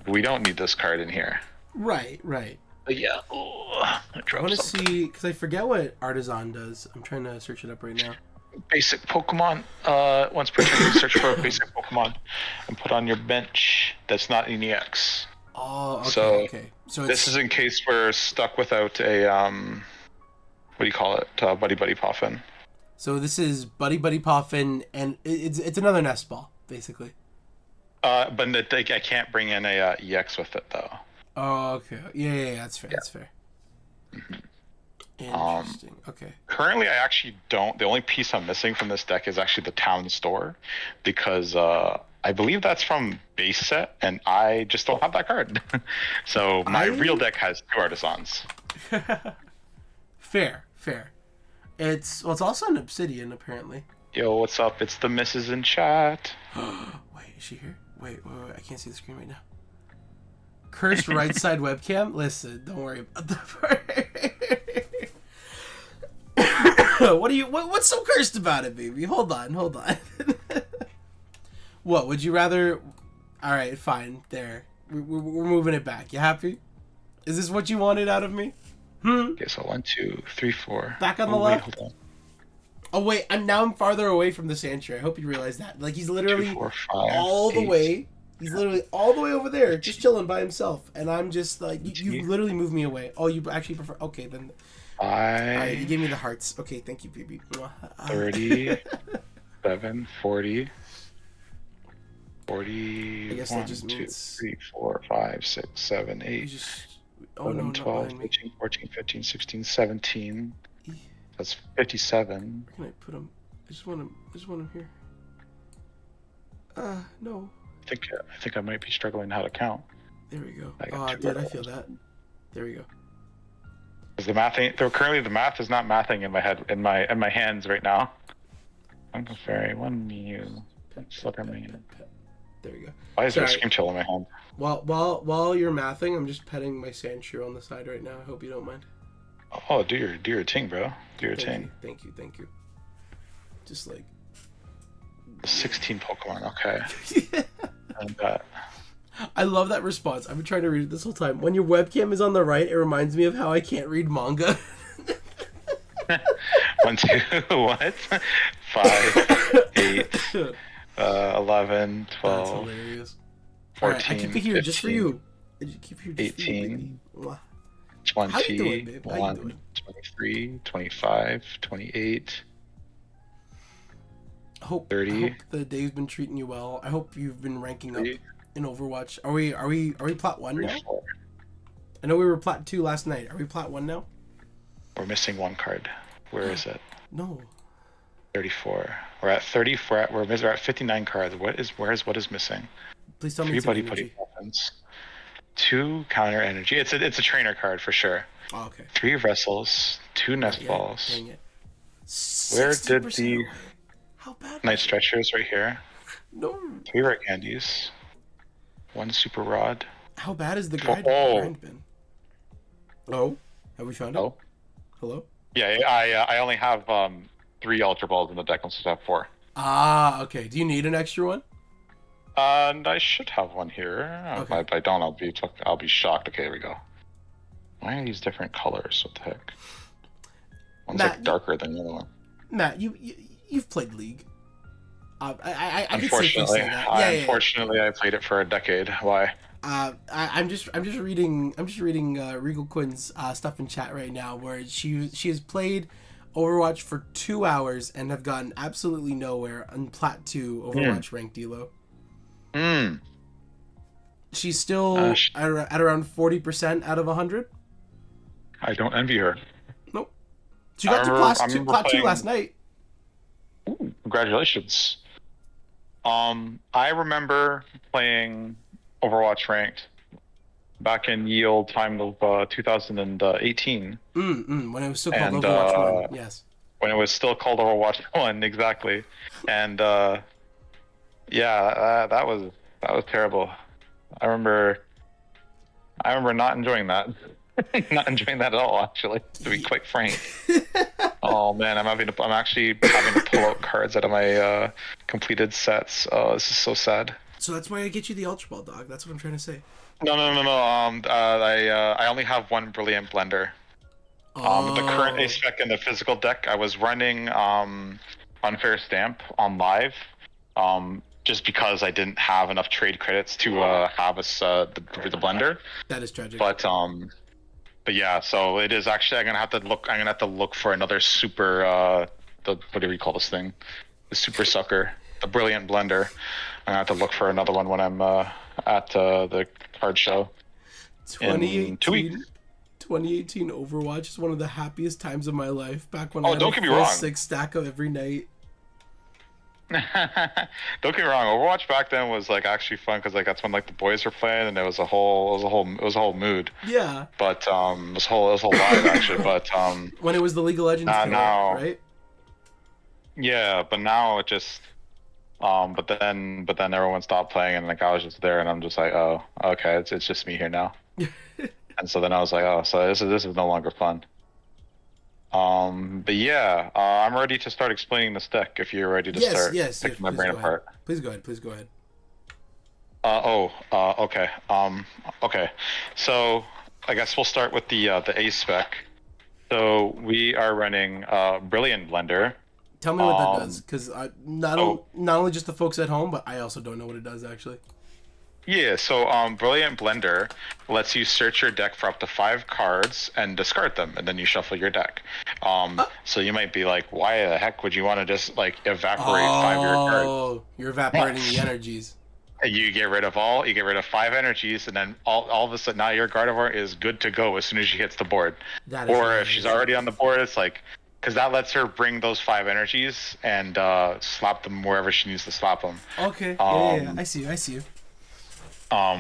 we don't need this card in here. Right. But yeah, I want to see, because I forget what Artisan does. I'm trying to search it up right now. Basic Pokemon. Once per turn, you search for a basic Pokemon and put on your bench that's not in EX. Oh, okay. So this is in case we're stuck without a what do you call it? Buddy Poffin. So this is Buddy Poffin, and it's another nest ball, basically. But I can't bring in a EX with it though. Oh, okay. Yeah, that's fair. Yeah. That's fair. Interesting. Okay. Currently, I actually don't. The only piece I'm missing from this deck is actually the town store, because I believe that's from base set, and I just don't have that card. So my real deck has 2 Artisans. Fair. It's also an Obsidian apparently. Yo, what's up? It's the missus in chat. Wait, is she here? Wait, I can't see the screen right now. Cursed right side webcam? Listen, don't worry about that part. What's so cursed about it, baby? Hold on. What, would you rather... Alright, fine, there. We're moving it back. You happy? Is this what you wanted out of me? Okay, so 1, 2, 3, 4. Back on the left? Wait, hold on. Oh wait, I'm farther away from the Sandshrew. I hope you realize that. Like he's literally 2, 4, 5, all 8. the way. He's literally all the way over there, just chilling by himself, and I'm just like, you literally moved me away. Oh, you actually prefer? Okay, then. 5. Alright, you gave me the hearts. Okay, thank you, baby. 30, 7, 40. 40. I guess 1, that just 2, means 3, 4, 5, 6, 7, 8. 11, 12, 13, 14, 15, 16, 17. That's 57. Where can I put him? I just want him here. No. I think I might be struggling how to count. There we go. Oh, dude, I feel that. There we go. Because the math ain't. Currently, the math is not mathing in my head, in my hands right now. Uncle Fairy, 1 Mew. Sluggerman. There we go. Why is there a Scream Chill in my hand? While you're mathing, I'm just petting my Sandshrew on the side right now. I hope you don't mind. Oh, do your ting, bro. Do your ting. Thank you. Just like 16 Pokemon. Okay. And I love that response. I've been trying to read it this whole time. When your webcam is on the right, it reminds me of how I can't read manga. 1, 2, what? 5, 8, 11, 12. That's hilarious. 14, right, I keep it here 15, just for you. 18, for you, 20, How you doing, babe? How 1, you doing? 23, 25, 28. I hope 30. The day's been treating you well. I hope you've been ranking 30. Up in Overwatch. Are we plat 1 now? 4. I know we were plat 2 last night. Are we plat 1 now? We're missing 1 card. Where is it? No. 34. We're at 34. We're at 59 cards. What is missing? Please tell me 3 Buddy Muffins. 2 counter energy. It's a trainer card for sure. Oh, okay. 3 Wrestles. 2 nest Yeah, balls. dang it. Where did 60% the away. How bad? night stretchers right here? No. 3 rare candies. 1 super rod. How bad is the Oh. grind been? Oh, have we found it? Oh. Hello? Yeah, I only have 3 ultra balls in the deck. I'm supposed to have 4. Ah, okay. Do you need an extra one? And I should have one here. Okay. If I don't, I'll be shocked. Okay, here we go. Why are these different colors? What the heck? One's Matt, like darker than the other one. Matt, you've played League. I can safely Unfortunately, say that. unfortunately, I played it for a decade. Why? I'm just reading Regal Quinn's stuff in chat right now, where she has played Overwatch for 2 hours and have gotten absolutely nowhere on Plat 2 Overwatch ranked Elo. She's still at around 40% out of 100. I don't envy her. Nope. She got to Plat 2 last night. Ooh, congratulations. I remember playing Overwatch ranked back in ye old time of 2018. When it was still called Overwatch 1. Yes. When it was still called Overwatch 1, exactly. And yeah, that was terrible. I remember not enjoying that. Not enjoying that at all, actually, to be quite frank. Oh man, I'm actually having to pull out cards out of my completed sets. Oh, this is so sad. So that's why I get you the Ultra Ball, dog. That's what I'm trying to say. No. I only have 1 Brilliant Blender. The current ace spec in the physical deck, I was running Unfair Stamp on live, just because I didn't have enough trade credits to have the blender. That is tragic. But yeah, so it is actually. I'm gonna have to look for another super. What do we call this thing? The super sucker, the Brilliant Blender. I'm gonna have to look for another one when I'm at the card show. 2018. 2018 Overwatch is one of the happiest times of my life. Back when I had don't a get me full wrong. 6 stack of every night. Don't get me wrong. Overwatch back then was like actually fun because like that's when like the boys were playing and it was a whole mood. Yeah. But it was a whole vibe actually. But when it was the League of Legends now, right? Yeah, but now it just but then everyone stopped playing and like I was just there and I'm just like, oh, okay, it's just me here now. And so then I was like, oh, so this is no longer fun. But yeah, I'm ready to start explaining this deck if you're ready to start picking my brain apart. Please go ahead. Okay. Okay. So I guess we'll start with the ace spec. So we are running Brilliant Blender. Tell me what that does, because not only just the folks at home, but I also don't know what it does actually. Yeah, so Brilliant Blender lets you search your deck for up to 5 cards and discard them, and then you shuffle your deck. So you might be like, why the heck would you want to just like evaporate 5 of your cards? Oh, you're evaporating the energies. You get rid of 5 energies, and then all of a sudden now your Gardevoir is good to go as soon as she hits the board. Or if she's already on the board, it's like, because that lets her bring those 5 energies and slap them wherever she needs to slap them. Okay, yeah. I see you.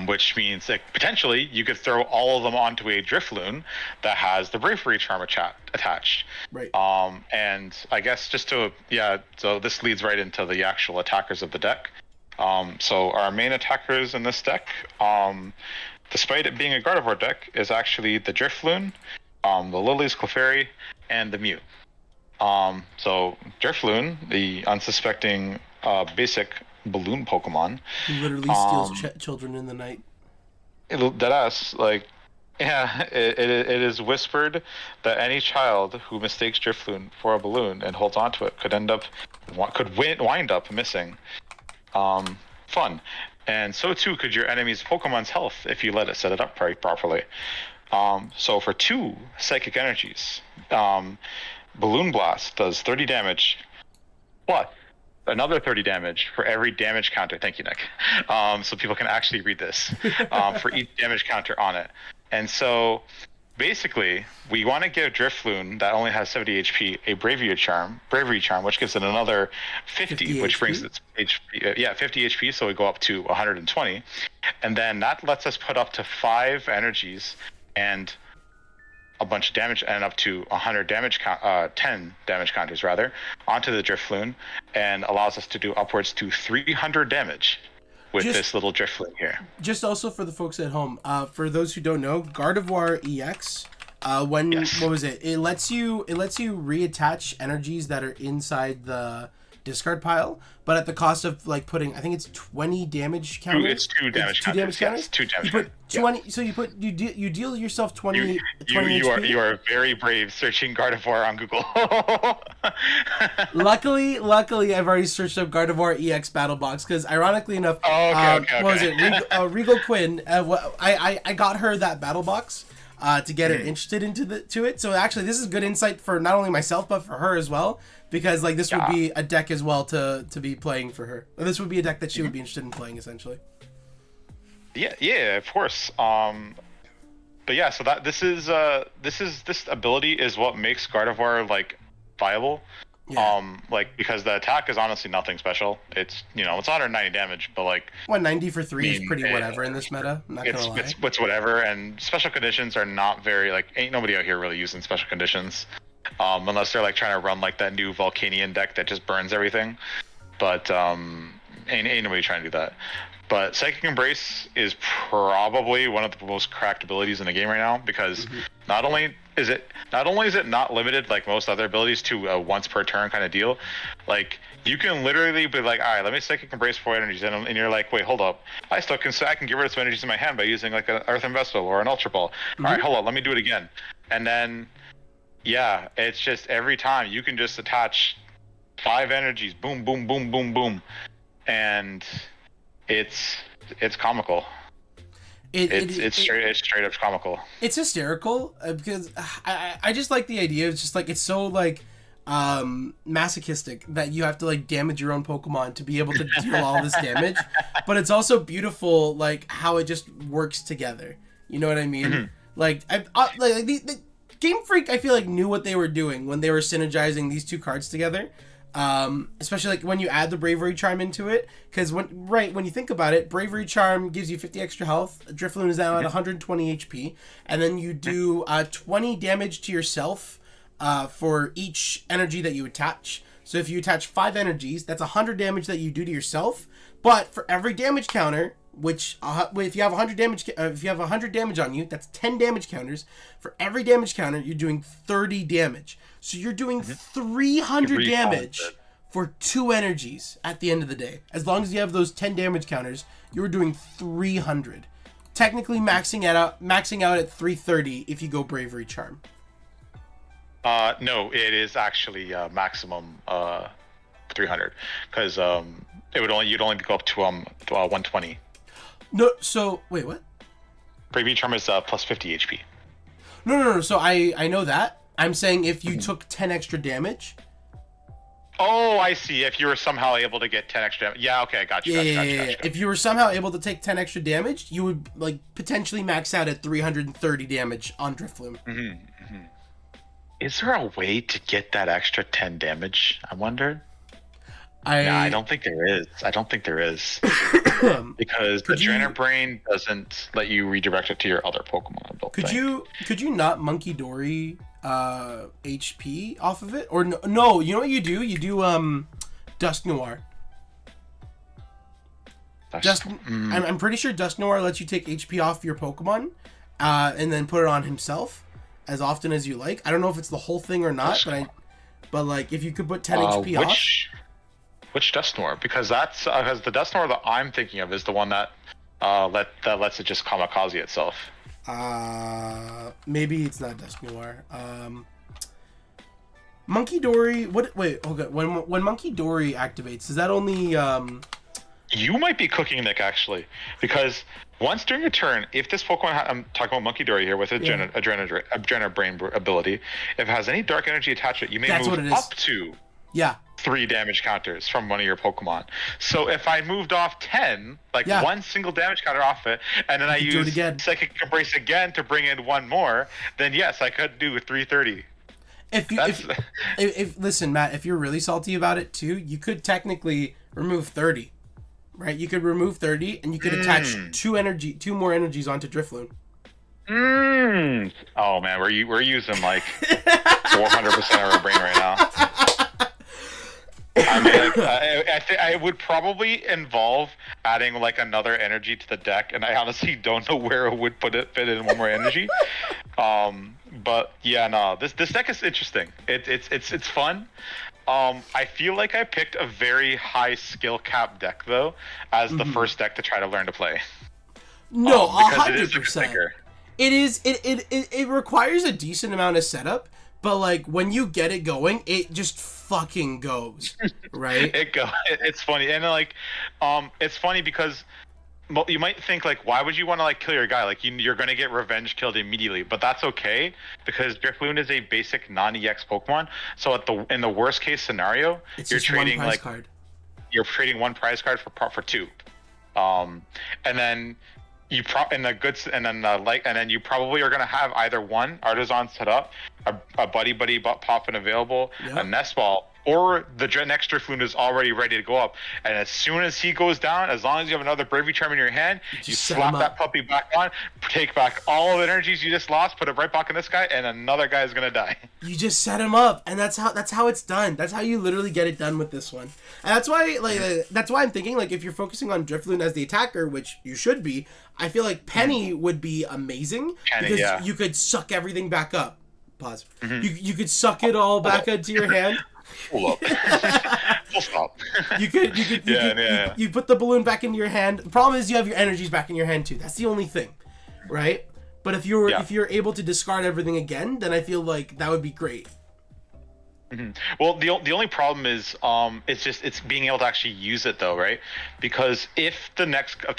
Which means that potentially you could throw all of them onto a Drifloon that has the Bravery Charm attached. Right. And I guess so this leads right into the actual attackers of the deck. So our main attackers in this deck, despite it being a Gardevoir deck, is actually the Drifloon, the Lily's Clefairy, and the Mew. So Drifloon, the unsuspecting basic balloon Pokemon, who literally steals children in the night. Deadass, like, yeah, it is whispered that any child who mistakes Drifloon for a balloon and holds onto it could wind up missing. Fun, and so too could your enemy's Pokemon's health if you let it set it up properly. So for 2 psychic energies, Balloon Blast does 30 damage, plus another 30 damage for every damage counter. Thank you, Nick. So people can actually read this for each damage counter on it. And so basically, we want to give Drifloon, that only has 70 HP, a Bravery Charm, which gives it another 50 which brings its HP. 50 HP, so we go up to 120. And then that lets us put up to 5 energies and a bunch of damage and up to 100 damage 10 damage counters rather onto the Drifloon, and allows us to do upwards to 300 damage with this little Drifloon here. Just also for the folks at home, for those who don't know, Gardevoir EX, what was it? It lets you reattach energies that are inside the discard pile, but at the cost of like putting, I think it's 20 damage counters. It's 2 damage counters. Yes, 2 damage counters. You put 20, so you deal yourself 20. You are very brave searching Gardevoir on Google. luckily, I've already searched up Gardevoir EX Battle Box because, ironically enough, what was it? Regal Quinn. I got her that Battle Box. To get her interested into it. So actually, this is good insight for not only myself but for her as well, because like this would be a deck as well to be playing for her. Or this would be a deck that she would be interested in playing essentially. Yeah, of course. But yeah, so that this ability is what makes Gardevoir like viable. Yeah. Like because the attack is honestly nothing special. It's it's 190 damage, but like 190 for 3 is pretty whatever in this meta. I'm not gonna lie. It's whatever, and special conditions are not very like ain't nobody out here really using special conditions, unless they're like trying to run like that new Volcanion deck that just burns everything. But ain't nobody trying to do that. But Psychic Embrace is probably one of the most cracked abilities in the game right now because not only is it not limited like most other abilities to a once per turn kind of deal, like you can literally be like, all right, let me Psychic Embrace 4 energies, and you're like, wait, hold up, I can get rid of some energies in my hand by using like an Earthen Vessel or an Ultra Ball. All right, hold on, let me do it again, and then it's just every time you can just attach 5 energies, boom, boom, boom, boom, boom, and it's comical. It's straight up comical. It's hysterical because I just like the idea. It's just like it's so like masochistic that you have to like damage your own Pokemon to be able to deal all this damage, but it's also beautiful like how it just works together. You know what I mean? Like the Game Freak, I feel like knew what they were doing when they were synergizing these two cards together. Especially like when you add the Bravery Charm into it, because when you think about it, Bravery Charm gives you 50 extra health. Drifloon is now at 120 HP, and then you do 20 damage to yourself for each energy that you attach. So if you attach 5 energies, that's 100 damage that you do to yourself. But for every damage counter, which if you have 100 damage on you, that's 10 damage counters. For every damage counter, you're doing 30 damage. So you're doing 300 damage for 2 energies at the end of the day. As long as you have those 10 damage counters, you're doing 300. Technically maxing out at 330 if you go Bravery Charm. No, it is actually maximum 300 because you'd only go up to 120. No, so wait, what? Bravery Charm is plus 50 HP. No. So I know that. I'm saying if you took 10 extra damage. Oh, I see. If you were somehow able to get 10 extra damage. Yeah, okay, gotcha. If you were somehow able to take 10 extra damage, you would like potentially max out at 330 damage on Drifloon. Is there a way to get that extra 10 damage? I wonder. I don't think there is. Because the Trainer Brain doesn't let you redirect it to your other Pokemon. Could you not Monkey Dory HP off of it? Or no, you know what you do? You do Dusk Noir. I'm pretty sure Dusk Noir lets you take HP off your Pokemon and then put it on himself as often as you like. I don't know if it's the whole thing or not, but like if you could put 10 HP off. Which Dust Noir? Because that's because the Dust Noir that I'm thinking of is the one that that lets it just kamikaze itself. Maybe it's not Dust Noir. Monkey Dory. What? Wait. Okay. When Monkey Dory activates, is that only? You might be cooking, Nick, actually, because once during a turn, if this Pokemon, I'm talking about Monkey Dory here with Adrena Brain ability, if it has any dark energy attached to it, you may move up to 3 damage counters from one of your Pokemon. So if I moved off 10, one single damage counter off it, and then I use Psychic Embrace again to bring in 1 more, then yes, I could do 330. Listen, Matt, if you're really salty about it too, you could technically remove 30. Right, you could remove 30, and you could attach 2 more energies onto Drifloon. Oh man, we're using like 400% of our brain right now. I mean, like, I would probably involve adding like another energy to the deck, and I honestly don't know where it would fit in one more energy. But yeah, no, this deck is interesting. It's fun. I feel like I picked a very high skill cap deck though, as the first deck to try to learn to play. No, Because it is like a 100%. thinker. It requires a decent amount of setup, but like when you get it going, it just fucking goes, right? It's funny, and like, it's funny because you might think like, why would you want to like kill your guy? Like you're gonna get revenge killed immediately, but that's okay because Drifloon is a basic non-EX Pokemon. So in the worst case scenario, It's you're just one trading prize like card. you're trading one prize card for two, and then you and then you probably are gonna have either one Artisan set up, a buddy popping available, Yep. a nest ball, or the next Drifloon is already ready to go up. And as soon as he goes down, as long as you have another Bravery Charm in your hand, you set slap him that up. puppy back on, take back all the energies you just lost, put it right back in this guy, and another guy is gonna die. You just set him up, and that's how it's done. That's how you literally get it done with this one. And that's why that's why I'm thinking like if you're focusing on Drifloon as the attacker, which you should be, I feel like Penny would be amazing because you could suck everything back up. Pause. You could suck it all back into your hand. Full up. Full stop. You put the balloon back into your hand. The problem is you have your energies back in your hand too. That's the only thing, right? But if you're able to discard everything again, then I feel like that would be great. Well, the only problem is it's being able to actually use it though, right? Because if the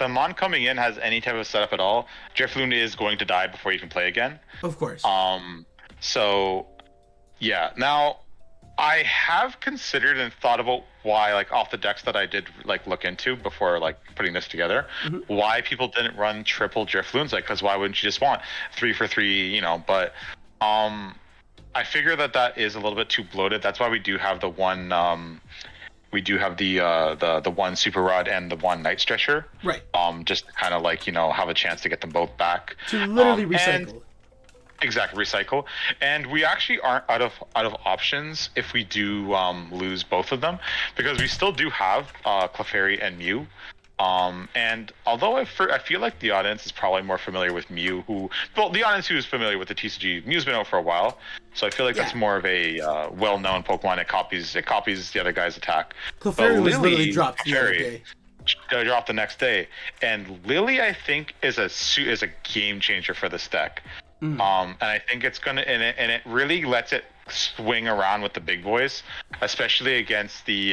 mon coming in has any type of setup at all, Drifloon is going to die before you can play again. Of course. So yeah. Now I have considered and thought about why, like off the decks that I did like look into before like putting this together, why people didn't run triple Drifloons. Like, because why wouldn't you just want 3 for 3? You know, but I figure that is a little bit too bloated. That's why we do have the one. We do have the one Super Rod and the one Night Stretcher. Right. Just kind of like have a chance to get them both back. To literally recycle. Exactly, recycle. And we actually aren't out of options if we do lose both of them, because we still do have Clefairy and Mew. And although I feel like the audience is probably more familiar with Mew, the audience who is familiar with the TCG, Mew's been out for a while, so I feel like that's more of a well-known Pokemon. It copies the other guy's attack. Clefairy was literally dropped the other day. Dropped the next day, and Lily I think is a game changer for this deck. And I think it's gonna and it really lets it swing around with the big boys, especially against the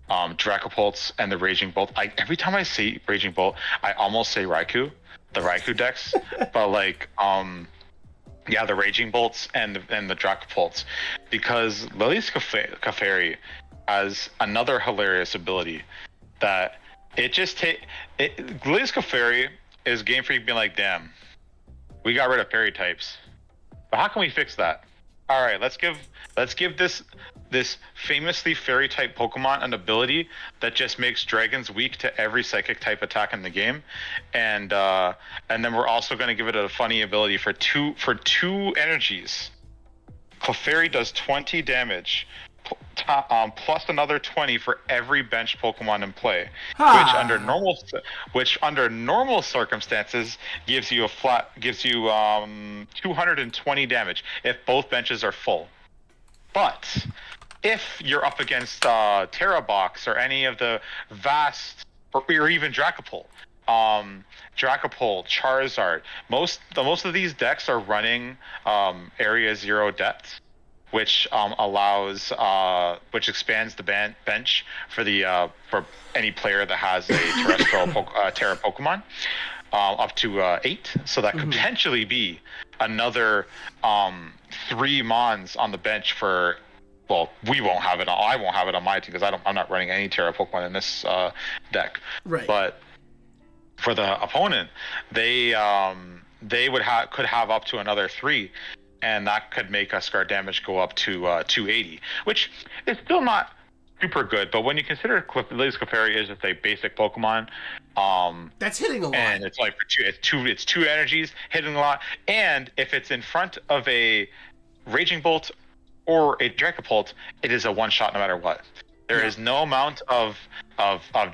Dracopults and the Raging Bolt. Every time I say Raging Bolt, I almost say Raikou, the Raikou decks, but like the Raging Bolts and the Dracopults, because Lily's Clefairy has another hilarious ability that Lily's Clefairy is Game Freak being like, damn, we got rid of fairy types, but how can we fix that? All right, let's give this famously fairy type Pokemon an ability that just makes dragons weak to every psychic type attack in the game, and then we're also going to give it a funny ability for two energies. Clefairy does 20 damage, plus another 20 for every bench Pokemon in play, which under normal circumstances gives you 220 damage if both benches are full. But if you're up against Terrabox or any of the vast, or even Dracopult, Charizard, most of these decks are running Area 0 depths, which expands the bench for any player that has a terrestrial Terra Pokemon up to 8. So that could potentially be another 3 Mons on the bench for. Well, we won't have it. I won't have it on my team because I'm not running any Terra Pokemon in this deck. Right. But for the opponent, they could have up to another 3. And that could make us guard damage go up to 280, which is still not super good. But when you consider Lily's Clefairy is just a basic Pokemon, That's hitting a lot. And it's like it's two energies hitting a lot. And if it's in front of a Raging Bolt or a Dracopult, it is a one shot no matter what. There is no amount of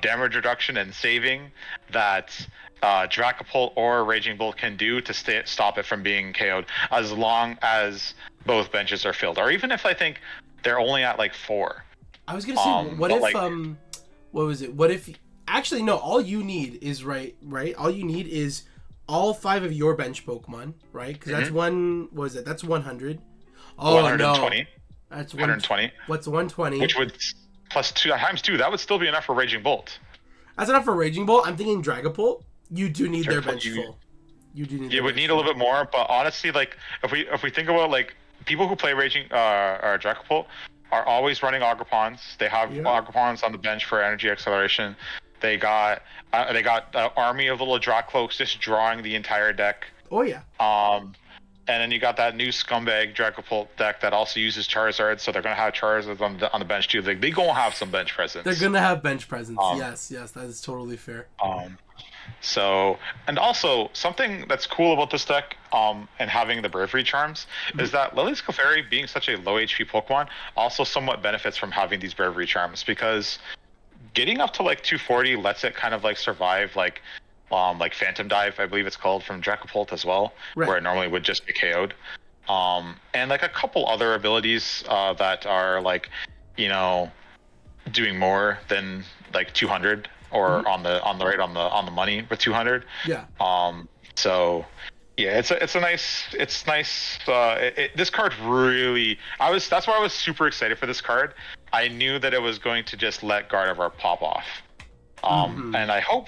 damage reduction and saving that Dracopult or Raging Bolt can do to stop it from being KO'd, as long as both benches are filled, or even if I think they're only at like 4. I was gonna say, what if what was it? What if actually no? All you need is right. All you need is all 5 of your bench Pokemon, right? Because that's one. What is it? That's 100. Oh 120. no, that's 120. What's 120? Which would plus 2 times 2. That would still be enough for Raging Bolt. That's enough for Raging Bolt. I'm thinking Dragapult. You do need their bench full. You do need. You would need a little bit more, but honestly, like if we think about like people who play Raging or Dracopult are always running Agripons. They have Agripons on the bench for energy acceleration. They got an army of little Dracloaks just drawing the entire deck. Oh yeah. And then you got that new scumbag Dracopult deck that also uses Charizard, so they're gonna have Charizard on the bench too. They gonna have some bench presence. They're gonna have bench presence. Yes, that is totally fair. So, and also something that's cool about this deck, and having the Bravery Charms, is that Lily's Clefairy, being such a low HP Pokemon, also somewhat benefits from having these Bravery Charms, because getting up to like 240 lets it kind of like survive like Phantom Dive, I believe it's called, from Dracopult as well, where it normally would just be KO'd. And like a couple other abilities that are like, doing more than like 200 or on the money with 200. Yeah. So yeah, it's nice. This card really, that's why I was super excited for this card. I knew that it was going to just let Gardevoir pop off. And I hope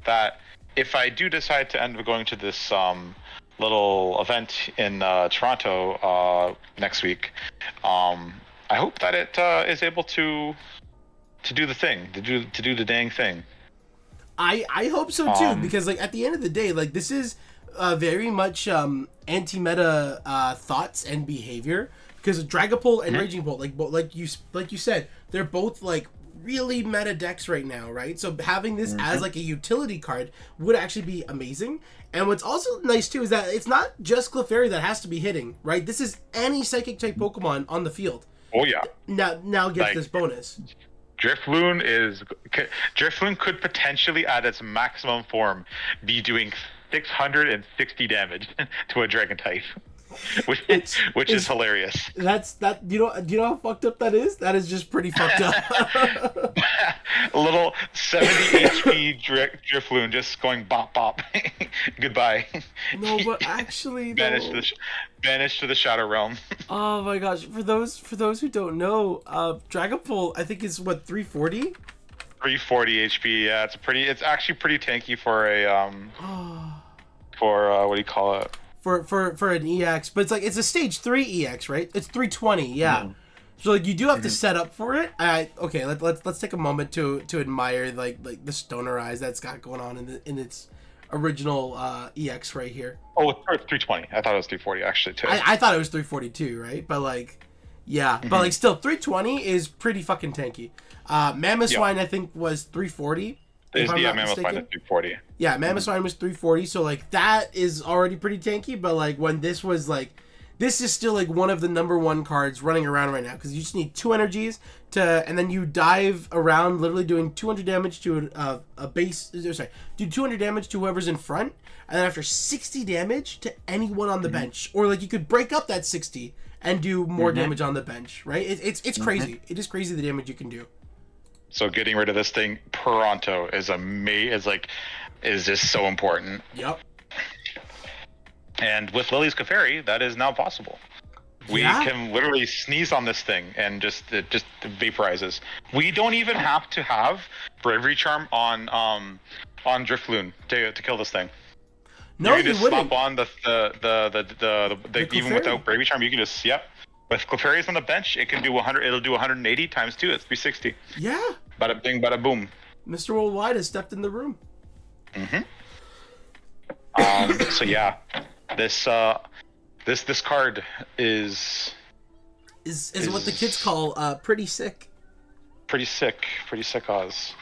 that if I do decide to end up going to this little event in Toronto next week, I hope that it is able to do the thing, to do the dang thing. I hope so too, because like at the end of the day, like this is very much anti-meta thoughts and behavior, because Dragapult and Raging Bolt, like you said, they're both like really meta decks right now, right? So having this as like a utility card would actually be amazing. And what's also nice too is that it's not just Clefairy that has to be hitting, right? This is any psychic type Pokemon on the field. Oh yeah. Now gets this bonus. Drifloon could potentially, at its maximum form, be doing 660 damage to a Dragon type. which is hilarious. Do you know how fucked up that is? That is just pretty fucked up. A little 70 HP Drifloon just going bop bop. Goodbye. No, but actually banished to the Shadow Realm. Oh my gosh! For those who don't know, Dragapult I think is what, 340. 340 HP. Yeah, it's actually pretty tanky for a for what do you call it? For an EX, but it's a stage 3 EX, right? It's 320, yeah. So like you do have to set up for it. Okay, let's take a moment to admire like the stoner eyes that's got going on in its original EX right here. Oh, it's 320. I thought it was 340 actually too. I thought it was 342, right? But like, yeah, but like still 320 is pretty fucking tanky. Mamoswine I think was 340. Mamoswine is 340. Yeah, Mamoswine was 340, so like that is already pretty tanky, but like when this was like, this is still like one of the number 1 cards running around right now, because you just need 2 energies and then you dive around literally doing 200 damage to a base, do 200 damage to whoever's in front, and then after 60 damage to anyone on the bench, or like you could break up that 60 and do more damage on the bench, right? It's crazy. It is crazy the damage you can do. So getting rid of this thing pronto is just so important. Yep. And with Lily's Clefairy, that is now possible. We can literally sneeze on this thing and it just vaporizes. We don't even have to have Bravery Charm on Drifloon to kill this thing. No, you can just wouldn't. slap on the even without Bravery Charm, you can just With Clefairy's on the bench, it can do 100. It'll do 180 times 2. It's 360. Yeah. Bada bing, bada boom. Mr. Worldwide has stepped in the room. So yeah, this card is what the kids call pretty sick. Pretty sick Oz.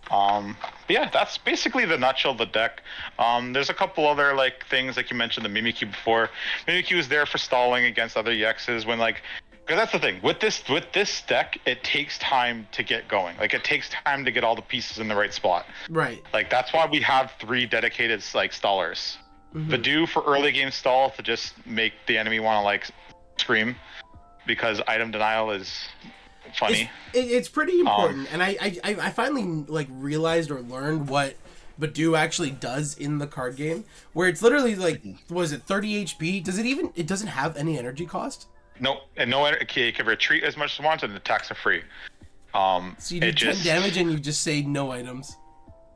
But yeah, that's basically the nutshell of the deck. There's a couple other like things, like you mentioned the Mimikyu before. Mimikyu is there for stalling against other EXs when like, because that's the thing with this deck, it takes time to get going. Like it takes time to get all the pieces in the right spot. Right. Like that's why we have 3 dedicated like stallers. Vods for early game stall to just make the enemy want to like scream, because item denial is funny. It's pretty important, and I finally like realized or learned what Vods actually does in the card game, where it's literally like, was it 30 HP? It doesn't have any energy cost? No, and no, it can retreat as much as it wants, and attacks are free. So you do 10 damage and you just say no items.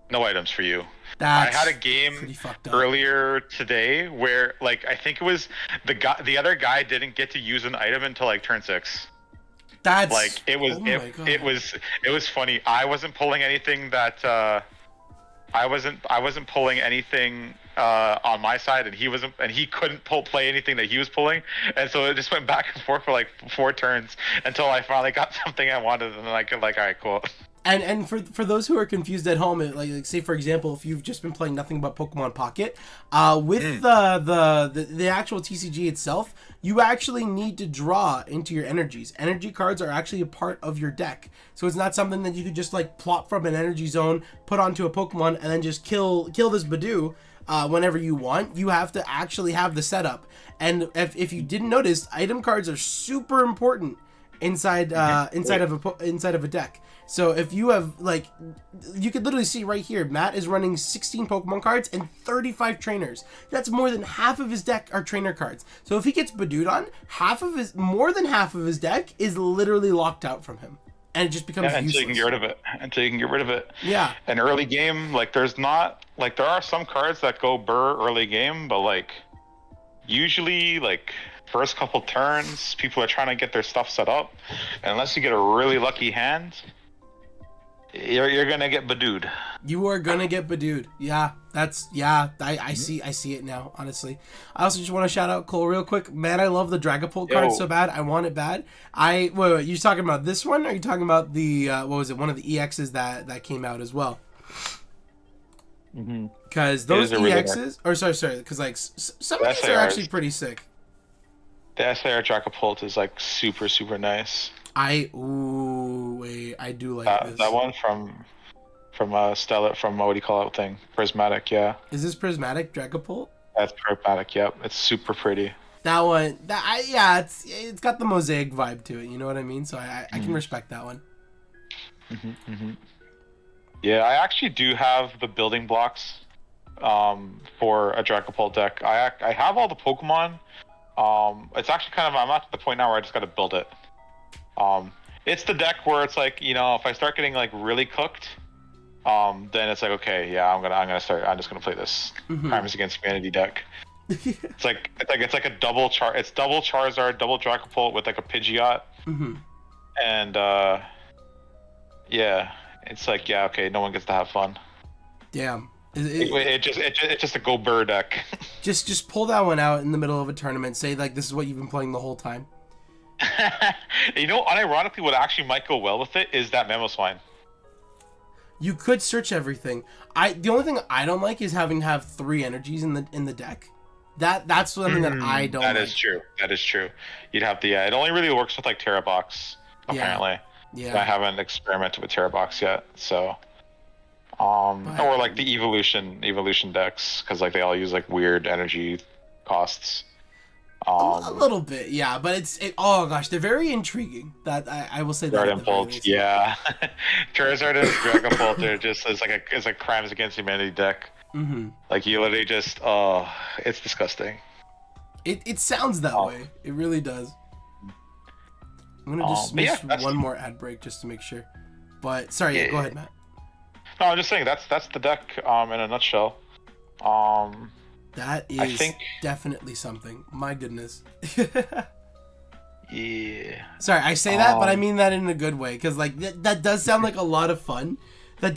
No items for you. That's I had a game earlier today where, like, I think it was the other guy didn't get to use an item until like turn 6. That's like it was it was funny. I wasn't pulling anything that I wasn't pulling anything on my side, and he couldn't play anything that he was pulling, and so it just went back and forth for like 4 turns until I finally got something I wanted, and then I could like, all right, cool. And for those who are confused at home, like say for example, if you've just been playing nothing but Pokemon Pocket, with the actual TCG itself, you actually need to draw into your energies. Energy cards are actually a part of your deck, so it's not something that you could just like plop from an energy zone, put onto a Pokemon, and then just kill this Vods whenever you want. You have to actually have the setup, and if you didn't notice, item cards are super important inside of a deck. So if you have, like, you could literally see right here, Matt is running 16 Pokemon cards and 35 trainers. That's more than half of his deck are trainer cards. So if he gets Vods on, more than half of his deck is literally locked out from him. And it just becomes useless. Until you can get rid of it. Yeah. And early game, like, there are some cards that go burr early game, but, like, usually, like, first couple turns, people are trying to get their stuff set up. And unless you get a really lucky hand, you're gonna get Vods. You are gonna get Vods. Yeah, I see it now, honestly. I also just want to shout out Cole real quick. Man, I love the Dragapult card so bad. I want it bad. Wait, you talking about this one, or are you talking about the what was it? One of the EXs that came out as well. Because those EXs, or sorry, because like some of these are actually pretty sick. The SIR Dragapult is like super nice. I do like this. That one from Stellar, from what do you call it thing? Prismatic, yeah. Is this Prismatic Dragapult? That's Prismatic, yep. It's super pretty. That one, it's got the mosaic vibe to it. You know what I mean? So I can respect that one. Yeah, I actually do have the building blocks for a Dragapult deck. I have all the Pokemon. It's actually I'm at the point now where I just got to build it. It's the deck where it's like, you know, if I start getting like really cooked, then it's like, okay, yeah, I'm just gonna play this Crimes Against Humanity deck. it's like a double Charizard, double Dragapult with like a Pidgeot, and yeah, it's like, yeah, okay, no one gets to have fun. Damn. It's just a go burr deck. just pull that one out in the middle of a tournament. Say like, this is what you've been playing the whole time. You know, unironically, what actually might go well with it is that Mamoswine. You could search everything. The only thing I don't like is having to have 3 energies in the deck. That's something that I don't like. That is true. You'd have to, it only really works with like Terra Box, apparently. Yeah. I haven't experimented with Terra Box yet, so. Or like the evolution decks, because like they all use like weird energy costs. A little bit, yeah, but oh gosh, they're very intriguing. That I will say that. Impulse, yeah. Charizard and Dragapult are just as a Crimes Against Humanity deck. Like you literally just, it's disgusting. It sounds that way. It really does. I'm gonna just miss one more ad break just to make sure. But sorry, go ahead, Matt. No, I'm just saying that's the deck in a nutshell. That is definitely something. My goodness. Yeah. Sorry, I say that, but I mean that in a good way, because like that does sound like a lot of fun. It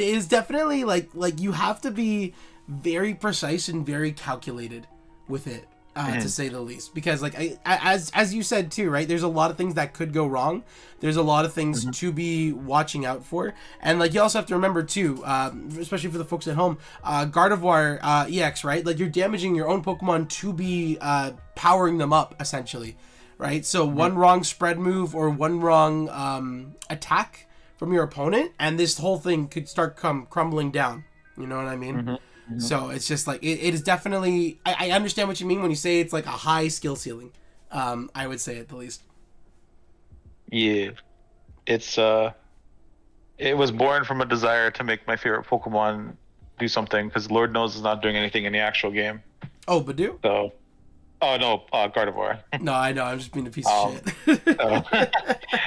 is definitely like you have to be very precise and very calculated with it. to say the least. Because like as you said too, right? There's a lot of things that could go wrong. There's a lot of things to be watching out for, and like you also have to remember too, especially for the folks at home, Gardevoir EX, right? Like you're damaging your own Pokemon to be powering them up essentially, right? So one wrong spread move or one wrong attack from your opponent, and this whole thing could start crumbling down. You know what I mean? So it's just like it is definitely. I understand what you mean when you say it's like a high skill ceiling. I would say at the least. Yeah, it's it was born from a desire to make my favorite Pokemon do something, because Lord knows it's not doing anything in the actual game. Oh, Badoo? So, oh no, Gardevoir. No, I know. I'm just being a piece of shit.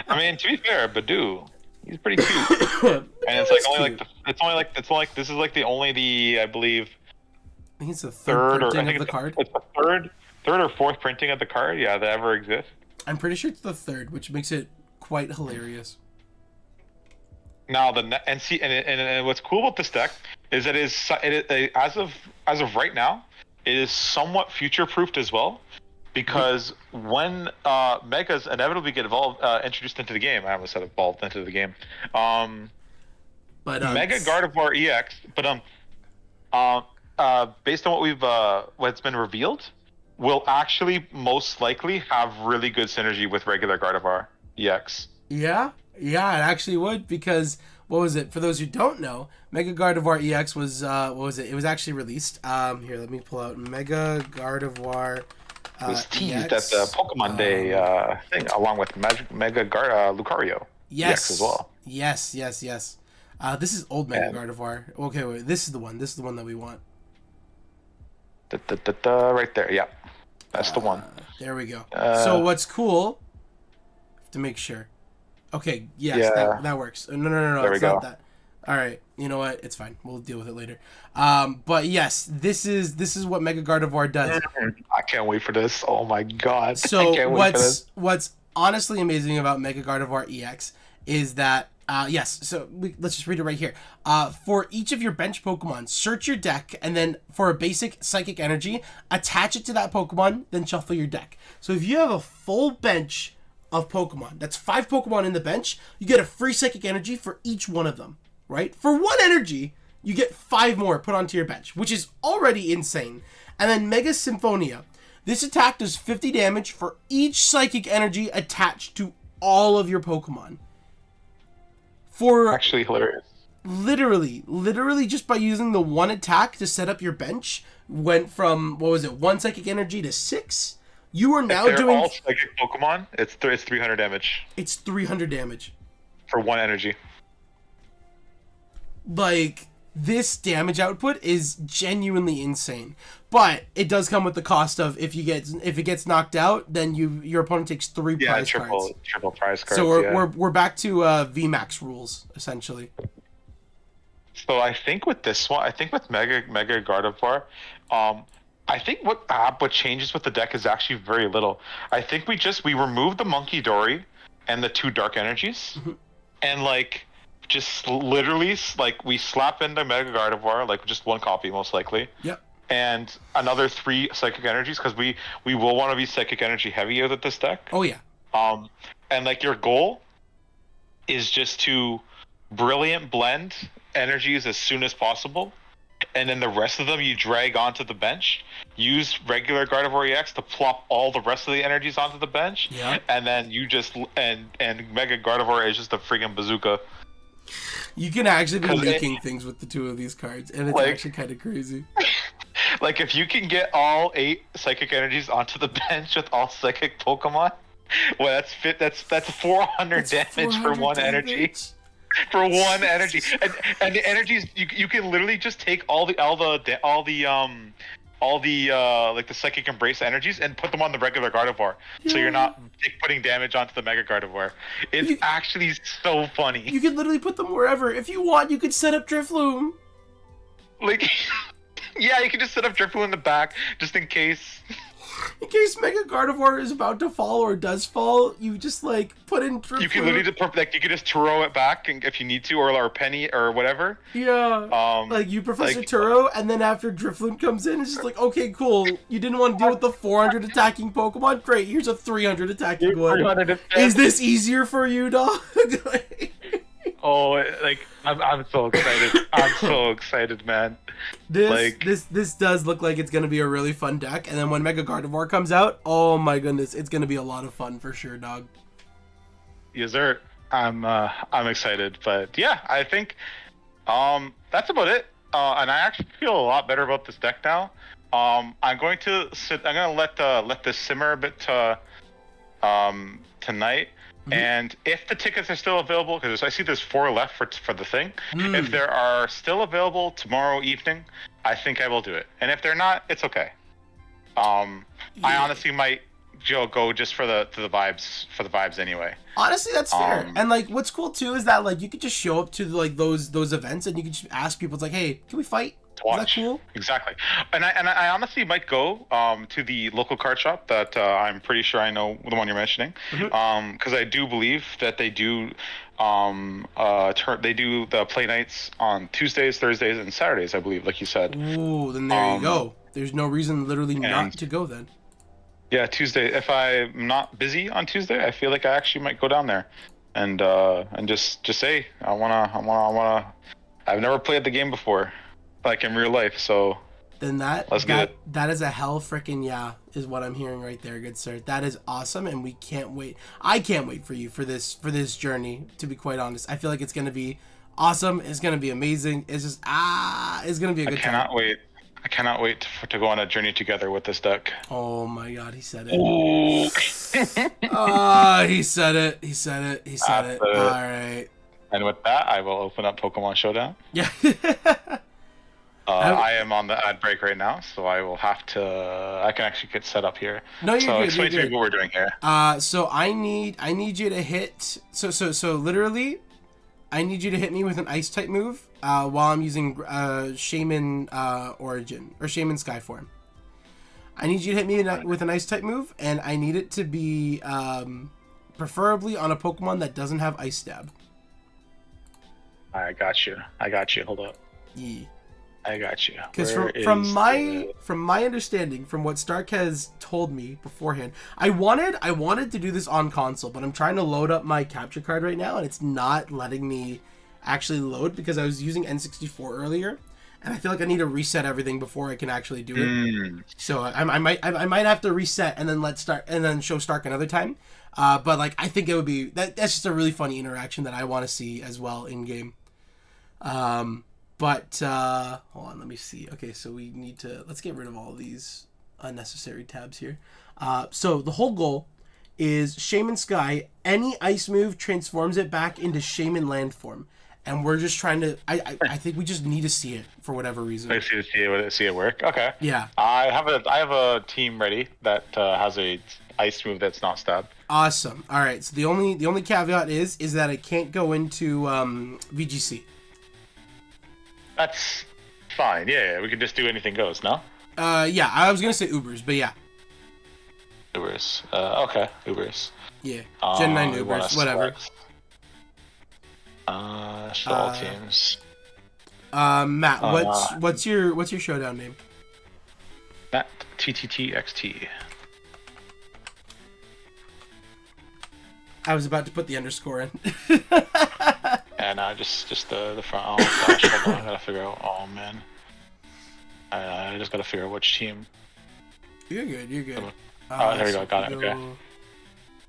I mean, to be fair, Badoo, he's pretty cute. And it's like this is like the I believe. I think it's the third printing of the card. It's the third or fourth printing of the card, that ever exists. I'm pretty sure it's the third, which makes it quite hilarious. Now and what's cool about this deck is that as of right now, it is somewhat future proofed as well, because when Megas inevitably get introduced into the game, I almost said evolved into the game. Mega Gardevoir EX, based on what's been revealed, will actually most likely have really good synergy with regular Gardevoir EX. Yeah, it actually would, because what was it? For those who don't know, Mega Gardevoir EX was what was it? It was actually released. Here, let me pull out Mega Gardevoir. It was teased EX, at the Pokemon Day thing, along with Mega Lucario. Yes, EX as well. Yes. This is old Mega Gardevoir. Okay, wait. This is the one. This is the one that we want. Right there. Yeah, that's the one. There we go. So what's cool? To make sure. Okay. Yes, that works. No. There we go. Not that. All right. You know what? It's fine. We'll deal with it later. But yes, this is what Mega Gardevoir does. I can't wait for this. Oh my god. So what's honestly amazing about Mega Gardevoir EX is that let's just read it right here. For each of your bench Pokemon, search your deck, and then for a basic Psychic Energy, attach it to that Pokemon, then shuffle your deck. So if you have a full bench of Pokemon, that's 5 Pokemon in the bench, you get a free Psychic Energy for each one of them, right? For 1 energy, you get 5 more put onto your bench, which is already insane. And then Mega Symphonia. This attack does 50 damage for each Psychic Energy attached to all of your Pokemon. For actually hilarious. Literally just by using the 1 attack to set up your bench, went from 1 Psychic Energy to 6. You are now doing all Psychic Pokemon. It's 300 damage. It's 300 damage for 1 energy. Like, this damage output is genuinely insane. But it does come with the cost of if it gets knocked out, then your opponent takes 3 prize cards. Triple prize cards. So we're back to VMAX rules essentially. So I think with this one, with Mega Gardevoir, I think what changes with the deck is actually very little. I think we remove the Monkey Dory and the 2 Dark Energies, and just literally we slap in the Mega Gardevoir, just 1 copy most likely. Yep. And another 3 Psychic Energies, because we will want to be Psychic Energy heavy with this deck. Oh yeah. And your goal is just to brilliant blend energies as soon as possible, and then the rest of them you drag onto the bench. Use regular Gardevoir EX to plop all the rest of the energies onto the bench. Yeah. And then you just and Mega Gardevoir is just a freaking bazooka. You can actually be making things with the 2 of these cards, and it's actually kind of crazy. If you can get all 8 Psychic Energies onto the bench with all Psychic Pokemon, well, that's 400 damage for 1 energy. For 1 energy, and the energies you can literally just take all the Psychic Embrace energies and put them on the regular Gardevoir, so you're not putting damage onto the Mega Gardevoir. It's actually so funny. You could literally put them wherever. If you want, you could set up Drifloon. Yeah, you can just set up Drifloon in the back just in case. In case Mega Gardevoir is about to fall or does fall, you just like put in Drifloon. You can literally you can just throw it back if you need to, or Penny or whatever. Yeah. Like you Professor Turo, and then after Drifloon comes in, it's just like, okay, cool. You didn't want to deal with the 400 attacking Pokemon? Great, here's a 300 attacking one. Is this easier for you, dog? Oh, like I'm so excited. I'm so excited, man. This does look like it's gonna be a really fun deck, and then when Mega Gardevoir comes out, oh my goodness, it's gonna be a lot of fun for sure, dog. Yes, sir. I'm excited, but yeah, I think that's about it. And I actually feel a lot better about this deck now. I'm gonna let this simmer a bit tonight. Mm-hmm. And if the tickets are still available, because I see there's 4 left for the thing, if there are still available tomorrow evening, I think I will do it. And if they're not, it's okay. I honestly might go just for the vibes anyway. Honestly, that's fair. And like, what's cool too is that like you could just show up to like those events and you could just ask people. It's like, hey, can we fight? To watch. Is that cool? Exactly. And I honestly might go to the local card shop that I'm pretty sure I know the one you're mentioning. Because I do believe that they do they do the play nights on Tuesdays, Thursdays, and Saturdays, I believe, like you said. Ooh, then there you go. There's no reason literally not to go then. Yeah, Tuesday. If I'm not busy on Tuesday, I feel like I actually might go down there and just say I wanna. I've never played the game before, like in real life, so then let's get it. That is a hell freaking yeah, is what I'm hearing right there, good sir. That is awesome, and we can't wait. I can't wait for you for this journey. To be quite honest, I feel like it's gonna be awesome. It's gonna be amazing. It's just it's gonna be a good time. I cannot wait to go on a journey together with this deck. Oh my god, he said it. He said it. He said it. He said it. All right. And with that, I will open up Pokemon Showdown. Yeah. I am on the ad break right now, so I will have to. I can actually get set up here. No, you're good. Explain to me what we're doing here. So I need you to hit. So literally, I need you to hit me with an Ice type move while I'm using Shaman Origin or Shaman Skyform. I need you to hit me with an Ice type move, and I need it to be preferably on a Pokemon that doesn't have Ice Stab. I got you. Hold up. Yeah. I got you. Because from my understanding, from what Stark has told me beforehand, I wanted to do this on console, but I'm trying to load up my capture card right now, and it's not letting me actually load because I was using N64 earlier, and I feel like I need to reset everything before I can actually do it. So I might have to reset and then show Stark another time. But like I think it would be that's just a really funny interaction that I want to see as well in game. But hold on, let me see. Okay, so we need to let's get rid of all of these unnecessary tabs here. So the whole goal is Shaman Sky. Any ice move transforms it back into Shaman Land form, and we're just trying to. I think we just need to see it for whatever reason. I see it work. Okay. Yeah. I have a team ready that has a ice move that's not stab. Awesome. All right. So the only caveat is that it can't go into VGC. That's fine. Yeah, we can just do anything goes, no? Yeah, I was gonna say Ubers, but yeah. Ubers. Okay, Ubers. Yeah. Gen 9 Ubers, whatever. All teams. Matt, what's your showdown name? Matt TTTXT. I was about to put the underscore in. And just the front. Oh gosh, hold on. I gotta figure out. Oh man, I just gotta figure out which team. You're good. There we go. Got it. Okay.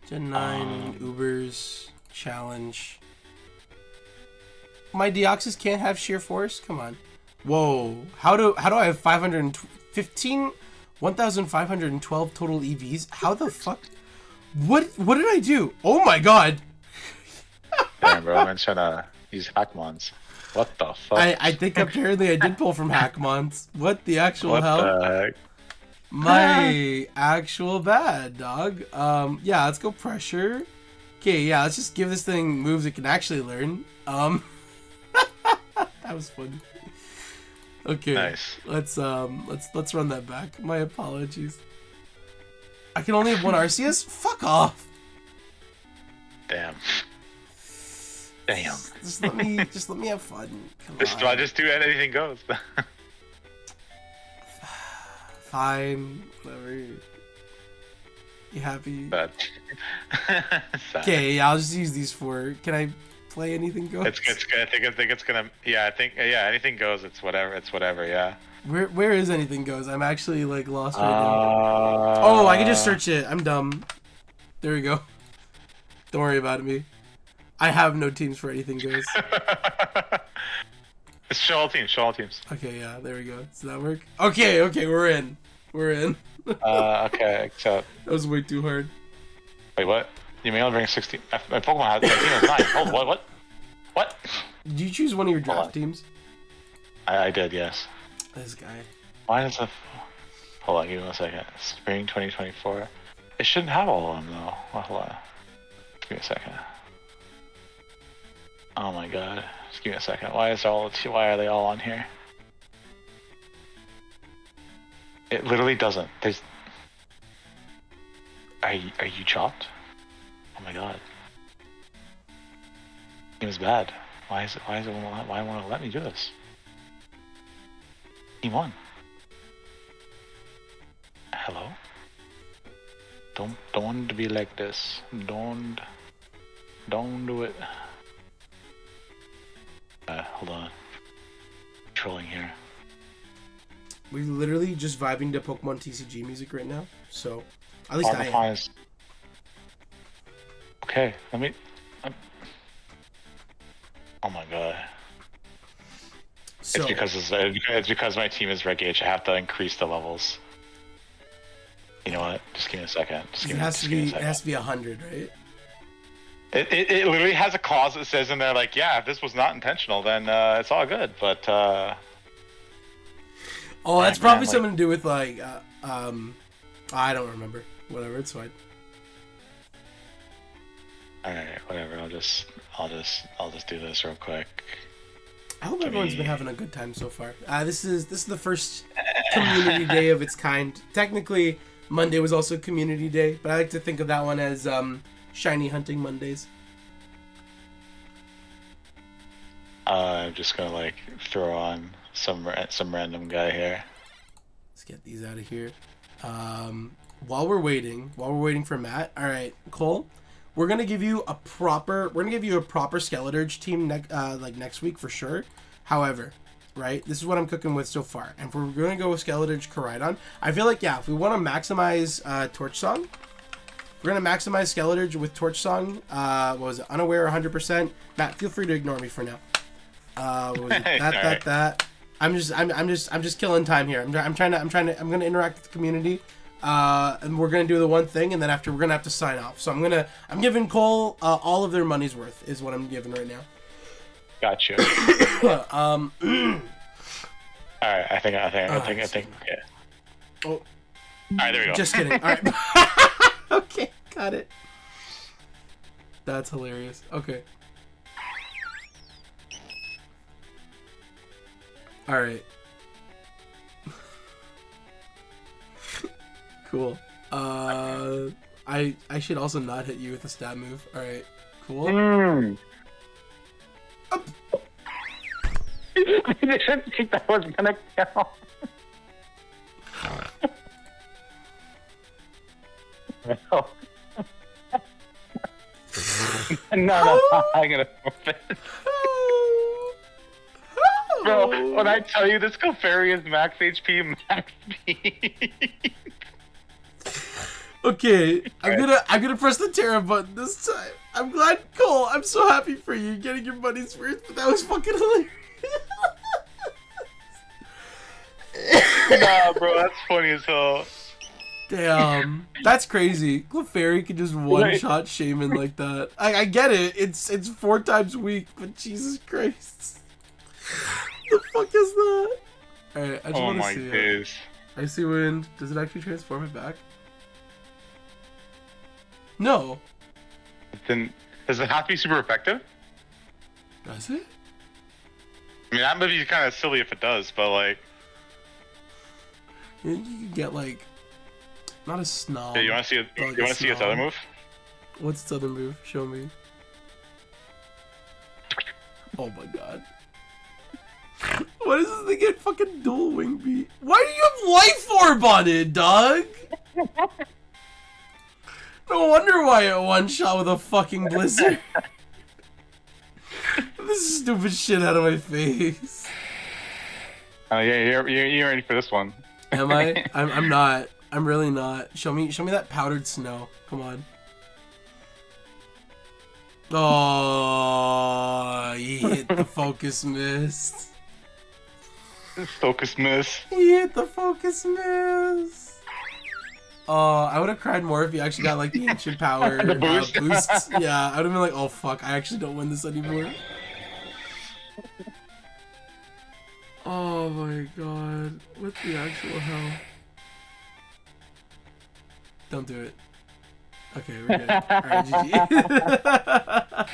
Gen 9 Ubers challenge. My Deoxys can't have sheer force. Come on. Whoa. How do I have 1,512 total EVs? How the fuck? What did I do? Oh my god. Damn, bro, I'm trying to use Hackmons. What the fuck? I think apparently I did pull from Hackmons. What the actual hell? What the heck? My actual bad, dog. Yeah, let's go pressure. Okay, yeah, let's just give this thing moves it can actually learn. That was fun. Okay. Nice. Let's run that back. My apologies. I can only have one Arceus? Fuck off. Damn. Just let me have fun. Come I on. just do anything goes. Fine. Whatever. You happy? But Okay, yeah, I'll just use these for. Can I play anything goes? It's good. I think it's gonna. Yeah, anything goes. It's whatever. Yeah. Where is anything goes? I'm actually like lost right now. Oh, I can just search it. I'm dumb. There we go. Don't worry about me. I have no teams for anything goes. It's show all teams. Okay, yeah, there we go. Does that work? Okay, we're in. Okay, except. That was way too hard. Wait, what? You may only bring 16. My Pokemon has 9. Hold, what? Did you choose one of your draft teams? I did, yes. This guy. Why does the... Hold on, give me 1 second. Spring 2024. It shouldn't have all of them, though. Well, hold on. Give me a second. Oh my god. Just give me a second. Why are they all on here? It literally doesn't. There's... Are you chopped? Oh my god. Game is bad. Why won't it let me do this? Team 1. Hello? Don't be like this. Don't do it. Hold on. Trolling here. We're literally just vibing to Pokemon TCG music right now, so at least I am. Okay, let me. Oh my god. So, it's because my team is Red Gauge. I have to increase the levels. You know what? Just give me a second. It has to be 100, right? It literally has a clause that says in there like, yeah, if this was not intentional, then it's all good. But oh, that's probably something to do with like I don't remember. Whatever, it's fine. All right, whatever. I'll just do this real quick. I hope everyone's been having a good time so far. This is the first community day of its kind. Technically, Monday was also community day, but I like to think of that one as shiny hunting Mondays. I'm just gonna like throw on some random guy here. Let's get these out of here. While we're waiting for Matt. All right, Cole. We're gonna give you a proper Skeleturge team next week for sure. However, right, this is what I'm cooking with so far. And if we're gonna go with Skeleturge Koraidon, I feel like if we want to maximize Torch Song, we're gonna maximize Skeleturge with Torch Song. What was it? Unaware 100%. Matt, feel free to ignore me for now. What was it? That. I'm just killing time here. I'm gonna interact with the community. And we're gonna do the one thing, and then after we're gonna have to sign off. So I'm giving Cole all of their money's worth is what I'm giving right now. Gotcha. All right, I think. Yeah. Oh. All right, there we go. Just kidding. All right. Okay, got it. That's hilarious. Okay. All right. Cool. I should also not hit you with a stab move. All right. Cool. I didn't think that was gonna count. No, I'm gonna move it. Bro, when I tell you this Clefairy is max HP, max speed. Okay, I'm gonna press the Terra button this time. I'm glad, Cole. I'm so happy for you getting your money's worth, but that was fucking hilarious. Nah, bro, that's funny as hell. Damn, that's crazy. Clefairy can just one-shot Shaman like that. I get it. It's 4 times weak, but Jesus Christ, the fuck is that? All right, I just want to see it. Icy Wind. Does it actually transform it back? No. Then does it have to be super effective? Does it? I mean, that movie is kind of silly if it does, but like, you can get like. Not a snob. Hey, you want to see? but like You a want to see its other snob. move? What's its other move? Show me. Oh my god. What is this thing get fucking dual wing beat? Why do you have life orb on it, dog? No wonder why it one shot with a fucking blizzard. This stupid shit out of my face. Oh yeah, you're ready for this one. Am I? I'm not. I'm really not. Show me that powdered snow. Come on. Oh, he hit the focus mist. Focus miss. He hit the focus miss. Oh, I would have cried more if you actually got like the ancient power The boost. boosts. Yeah, I would have been like, oh fuck, I actually don't win this anymore. Oh my god, what the actual hell? Don't do it. Okay, we're good. Alright, GG.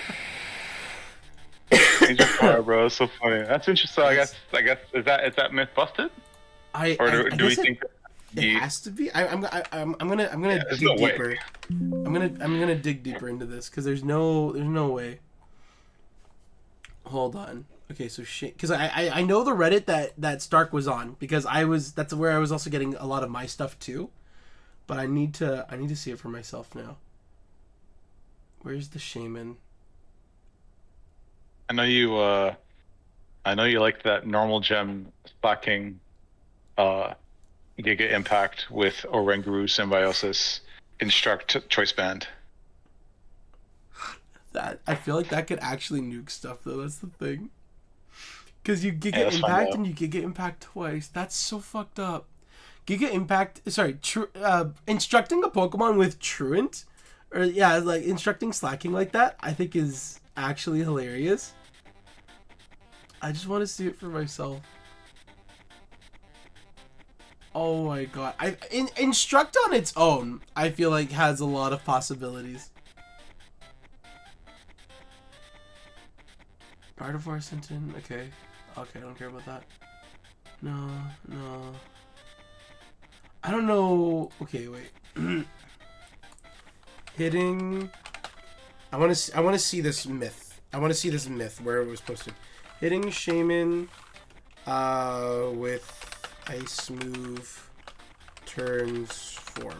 Ancient power, bro. It's so funny. That's interesting. I guess is that myth busted? Or do we guess think it has to be. I'm gonna there's dig no way. deeper. I'm gonna dig deeper into this because there's no way. Hold on. Okay, so shit. Because I know the Reddit that Stark was on because that's where I was also getting a lot of my stuff too. But I need to see it for myself now. Where's the shaman? I know you like that normal gem stacking Giga Impact with Oranguru Symbiosis Instruct Choice Band. That I feel like that could actually nuke stuff though. That's the thing. Because you Giga let's find Impact out. and you Giga Impact twice. That's so fucked up. Giga Impact. Sorry, instructing a Pokemon with Truant, or yeah, like instructing Slacking like that. I think is actually hilarious. I just want to see it for myself. Oh my god! Instruct on its own, I feel like has a lot of possibilities. Gardevoir sent in. Okay, I don't care about that. No. I don't know. Okay, wait. Hitting. I want to see this myth. I want to see this myth where it was posted. Hitting Shaman with Ice move turns form.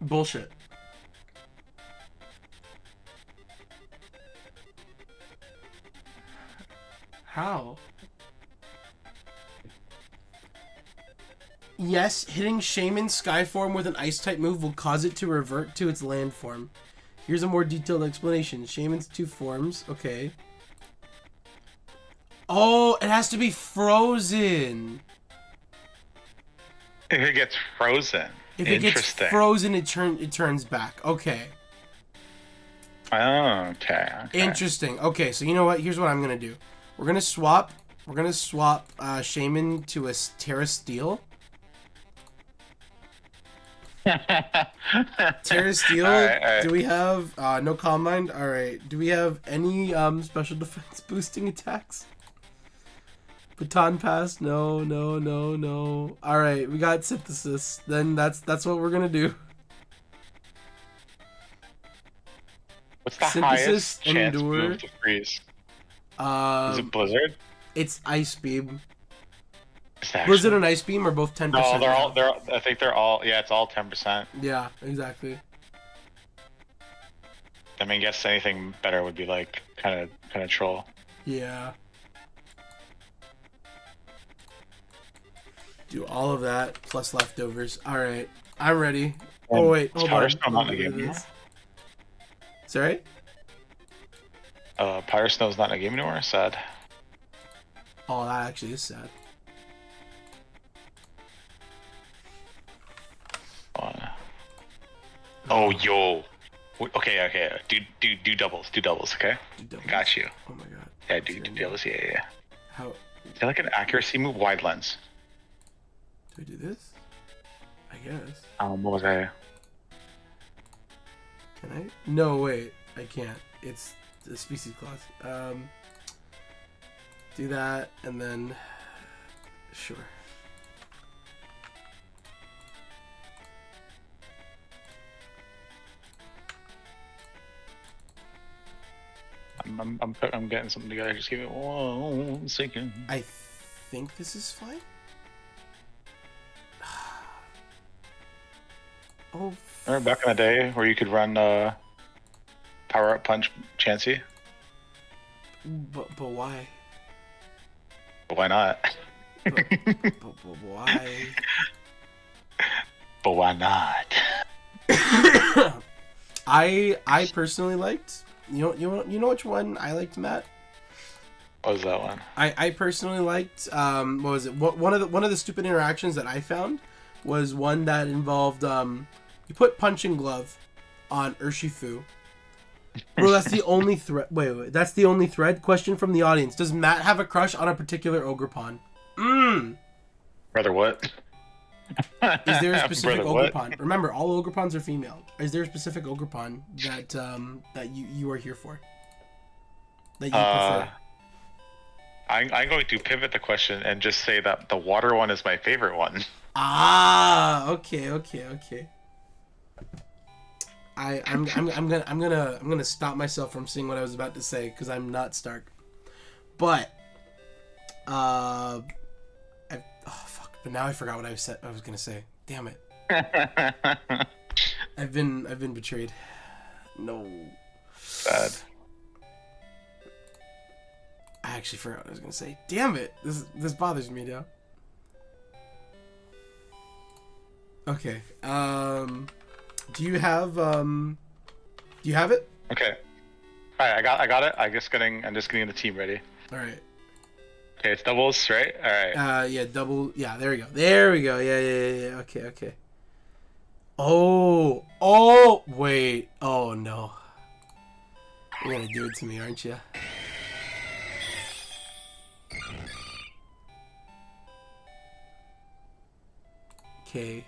Bullshit. How? Yes, hitting Shaman Skyform with an Ice-type move will cause it to revert to its land form. Here's a more detailed explanation. Shaman's two forms. Okay. Oh, it has to be frozen. If it gets frozen. If it gets frozen, it turns back. Okay. Oh, okay. Interesting. Okay, so you know what? Here's what I'm gonna do. We're gonna swap Shaman to a Terra Steel. Terra Steel. All right. Do we have no Calm Mind? All right. Do we have any special defense boosting attacks? Baton Pass? No. All right, we got Synthesis. Then that's what we're gonna do. What's the Synthesis, highest chance Endure. move to freeze? Is it Blizzard? It's Ice Beam. Is that Blizzard actually- and Ice Beam are both 10%. No, they're. I think they're all. Yeah, it's all 10%. Yeah, exactly. I mean, guess anything better would be like kind of troll. Yeah. Do all of that plus leftovers. All right, I'm ready. Oh wait, hold on. Powder's still not in the game Look at anymore? this. Sorry? Pyro Snow's not in the game anymore. Sad. Oh, that actually is sad. Oh, yo. Okay. Do doubles. Do doubles. Okay. Do doubles. Got you. Oh my god. Yeah, do doubles. Yeah. How Is that like an accuracy move? Wide lens. do I do this? I guess. What was I? Can I? No, wait. I can't. It's the species clause. Do that, and then... Sure. I'm getting something together. Just give me 1 second. I think this is fine. Oh. Remember back in the day where you could run Power Up Punch Chansey? But why? But why not? But why? But why not? I personally liked. You know which one I liked, Matt? What was that one? I personally liked. What was it? One of the stupid interactions that I found was one that involved you put Punch and Glove on Urshifu. Bro, that's the only thread. Wait, that's the only thread. Question from the audience: does Matt have a crush on a particular Ogerpon? Brother, what? Is there a specific Brother, Ogerpon? Remember, all Ogerpons are female. Is there a specific Ogerpon that that you are here for? That you prefer? I'm going to pivot the question and just say that the water one is my favorite one. Ah, okay. I'm gonna stop myself from saying what I was about to say because I'm not Stark. But but now I forgot what I was gonna say. Damn it. I've been betrayed. No. Sad. I actually forgot what I was gonna say. Damn it. This bothers me now. Okay. Do you have it? Okay. All right, I got it. I'm just getting the team ready. All right. Okay, it's doubles, right? All right. Yeah, double. Yeah, there we go. Yeah. Okay. Oh, wait. Oh no. You're gonna do it to me, aren't you? Okay.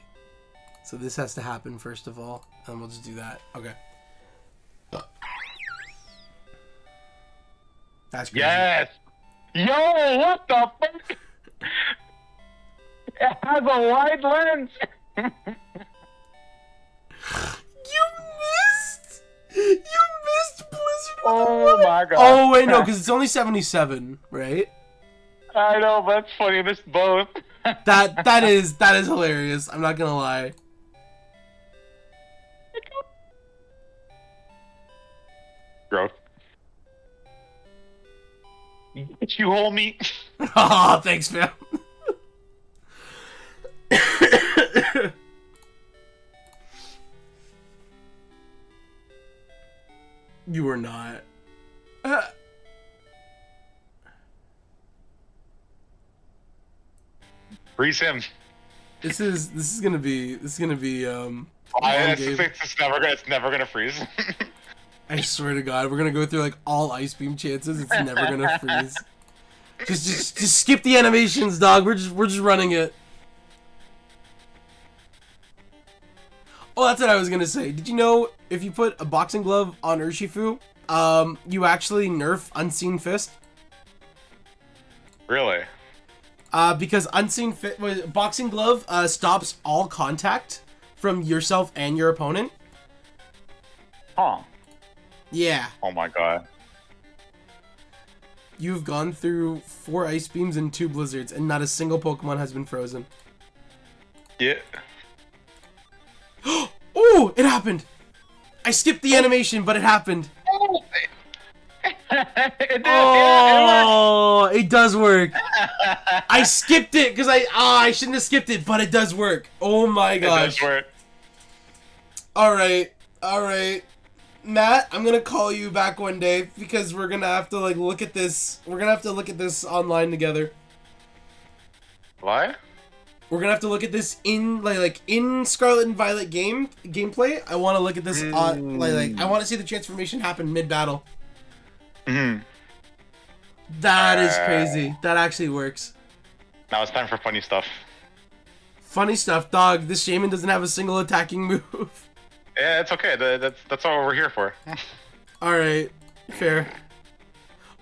So this has to happen first of all, and we'll just do that. Okay. That's crazy. Yes. Yo, what the fuck? It has a wide lens. You missed Blizzard. Oh my god. Oh wait, no, because it's only 77, right? I know, but it's funny. I missed both. That is hilarious. I'm not gonna lie. Growth. You homie. Oh, thanks, fam. You were not. Freeze him. This is gonna be It's never gonna freeze. I swear to God, we're gonna go through like all ice beam chances. It's never gonna freeze. Just skip the animations, dog. We're just running it. Oh, that's what I was gonna say. Did you know if you put a boxing glove on Urshifu, you actually nerf Unseen Fist? Really? Because boxing glove stops all contact from yourself and your opponent. Huh. Yeah. Oh my god. You've gone through 4 ice beams and 2 blizzards, and not a single Pokemon has been frozen. Yeah. Oh, it happened! I skipped the animation, but it happened. It did. Oh, it does work. I skipped it because I shouldn't have skipped it, but it does work. Oh my gosh. It does work. All right. Matt, I'm gonna call you back one day because we're gonna have to look at this. We're gonna have to look at this online together. Why? We're gonna have to look at this in in Scarlet and Violet gameplay. I want to look at this on I want to see the transformation happen mid battle. That is crazy. That actually works. Now it's time for funny stuff. Funny stuff, dog. This shaman doesn't have a single attacking move. Yeah, it's okay. That's all we're here for. All right, fair.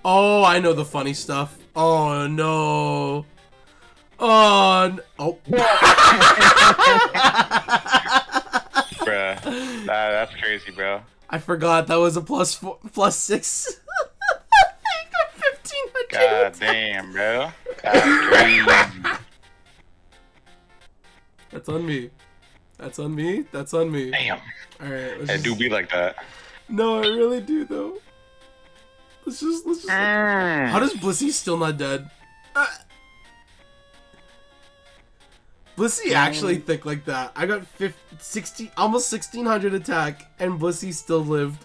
Oh, I know the funny stuff. Oh no. Oh. Oh. Bruh. That's crazy, bro. I forgot that was a +6. I got 1500. God damn, bro. That's crazy. That's on me. That's on me. That's on me. Damn. All right. Let's It just... do be like that. No, I really do though. Let's just. How does Blissey still not dead? Blissey actually think like that. I got 60, almost 1600 attack, and Blissey still lived.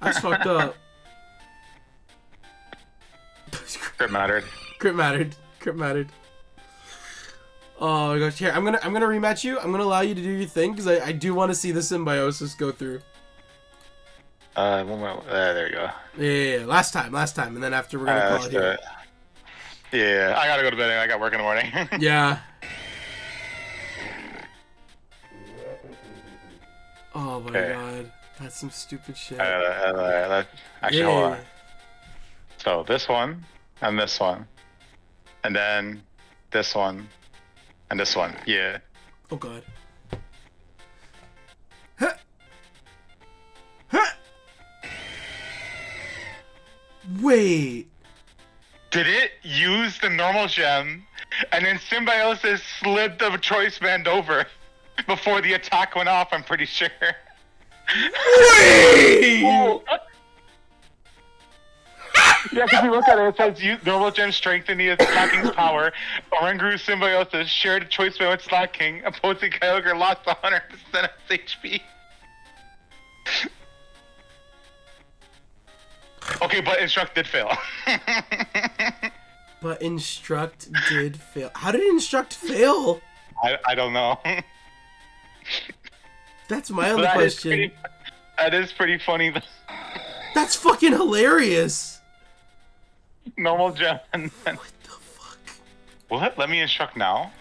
That's fucked up. Crit mattered. Crit mattered. Crit mattered. Oh my gosh! Here, I'm gonna rematch you. I'm gonna allow you to do your thing because I do want to see the symbiosis go through. One more. There you go. Yeah. Last time, and then after we're gonna call it here. Yeah, I gotta go to bed. I got work in the morning. Yeah. Oh my god, that's some stupid shit. Actually, hold on. So this one, and this one, and then this one, and this one. Yeah. Oh god. Huh. Huh. Wait. Did it use the normal gem, and then Symbiosis slid the choice band over before the attack went off? I'm pretty sure. Wait. Yeah, because you look at it, it says use normal gem strengthen the Slacking's power. Oranguru Symbiosis shared a choice band with Slacking. Opposing Kyogre lost 100% of its HP. Okay, but Instruct did fail. But Instruct did fail. How did Instruct fail? I don't know. That's my only question. That is pretty funny. That's fucking hilarious. Normal gem. And then... What the fuck? What? Let me instruct now.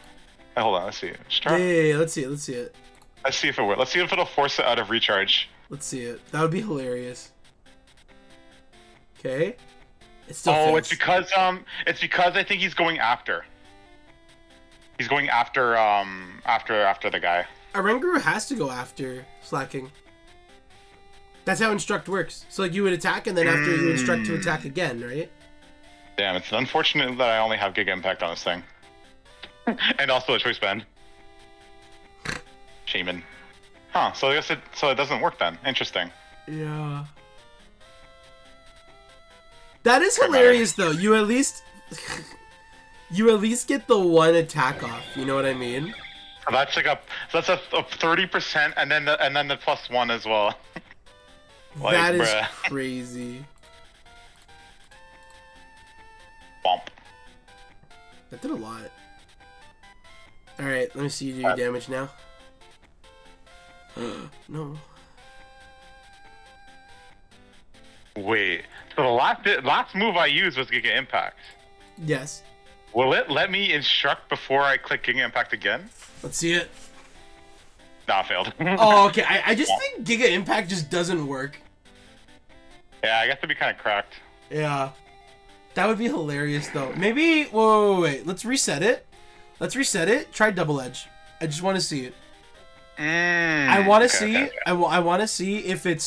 Hey, hold on. Let's see. Instruct. Yeah, let's see it. Let's see it. Let's see if it works. Let's see if it'll force it out of recharge. Let's see it. That would be hilarious. Okay. It still fails. It's because I think he's going after. He's going after after the guy. Oranguru has to go after Slacking. That's how Instruct works. So like you would attack and then after you instruct to attack again, right? Damn, it's unfortunate that I only have Giga Impact on this thing. And also a choice band. Shaman. Huh, so I guess it doesn't work then. Interesting. Yeah. That is hilarious though. You at least get the one attack off, you know what I mean? That's like a 30% and then the +1 as well. Like, that is bruh. crazy. Bump. That did a lot. Alright, let me see you do your damage now. No. Wait. So the last move I used was Giga Impact. Yes. Will it let me instruct before I click Giga Impact again? Let's see it. Nah, failed. Oh, okay. I just think Giga Impact just doesn't work. Yeah, I guess to be kind of cracked. Yeah. That would be hilarious, though. Maybe... Wait. Let's reset it. Try Double Edge. I just want to see it. I want to see... Okay. I want to see if it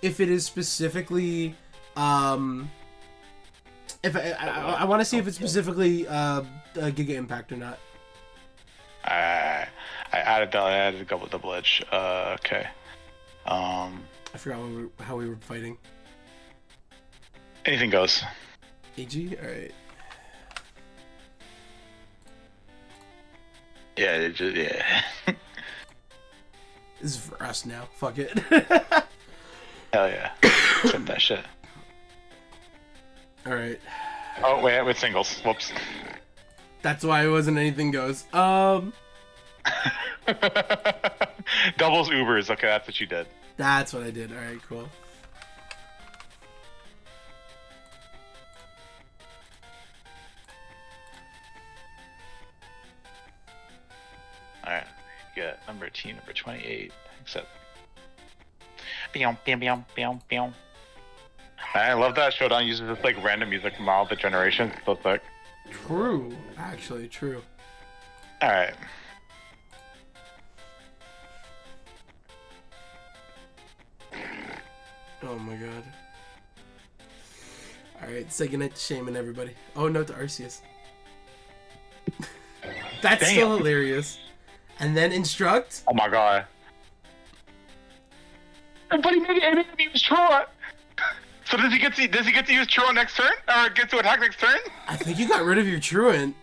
is specifically... I want to see if it's specifically Giga Impact or not. I added a double edge. Okay. I forgot how we were fighting. Anything goes. AG? Alright. Yeah, yeah. This is for us now. Fuck it. Hell yeah. Accept that shit. Alright. Oh, wait, with singles. Whoops. That's why it wasn't anything goes. Doubles Ubers. Okay, that's what you did. That's what I did. Alright, cool. Alright. You got number 28. Except. Bam, bam, bam, bam, bam. I love that Showdown uses this like random music from all the generations. So sick. True. Actually, true. All right. Oh my god. Alright, say goodnight to Shaman, everybody. Oh no, to Arceus. That's Damn. still hilarious. And then Instruct? Oh my god. But he made it use Troa. So does he get to use Troa next turn? Or get to attack next turn? I think you got rid of your Truant.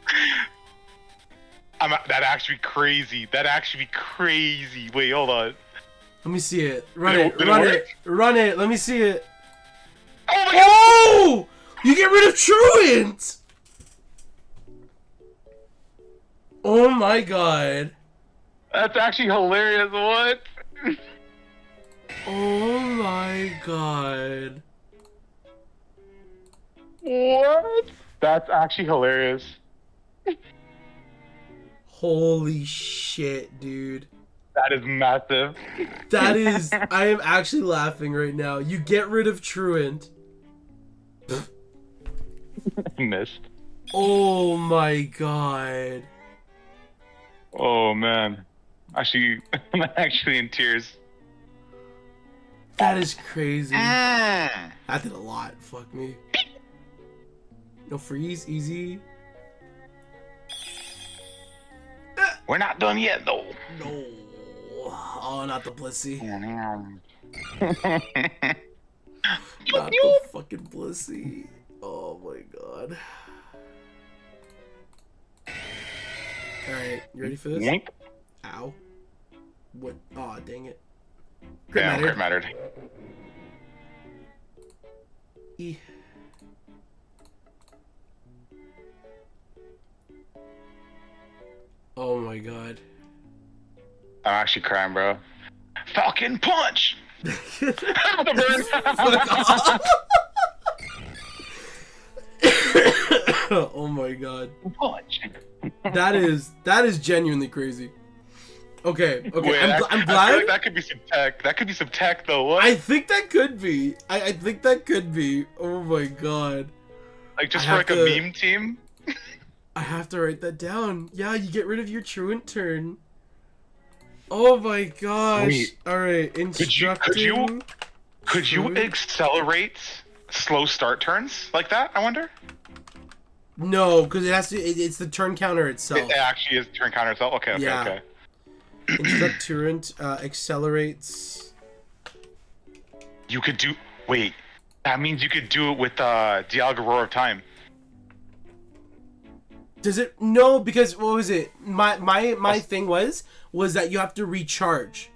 That'd actually be crazy. That'd actually be crazy. Wait, hold on. Let me see it. Run Did it. it Run work? it. Run it. Let me see it. Oh my god! Oh! You get rid of Truant! Oh my god. That's actually hilarious. What? Oh my god. What? That's actually hilarious. Holy shit, dude. That is massive. That is... I am actually laughing right now. You get rid of Truant. Missed. Oh my god. Oh man. Actually, I'm actually in tears. That is crazy. Mm. That did a lot. Fuck me. No freeze. Easy. We're not done yet, though. No. Oh, not the Blissey. Not the fucking Blissey. Oh my god. Alright, you ready for this? Yank. Ow. What? Aw, dang it. Damn, crit mattered. E. Oh my god. I'm actually crying, bro. Falcon punch! Oh my god. Punch. That is genuinely crazy. Okay, Wait, I'm I feel glad. like that could be some tech. That could be some tech, though. What? I think that could be. I think that could be. Oh my god. Like just I for have like to- a meme team? I have to write that down. Yeah, you get rid of your truant turn. Oh my gosh. Wait. Alright, instructing. Could you Truant? accelerate slow start turns like that? I wonder. No, because it has to. It's the turn counter itself. It actually is turn counter itself. Okay, okay, Yeah. okay. Instruct Turant accelerates. You could do. Wait, that means you could do it with Dialga Roar of Time. Does it? No, because what was it? My thing was that you have to recharge,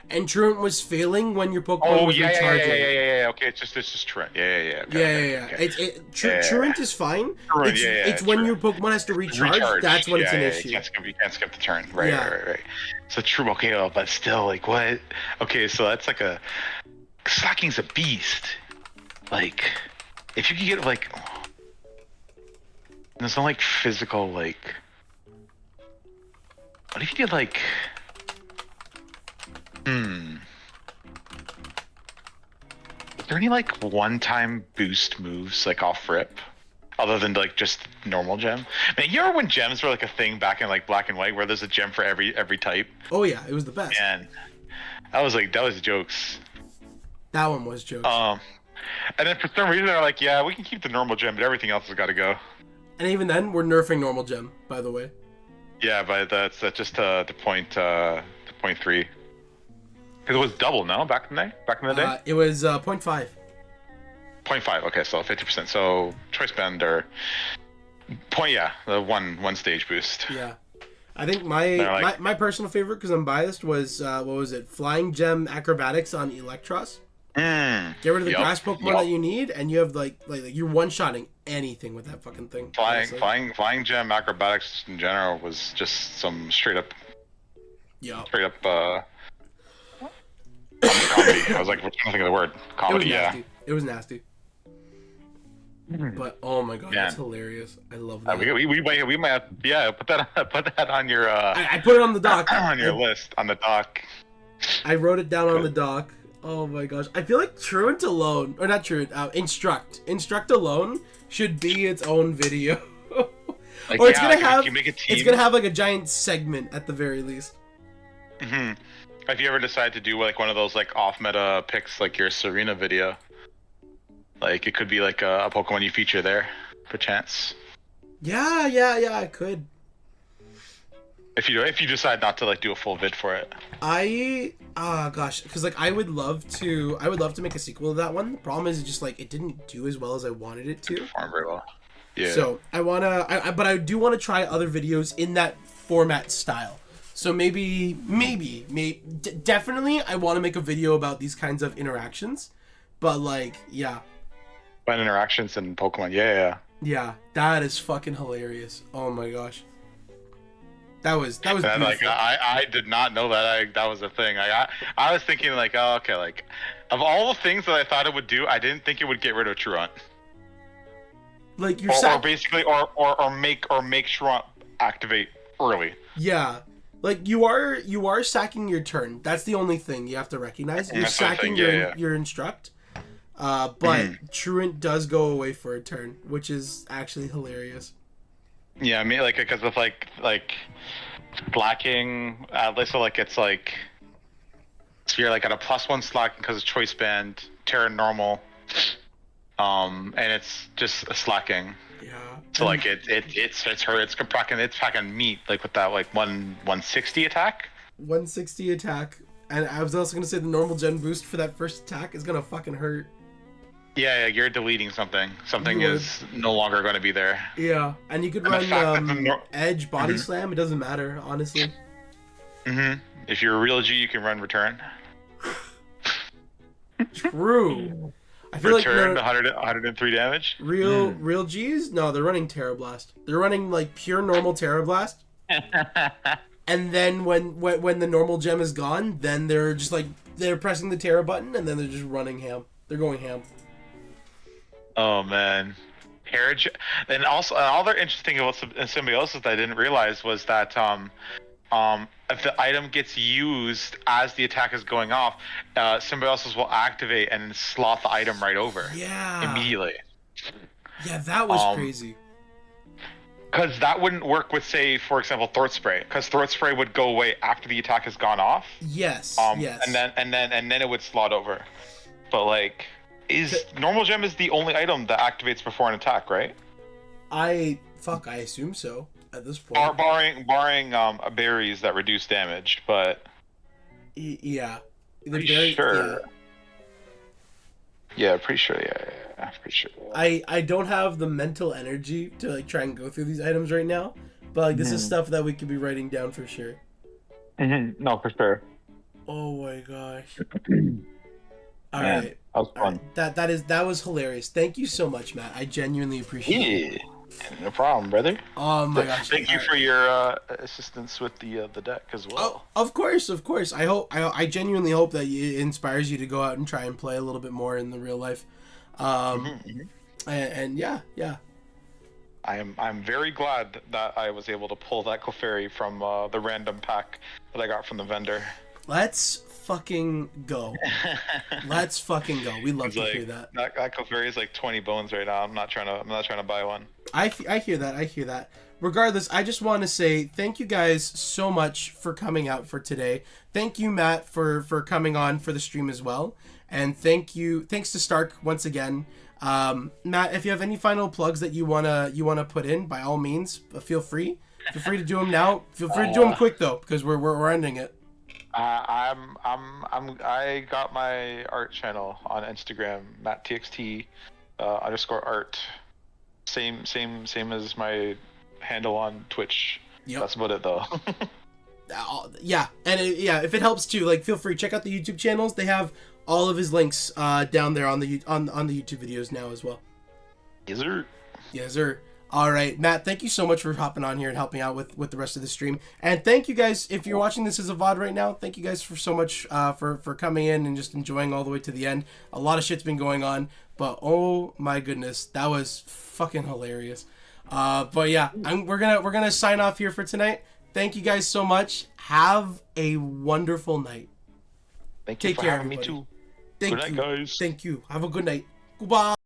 and Truant was failing when your Pokemon Oh was yeah, recharging. yeah. Okay, it's just Trent. Yeah. Okay, Yeah. okay. Truant is fine. Truant, It's when your Pokemon has to recharge. That's when it's an issue. You can't skip the turn. Right, Yeah. right. So true. Okay, but still, like what? Okay, so that's like a Slacking's a beast. Like, if you could get like, there's no like physical like. What if you did like? Is there any like one-time boost moves like off rip, other than like just normal gem? Man, you remember when gems were like a thing back in like Black and White, where there's a gem for every type? Oh yeah, it was the best. And that was jokes. That one was jokes. And then for some reason they're like, yeah, we can keep the normal gem, but everything else has got to go. And even then, we're nerfing normal gem, by the way. Yeah, but that's just to point 3. Because it was double, no? Back in the day? It was 0.5. 0.5, okay, so 50%. So choice band or the one stage boost. Yeah. I think my personal favorite, because I'm biased, was what was it? Flying Gem Acrobatics on Electros. Get rid of the grass Pokemon that you need, and you have like you're one-shotting anything with that fucking thing. Flying Gem Acrobatics in general was just some straight up comedy. I was like, I'm trying to think of the word. Comedy, yeah. It was nasty. But oh my god, that's hilarious. I love that. We might have, put that on your I put it on the dock. on your list on the dock. I wrote it down on the dock. Oh my gosh. I feel like Truant alone, or not Truant, Instruct alone should be its own video. Like, or it's yeah, gonna like, have you make a team. it's gonna have like a giant segment at the very least. Mm-hmm. If you ever decide to do like one of those like off-meta picks, like your Serena video, like it could be like a Pokemon you feature there, perchance. Yeah, I could. If you decide not to like do a full vid for it. Gosh, because like I would love to make a sequel to that one. The problem is just like it didn't do as well as I wanted it to. Perform very well. Yeah. So but I do want to try other videos in that format style. So maybe, definitely I want to make a video about these kinds of interactions. But like, yeah. Fun interactions in Pokemon, yeah. Yeah, that is fucking hilarious. Oh my gosh. That was beautiful. And like I did not know that that was a thing. I was thinking like, oh, okay, like of all the things that I thought it would do, I didn't think it would get rid of Truant. Like you're or basically make Truant activate early. Yeah. Like you are sacking your turn. That's the only thing you have to recognize. You're sacking your Instruct. But Truant does go away for a turn, which is actually hilarious. Yeah, I mean, like, because of like slacking, so like it's like, so you're like at a +1 slacking because of choice band, Terra normal, and it's just a slacking. Yeah. So like it's packing meat like with that like 160 attack. 160 attack, and I was also gonna say the normal gen boost for that first attack is gonna fucking hurt. Yeah, you're deleting something. Something is no longer going to be there. Yeah, and you could run Edge, Body Slam. It doesn't matter, honestly. If you're a real G, you can run Return. True. I feel Return like 103 damage. Real G's? No, they're running Terra Blast. They're running like pure normal Terra Blast. And then when the normal gem is gone, then they're just like they're pressing the Terra button, and then they're just running ham. They're going ham. Oh man, and also another interesting about Symbiosis that I didn't realize was that if the item gets used as the attack is going off, Symbiosis will activate and slot the item right over. Yeah. Immediately. Yeah, that was crazy. Because that wouldn't work with, say, for example, Throat Spray. Because Throat Spray would go away after the attack has gone off. Yes. Yes. And then it would slot over. But like. Normal Gem is the only item that activates before an attack, right? I assume so at this point. Barring berries that reduce damage, but yeah, pretty sure. Yeah, pretty sure. Yeah, pretty sure. I don't have the mental energy to like try and go through these items right now, but like this is stuff that we could be writing down for sure. No, for sure. Oh my gosh. All right. That was fun. That was hilarious. Thank you so much, Matt. I genuinely appreciate it. No problem, brother. Oh my gosh. Thank you for your assistance with the deck as well. Oh, of course. I genuinely hope that it inspires you to go out and try and play a little bit more in the real life. And yeah. I'm very glad that I was able to pull that Clefairy from the random pack that I got from the vendor. Let's fucking go. Let's fucking go. We love to hear that. That Clefairy is like 20 bones right now. I'm not trying to buy one. I hear that. Regardless, I just want to say thank you guys so much for coming out for today. Thank you, Matt, for coming on for the stream as well. And thanks to Stark once again. Matt, if you have any final plugs that you wanna put in, by all means, feel free. Feel free to do them now. Feel free to do them quick though, because we're ending it. I got my art channel on Instagram, Matttxt _art. Same as my handle on Twitch. Yep. That's about it though. Yeah, and if it helps too, like feel free, check out the YouTube channels. They have all of his links down there on the YouTube videos now as well. Yes, sir. Yes, sir. All right, Matt, thank you so much for hopping on here and helping out with the rest of the stream. And thank you guys, if you're watching this as a VOD right now, thank you guys for so much for coming in and just enjoying all the way to the end. A lot of shit's been going on, but oh my goodness, that was fucking hilarious. But yeah, we're gonna sign off here for tonight. Thank you guys so much. Have a wonderful night. Thank you for having me too. Thank Good night, you. guys. Thank you. Have a good night. Goodbye.